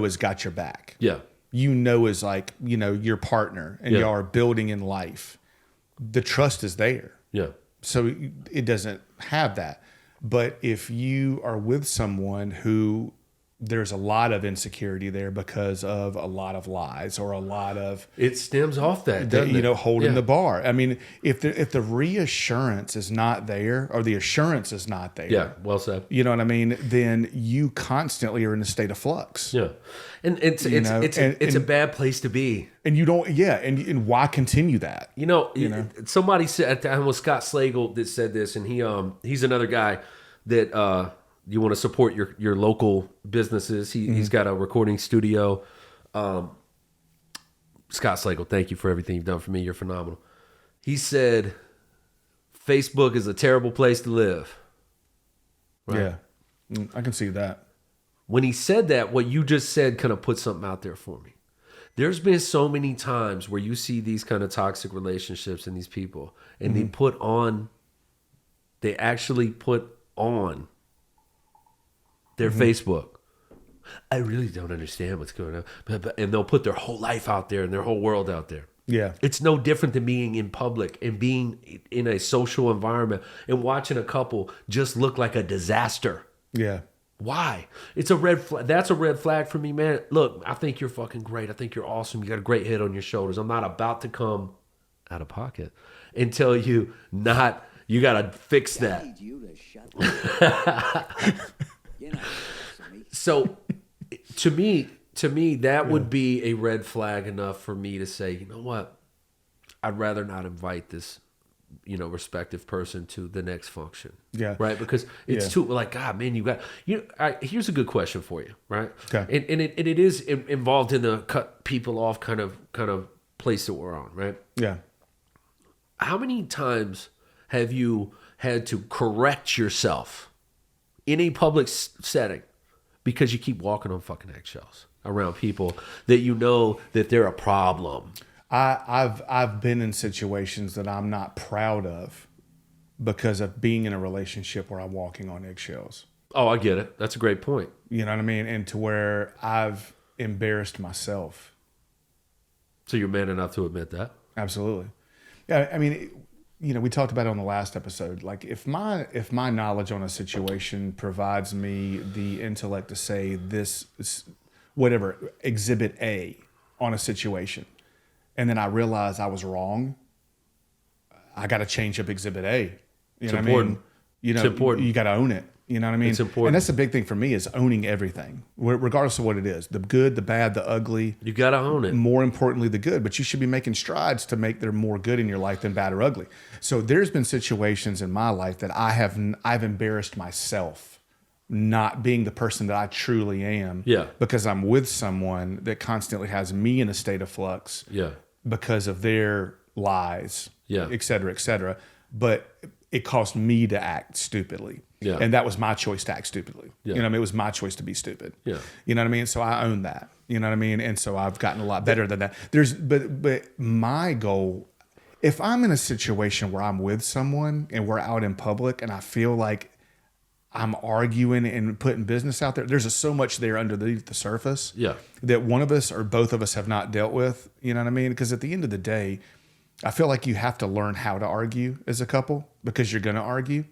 has got your back. Yeah. Is like, your partner, and y'all are building in life. The trust is there. Yeah. So it doesn't have that. But if you are with someone who there's a lot of insecurity there because of a lot of lies or a lot of It stems off that, doesn't you know, it? holding Yeah. the bar. I mean, if the reassurance is not there or the assurance is not there, Yeah, well said. you know what I mean, then you constantly are in a state of flux. Yeah, and it's know, it's a bad place to be. And you don't, and why continue that? You know, somebody said, I was Scott Slagle that said this, and he's another guy that you want to support your local businesses. He's got a recording studio. Scott Slagle, thank you for everything you've done for me. You're phenomenal. He said, Facebook is a terrible place to live. Right? Yeah, I can see that. When he said that, what you just said kind of put something out there for me. There's been so many times where you see these kind of toxic relationships and these people, and they actually put on their Facebook. I really don't understand what's going on. And they'll put their whole life out there and their whole world out there. Yeah. It's no different than being in public and being in a social environment and watching a couple just look like a disaster. Yeah. Why? It's a red flag. That's a red flag for me, man. Look, I think you're fucking great. I think you're awesome. You got a great head on your shoulders. I'm not about to come out of pocket and tell you you got to fix that. I need you to shut up. You're not listening to me. So to me, that would be a red flag enough for me to say, you know what? I'd rather not invite this, respective person to the next function. Yeah. Right. Because it's Yeah. too like, God, man, here's a good question for you. Right. Okay. And it is involved in the cut people off kind of place that we're on. Right. Yeah. How many times have you had to correct yourself in a public setting because you keep walking on fucking eggshells around people that you know that they're a problem? I've been in situations that I'm not proud of because of being in a relationship where I'm walking on eggshells. Oh, I get it. That's a great point. You know what I mean? And to where I've embarrassed myself. So you're man enough to admit that? Absolutely. Yeah. I mean, we talked about it on the last episode. Like if my knowledge on a situation provides me the intellect to say this is whatever, exhibit A on a situation, and then I realize I was wrong, I got to change up exhibit A. It's important. It's important. You got to own it. You know what I mean? It's important. And that's the big thing for me is owning everything, regardless of what it is, the good, the bad, the ugly. You got to own it. More importantly, the good. But you should be making strides to make there more good in your life than bad or ugly. So there's been situations in my life that I've embarrassed myself not being the person that I truly am. Yeah. Because I'm with someone that constantly has me in a state of flux. Yeah. Because of their lies. Yeah. Et cetera, et cetera. But it caused me to act stupidly. Yeah. And that was my choice to act stupidly. Yeah. You know what I mean? It was my choice to be stupid. Yeah. You know what I mean? So I own that. You know what I mean? And so I've gotten a lot better than that. But my goal, if I'm in a situation where I'm with someone and we're out in public and I feel like I'm arguing and putting business out there, there's so much there underneath the surface that one of us or both of us have not dealt with. You know what I mean? Because at the end of the day, I feel like you have to learn how to argue as a couple because you're going to argue.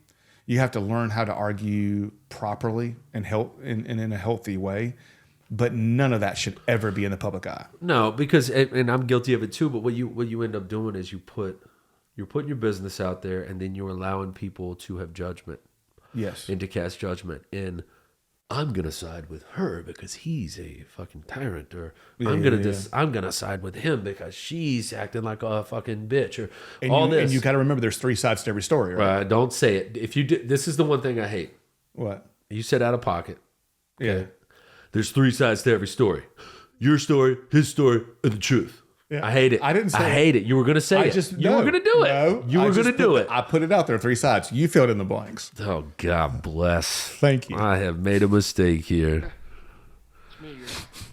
You have to learn how to argue properly and in a healthy way, but none of that should ever be in the public eye. No, because and I'm guilty of it too. But what you end up doing is you're putting your business out there, and then you're allowing people to have judgment. Yes, and to cast judgment. And I'm gonna side with her because he's a fucking tyrant, or I'm gonna side with him because she's acting like a fucking bitch, or this. And you got to remember, there's three sides to every story, right? Right? Don't say it. If you did, this is the one thing I hate. What? You said out of pocket. Okay? Yeah. There's three sides to every story: your story, his story, and the truth. Yeah. I hate it. I didn't say I hate it. You were gonna say it. You were gonna do it. No, you were gonna do it. I put it out there, three sides. You filled in the blanks. Oh, God bless. Thank you. I have made a mistake here. It's me,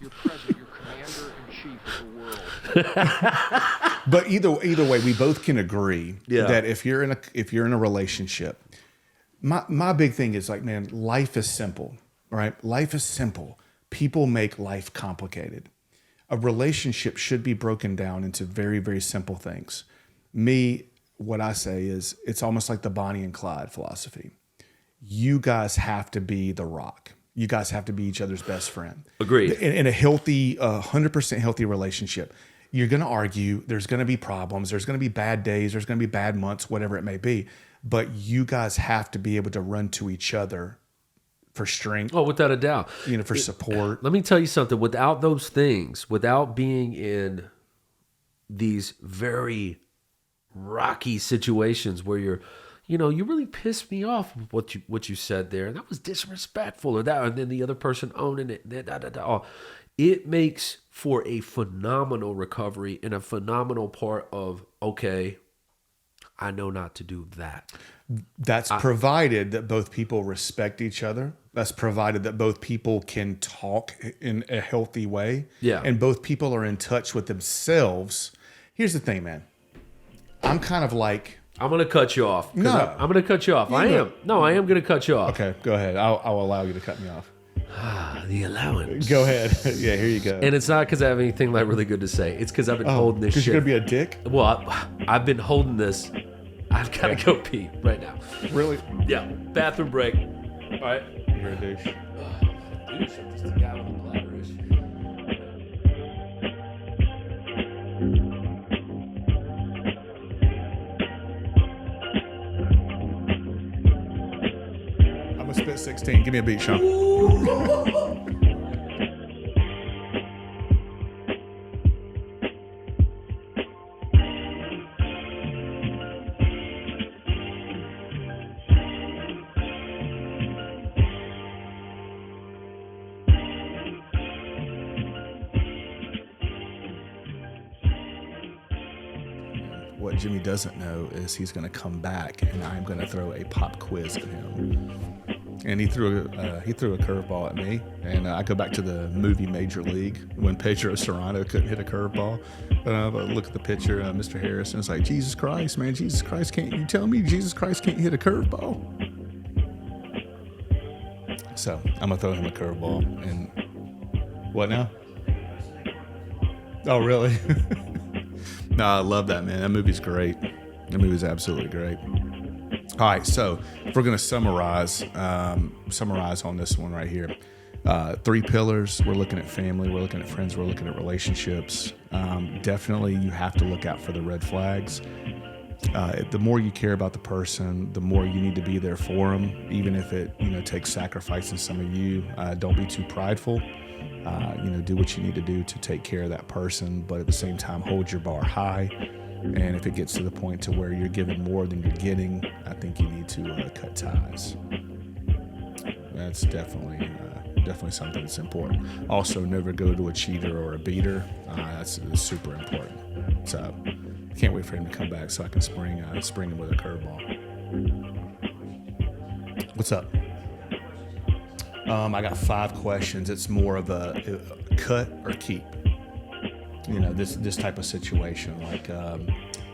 your president, your commander-in-chief of the world. But either way, we both can agree that if you're in a relationship, my big thing is like, man, life is simple, right? Life is simple. People make life complicated. A relationship should be broken down into very, very simple things. What I say is it's almost like the Bonnie and Clyde philosophy. You guys have to be the rock. You guys have to be each other's best friend. Agreed. In a healthy, 100% healthy relationship, you're going to argue. There's going to be problems. There's going to be bad days. There's going to be bad months, whatever it may be. But you guys have to be able to run to each other for strength. Oh, without a doubt. For support. Let me tell you something. Without those things, without being in these very rocky situations where you're, you really pissed me off with what you said there. That was disrespectful, and then the other person owning it. It makes for a phenomenal recovery and a phenomenal part of, okay, I know not to do that. That's provided that both people respect each other. That's provided that both people can talk in a healthy way. Yeah. And both people are in touch with themselves. Here's the thing, man. I'm kind of like... I'm going to cut you off. No. I'm going to cut you off. I am going to cut you off. Okay, go ahead. I'll allow you to cut me off. The allowance. Go ahead. Yeah, here you go. And it's not because I have anything like really good to say. It's because I've been holding this shit. Because you're going to be a dick? Well, I've been holding this. I've got to go pee right now. Really? Yeah. Bathroom break. All right. You're a douche. Dude, shut this thing out with the bladder issue. I'm going to spit 16. Give me a beat, Sean. What Jimmy doesn't know is he's going to come back, and I'm going to throw a pop quiz at him. And he threw a curveball at me, and I go back to the movie Major League when Pedro Serrano couldn't hit a curveball. And I look at the picture, Mr. Harrison. It's like, Jesus Christ, man, Jesus Christ, can't you tell me Jesus Christ can't hit a curveball? So I'm gonna throw him a curveball. And what now? Oh, really? No, I love that, man. That movie's great. That movie's absolutely great. All right, so if we're going to summarize on this one right here. 3 pillars. We're looking at family. We're looking at friends. We're looking at relationships. Definitely, you have to look out for the red flags. The more you care about the person, the more you need to be there for them, even if it takes sacrificing some of you. Don't be too prideful. Do what you need to do to take care of that person, but at the same time, hold your bar high. And if it gets to the point to where you're giving more than you're getting, I think you need to cut ties. That's definitely something that's important. Also, never go to a cheater or a beater. That's super important. So, can't wait for him to come back so I can spring him with a curveball. What's up? I got 5 questions. It's more of a cut or keep. This type of situation, like a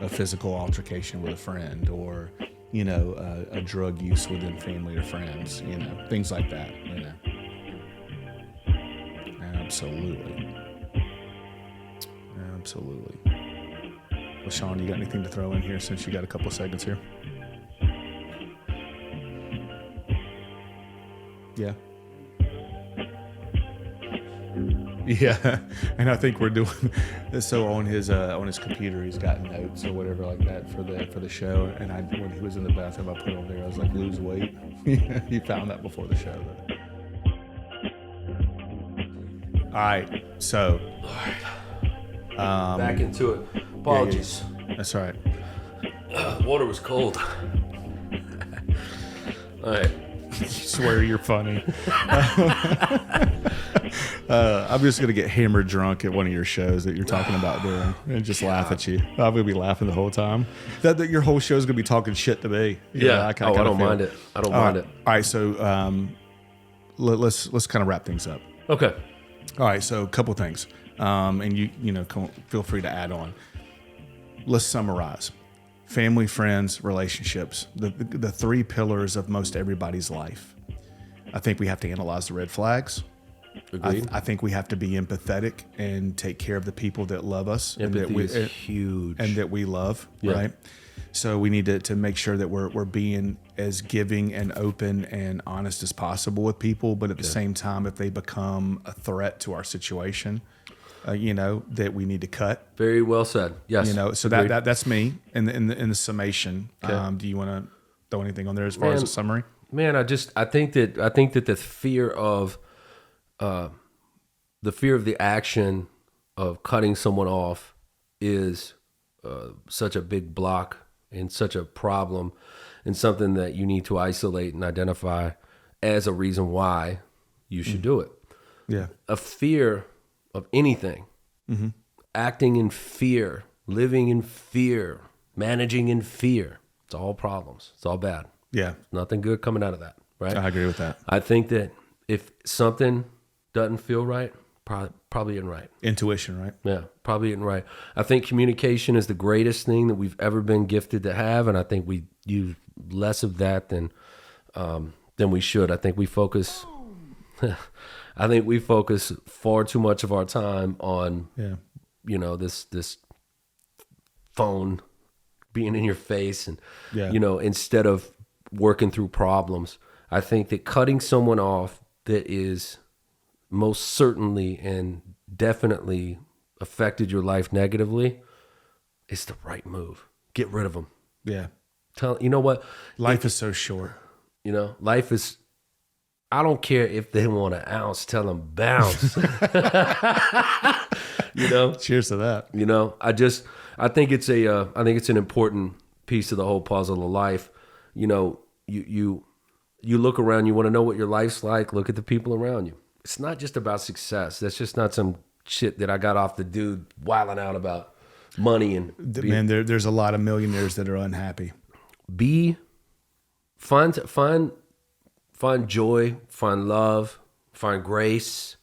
physical altercation with a friend, or a drug use within family or friends. Things like that. Absolutely. Well, Sean, you got anything to throw in here since you got a couple of seconds here? Yeah. Yeah, and I think we're doing so on his computer. He's got notes or whatever like that for the show. And when he was in the bathroom, I put on there. I was like, lose weight. You found that before the show, though. All right, so back into it. Apologies. Yeah. That's all right. Water was cold. All right. You swear you're funny. I'm just gonna get hammered drunk at one of your shows that you're talking about doing, and just laugh at you. I'm gonna be laughing the whole time. That your whole show's gonna be talking shit to me. I don't mind it. I don't mind it. All right, so let's kind of wrap things up. Okay. All right, so a couple things, and you feel free to add on. Let's summarize. Family, friends, relationships, the 3 pillars of most everybody's life. I think we have to analyze the red flags. Agreed. I think we have to be empathetic and take care of the people that love us Empathy is huge. and that we love, Yeah. right? So we need to make sure that we're being as giving and open and honest as possible with people, but at the same time, if they become a threat to our situation, that we need to cut. Very well said. Yes. So Agreed. that's me in the summation. Okay. Do you want to throw anything on there as far as a summary? Man, I think that the fear of the action of cutting someone off is such a big block and such a problem, and something that you need to isolate and identify as a reason why you should do it. Yeah. A fear of anything, acting in fear, living in fear, managing in fear. It's all problems. It's all bad. Yeah. Nothing good coming out of that, right? I agree with that. I think that if something doesn't feel right, probably isn't right. Intuition, right? Yeah, probably isn't right. I think communication is the greatest thing that we've ever been gifted to have, and I think we use less of that than we should. I think we focus. I think we focus far too much of our time on, this phone being in your face, and instead of working through problems. I think that cutting someone off that is most certainly and definitely affected your life negatively is the right move. Get rid of them. Yeah. You know what? Life is so short. Life is. I don't care if they want an ounce. Tell them bounce. Cheers to that. I think it's an important piece of the whole puzzle of life. You look around, you want to know what your life's like. Look at the people around you. It's not just about success. That's just not some shit that I got off the dude wilding out about money and Man, there's a lot of millionaires that are unhappy. Find joy, find love, find grace,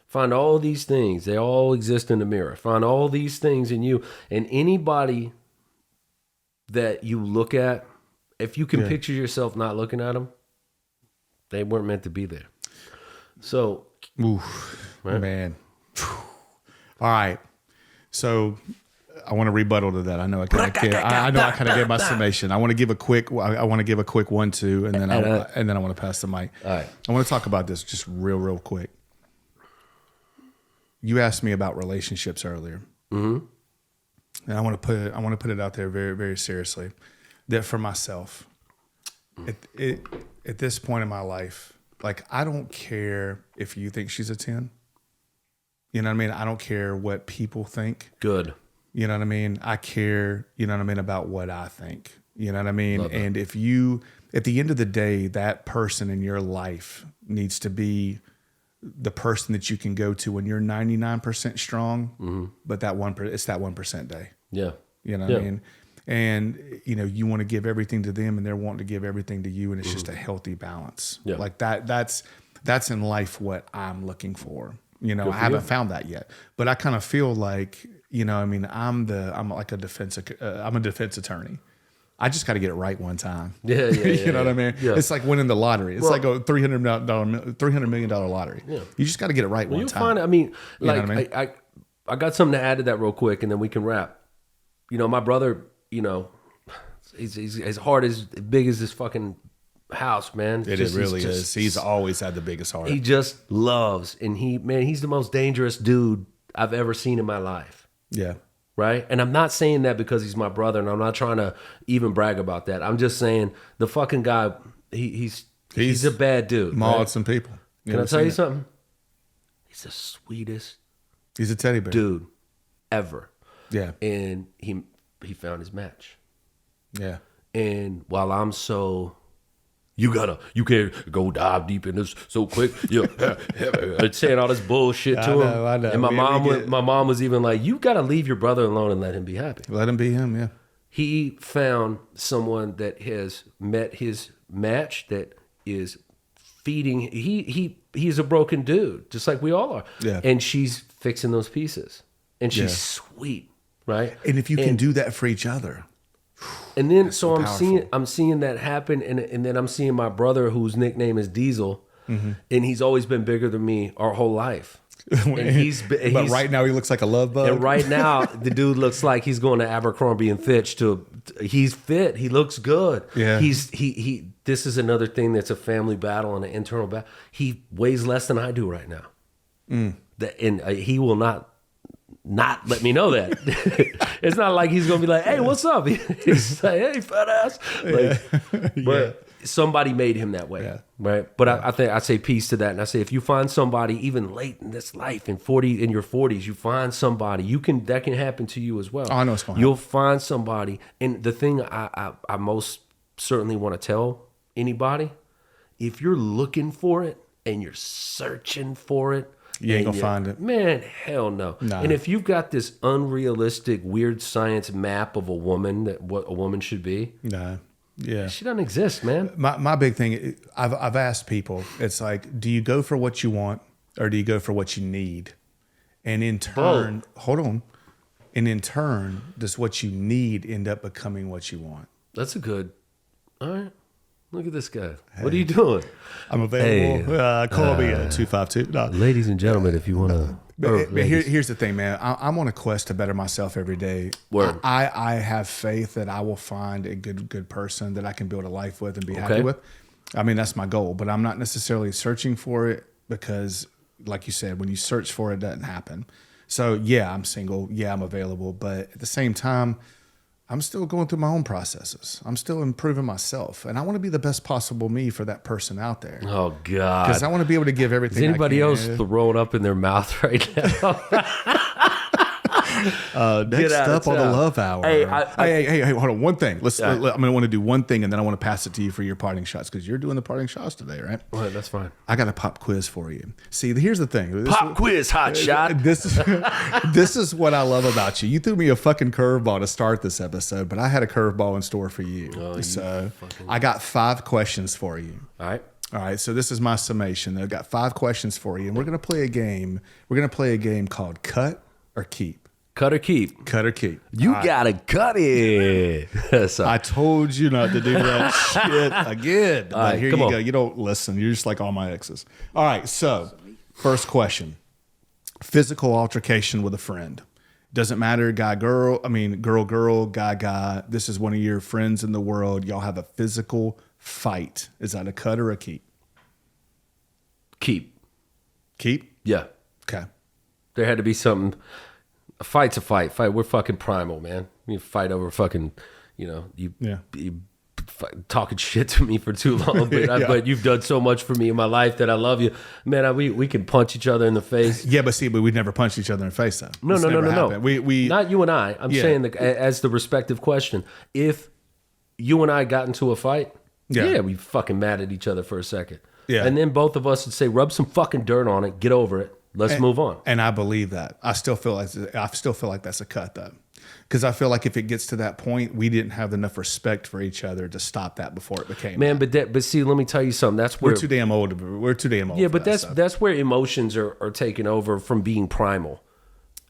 find all these things. They all exist in the mirror. Find all these things in you. And anybody that you look at, if you can picture yourself not looking at them, they weren't meant to be there. So, man. All right. So I want to rebuttal to that. I know I kind of gave my summation. I want to give a quick 1-2, and then I want to pass the mic. All right. I want to talk about this just real quick. You asked me about relationships earlier, and I want to put it out there very, very seriously. That for myself, at this point in my life, like, I don't care if you think she's a 10. You know what I mean? I don't care what people think. good. You know what I mean? I care, about what I think. You know what I mean? And if you, at the end of the day, that person in your life needs to be the person that you can go to when you're 99% strong, but it's that 1% day. Yeah. You know what I mean? And, you want to give everything to them and they're wanting to give everything to you. And it's just a healthy balance. Yeah. Like that's in life what I'm looking for. I haven't found that yet, but I kind of feel like, I'm like a defense attorney. I just got to get it right one time. Yeah. You know what I mean? Yeah. It's like winning the lottery. It's like a $300 million lottery. Yeah. You just got to get it right one time. Find, I mean, like, You know what I mean? I got something to add to that real quick, and then we can wrap. My brother, he's as hard as big as this fucking house, man. It really is. He's always had the biggest heart. He just loves, and he's the most dangerous dude I've ever seen in my life. Yeah. Right? And I'm not saying that because he's my brother, and I'm not trying to even brag about that. I'm just saying the fucking guy, he's a bad dude. Mauled right? some people. Can I tell you something? He's the sweetest He's a teddy bear. dude ever. Yeah. And he found his match. Yeah. And while I'm so, you can't go dive deep in this so quick. Saying all this bullshit to him. I know. And my mom was even like, you gotta leave your brother alone and let him be happy. Let him be him, yeah. He found someone that has met his match, that is feeding. He's a broken dude, just like we all are. Yeah. And she's fixing those pieces. And she's sweet, right? And if you can do that for each other. And then so so I'm seeing that happen, and then I'm seeing my brother, whose nickname is Diesel. and he's always been bigger than me our whole life. And but right now he looks like a love bug. And right now the dude looks like he's going to Abercrombie and Fitch he's fit. He looks good. Yeah. He this is another thing that's a family battle and an internal battle. He weighs less than I do right now. And he will not let me know that. It's not like he's gonna be like, "Hey, what's up?" He's like, "Hey, fat ass." But somebody made him that way, right? But I think I say peace to that, and I say if you find somebody even late in this life, in your 40s, you find somebody that can happen to you as well. Oh, I know it's gonna You'll find somebody, and the thing I most certainly want to tell anybody, if you're looking for it and you're searching for it. You ain't gonna find it. Man, hell no. Nah. And if you've got this unrealistic, weird science map of a woman, that what a woman should be, Nah. Yeah. she doesn't exist, man. My big thing, I've asked people, it's like, do you go for what you want or do you go for what you need? And in turn, hold on. And in turn, does what you need end up becoming what you want? That's a good. All right. Look at this guy. Hey. What are you doing? I'm available. Call me at 252. No. Ladies and gentlemen, if you want to. But here's the thing, man. I'm on a quest to better myself every day. Word. I have faith that I will find a good person that I can build a life with and be happy with. I mean, that's my goal. But I'm not necessarily searching for it because, like you said, when you search for it, it doesn't happen. So, yeah, I'm single. Yeah, I'm available. But at the same time, I'm still going through my own processes. I'm still improving myself. And I want to be the best possible me for that person out there. Oh, God. Because I want to be able to give everything. Is anybody else throwing up in their mouth right now? Next up on the Love Hour. Hey, hold on. One thing. I'm going to want to do one thing, and then I want to pass it to you for your parting shots, because you're doing the parting shots today, right? Well, that's fine. I got a pop quiz for you. See, here's the thing. Pop quiz, hot shot. This is what I love about you. You threw me a fucking curveball to start this episode, but I had a curveball in store for you. I got 5 questions for you. All right. So this is my summation. I've got 5 questions for you, and we're going to play a game. We're going to play a game called Cut or Keep. Cut or keep. Cut or keep. You gotta cut it. I told you not to do that shit again. But right, here you go. You don't listen. You're just like all my exes. All right. So, first question: physical altercation with a friend. Doesn't matter, guy, girl. I mean, girl, guy. This is one of your friends in the world. Y'all have a physical fight. Is that a cut or a keep? Keep. Keep. Yeah. Okay. There had to be something. A fight's a fight. We're fucking primal, man. You fight over fucking, you talking shit to me for too long, but you've done so much for me in my life that I love you, man. We can punch each other in the face. Yeah, but we never punched each other in the face, though. No. We not you and I. I'm saying as the respective question. If you and I got into a fight, we fucking mad at each other for a second, and then both of us would say, rub some fucking dirt on it, get over it. Let's move on. And I believe that. I still feel like that's a cut, though, because I feel like if it gets to that point, we didn't have enough respect for each other to stop that before it became. Man, but see, let me tell you something. That's where we're too damn old. We're too damn old. Yeah, but that's where emotions are taking over from being primal.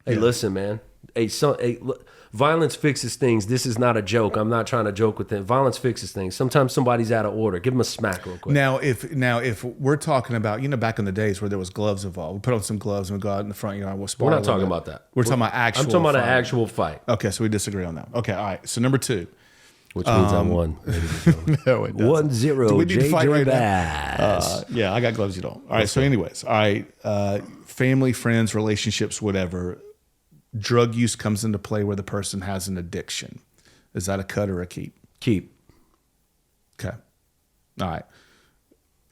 Hey, listen, man. Look, violence fixes things. This is not a joke. I'm not trying to joke with it. Violence fixes things. Sometimes somebody's out of order. Give them a smack real quick. Now, if we're talking about, back in the days where there was gloves involved, we put on some gloves and we go out in the front yard. We're not talking about that. We're talking about actual. I'm talking about an actual fight. Okay, so we disagree on that. Okay, all right. So number 2. Which means I won. No, it doesn't. 1-0. We need to fight right now. Yeah, I got gloves. You don't. All right. So, anyways, all right. Family, friends, relationships, whatever. Drug use comes into play where the person has an addiction. Is that a cut or a keep? Keep. Okay. All right.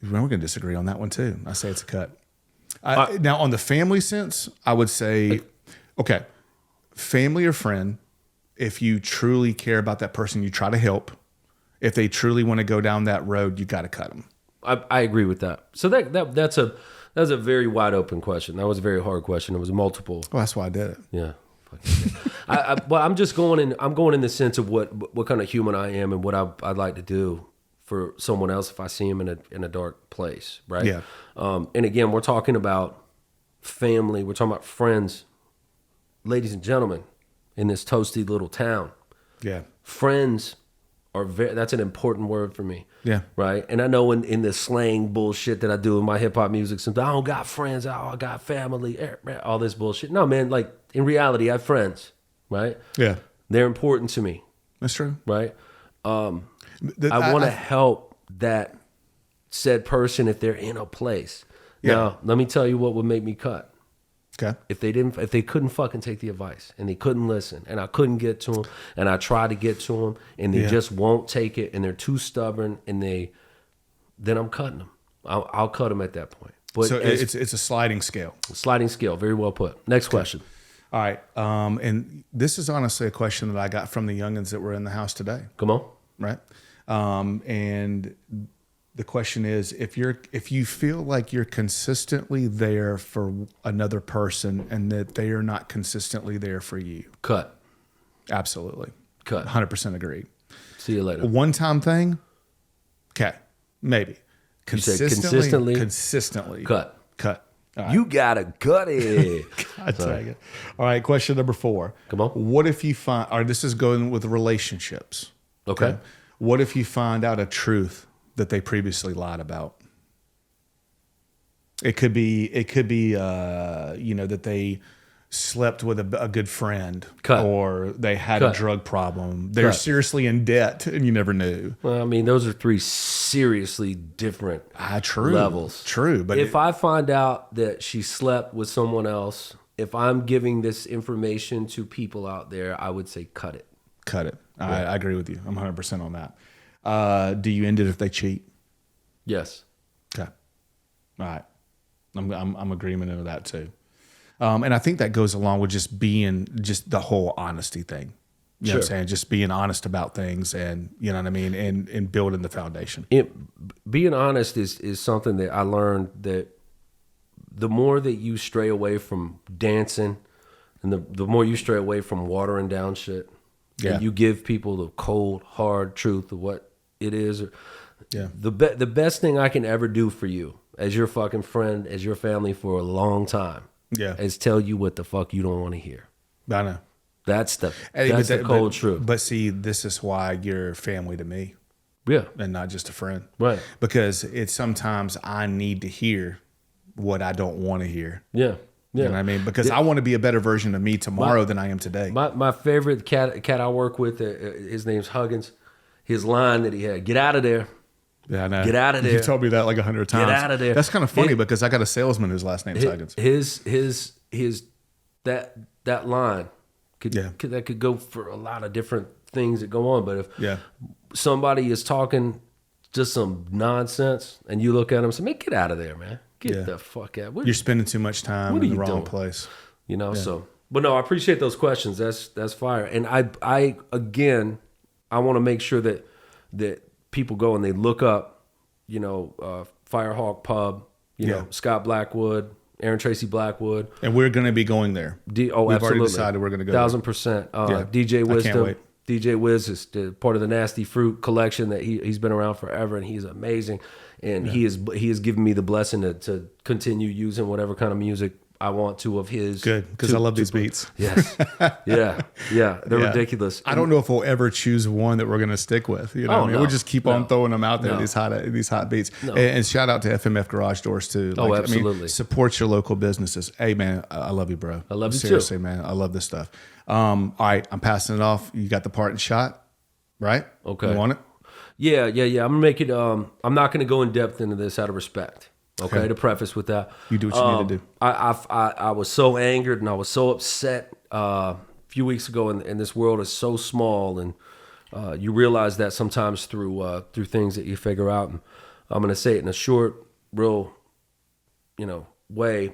We're going to disagree on that one too. I say it's a cut. Now, on the family sense, I would say, okay, family or friend, if you truly care about that person, you try to help. If they truly want to go down that road, you got to cut them. I agree with that. So that's a very wide open question. That was a very hard question. It was multiple. Well, that's why I did it. Yeah. Well, I'm just going in. I'm going in the sense of what kind of human I am and what I'd like to do for someone else if I see him in a dark place, right? Yeah. And again, we're talking about family. We're talking about friends, ladies and gentlemen, in this toasty little town. Yeah. Friends that's an important word for me. Yeah. Right. And I know in the slang bullshit that I do in my hip hop music, sometimes I don't got friends, I got family, all this bullshit. No, man, like in reality, I have friends, right? Yeah. They're important to me, That's true. right? I want to help that said person if they're in a place. Yeah. Now, let me tell you what would make me cut. Okay. If they couldn't fucking take the advice and they couldn't listen and I couldn't get to them and I tried to get to them and they just won't take it and they're too stubborn and then I'm cutting them. I'll cut them at that point. But So it's a sliding scale. sliding scale, very well put. Next question. All right. And this is honestly a question that I got from the youngins that were in the house today. Come on. Right. And the question is, if you feel like you're consistently there for another person and that they are not consistently there for you. Cut. Absolutely. Cut. 100% agreed. See you later. A one-time thing. Okay. Maybe. said consistently? Consistently. Cut. All right. You gotta cut it. I tell you. All right. Question number 4. Come on. What if you find, or this is going with relationships. Okay. What if you find out a truth that they previously lied about? It could be, that they slept with a good friend, Cut. or they had Cut. a drug problem. They're Cut. seriously in debt, and you never knew. Well, I mean, those are 3 seriously different True levels. True, but if I find out that she slept with someone else, if I'm giving this information to people out there, I would say cut it. cut it. I agree with you. I'm 100% on that. Do you end it if they cheat? Yes. Okay. All right. I'm agreement with that too. And I think that goes along with just the whole honesty thing. You know what I'm saying? Just being honest about things, and you know what I mean? And building the foundation. Being honest is something that I learned, that the more that you stray away from dancing and the more you stray away from watering down shit, and you give people the cold, hard truth of what it is. The best thing I can ever do for you as your fucking friend, as your family for a long time, is tell you what the fuck you don't want to hear. I know. That's the cold truth. But see, this is why you're family to me. Yeah. And not just a friend. Right. Because it's sometimes I need to hear what I don't want to hear. Yeah. You know what I mean? Because I want to be a better version of me tomorrow than I am today. My favorite cat I work with, his name's Huggins. His line that he had: "Get out of there." Yeah, I know. Get out of there. You told me that like 100 times. Get out of there. That's kind of funny because I got a salesman whose last name's Huggins. That line could go for a lot of different things that go on. But if somebody is talking just some nonsense and you look at them and say, "Man, get out of there, man. Get the fuck out." You're spending too much time in the wrong place. You know, so. But no, I appreciate those questions. That's fire. And I again, I want to make sure that people go and they look up, Firehawk Pub, Scott Blackwood, Aaron Tracy Blackwood. And we're going to be going there. We've absolutely. Already decided we're going to go 1000%. DJ Wisdom. DJ Wiz is part of the Nasty Fruit collection that he's been around forever, and he's amazing. And he has given me the blessing to continue using whatever kind of music I want to of his. Good, because I love these beats. Yes. Yeah. They're ridiculous. I don't know if we'll ever choose one that we're going to stick with. You know what I mean? No. We'll just keep on throwing them out there, these hot beats. No. And shout out to FMF Garage Doors too. Absolutely. I mean, support your local businesses. Hey man, I love you, bro. I love you Seriously, too. man. I love this stuff. All right, I'm passing it off. You got the part and shot, right? Okay. You want it? Yeah. I'm gonna make it. I'm not gonna go in depth into this out of respect. Okay. To preface with that, you do what you need to do. I was so angered and I was so upset a few weeks ago, and this world is so small, and you realize that sometimes through things that you figure out. And I'm gonna say it in a short, real, way.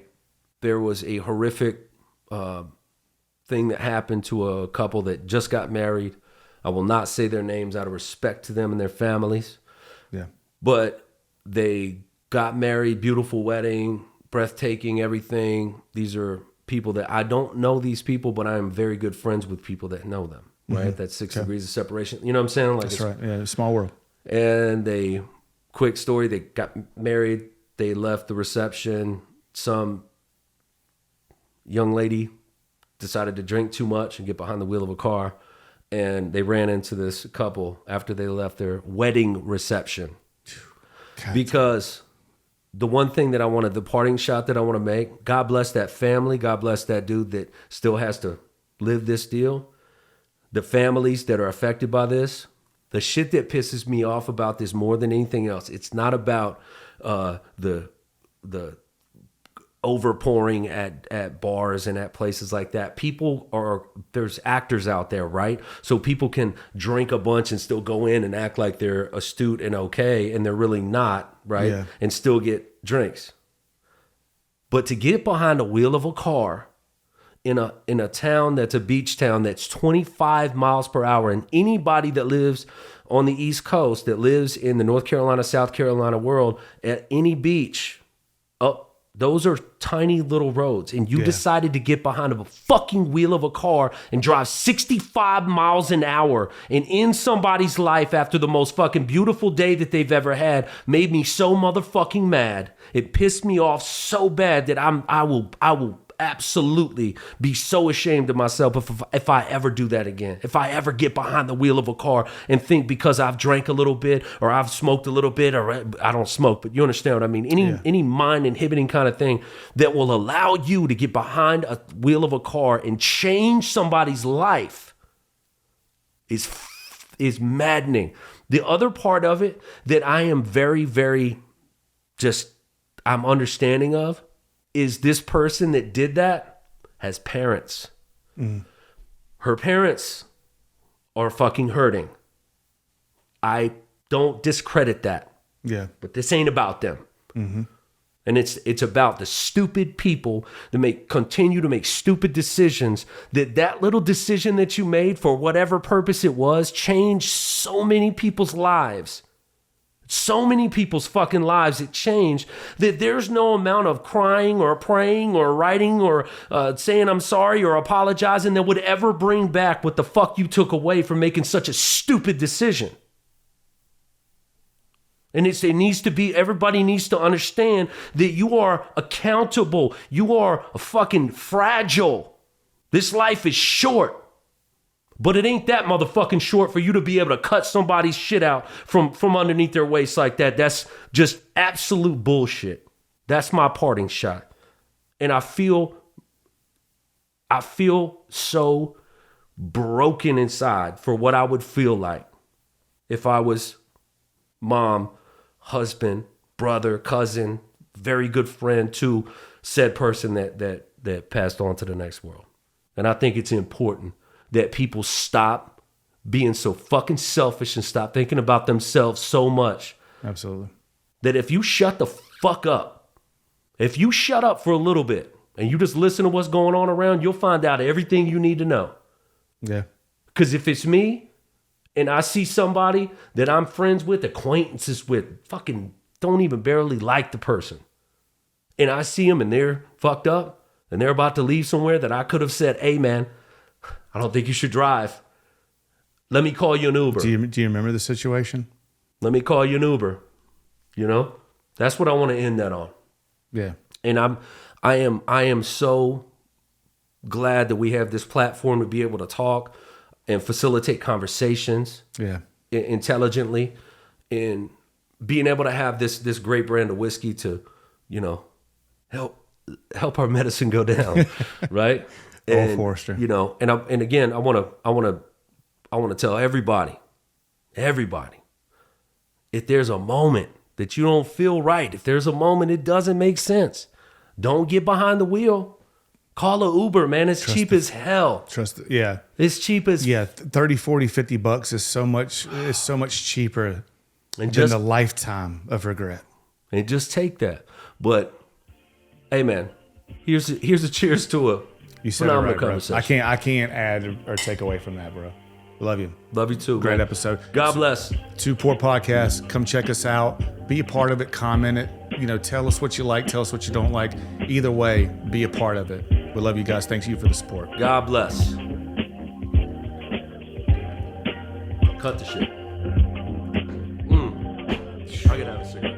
There was a horrific thing that happened to a couple that just got married. I will not say their names out of respect to them and their families. Yeah. But they got married, beautiful wedding, breathtaking, everything. These are people that I don't know these people, but I am very good friends with people that know them, right? Mm-hmm. That's 6 degrees of separation. You know what I'm saying? That's right. Yeah, small world. And quick story, they got married. They left the reception. Some young lady decided to drink too much and get behind the wheel of a car and they ran into this couple after they left their wedding reception. Because the one thing that I wanted, the parting shot that I want to make, God bless that family. God bless that dude that still has to live this deal. The families that are affected by this. The shit that pisses me off about this more than anything else, it's not about the overpouring at bars and at places like that. There's actors out there, right? So people can drink a bunch and still go in and act like they're astute and okay, and they're really not, right? Yeah. And still get drinks. But to get behind the wheel of a car in a town that's a beach town that's 25 miles per hour, and anybody that lives on the East Coast, that lives in the North Carolina, South Carolina world, at any beach, those are tiny little roads, and you decided to get behind a fucking wheel of a car and drive 65 miles an hour and end somebody's life after the most fucking beautiful day that they've ever had made me so motherfucking mad. It pissed me off so bad that I will absolutely be so ashamed of myself if I ever do that again. If I ever get behind the wheel of a car and think because I've drank a little bit or I've smoked a little bit, or I don't smoke, but you understand what I mean? Any mind inhibiting kind of thing that will allow you to get behind a wheel of a car and change somebody's life is maddening. The other part of it that I am very, very I'm understanding of is this person that did that has parents. Her parents are fucking hurting. I don't discredit that. Yeah. But this ain't about them. And it's about the stupid people that continue to make stupid decisions. That little decision that you made for whatever purpose it was changed so many people's lives. So many people's fucking lives it changed that there's no amount of crying or praying or writing or saying I'm sorry or apologizing that would ever bring back what the fuck you took away from making such a stupid decision. And everybody needs to understand that you are accountable. You are fucking fragile. This life is short. But it ain't that motherfucking short for you to be able to cut somebody's shit out from underneath their waist like that. That's just absolute bullshit. That's my parting shot. And I feel so broken inside for what I would feel like if I was mom, husband, brother, cousin, very good friend to said person that passed on to the next world. And I think it's important that people stop being so fucking selfish and stop thinking about themselves so much. Absolutely. That if you shut the fuck up, if you shut up for a little bit and you just listen to what's going on around, you'll find out everything you need to know. Yeah. Because if it's me and I see somebody that I'm friends with, acquaintances with, fucking don't even barely like the person, and I see them and they're fucked up and they're about to leave somewhere that I could have said, hey man, I don't think you should drive. Let me call you an Uber. Do you remember the situation? Let me call you an Uber. You know? That's what I want to end that on. Yeah. And I am so glad that we have this platform to be able to talk and facilitate conversations intelligently, and being able to have this great brand of whiskey to, you know, help our medicine go down, right? And, Forrester. You know, and again, I want to tell everybody, if there's a moment that you don't feel right, if there's a moment it doesn't make sense, don't get behind the wheel. Call a Uber, man. It's cheap as hell. It's cheap as 30, 40, $50 is so much cheaper than a lifetime of regret. And just take that. But hey man, here's a cheers to a you said it right, bro. I can't add or take away from that, bro. Love you. Love you too. Great man. episode. God bless. Two Poor Podcast. Come check us out. Be a part of it. Comment it. You know, tell us what you like. Tell us what you don't like. Either way, be a part of it. We love you guys. Thanks you for the support. God bless. Cut the shit. I gotta have a cigarette.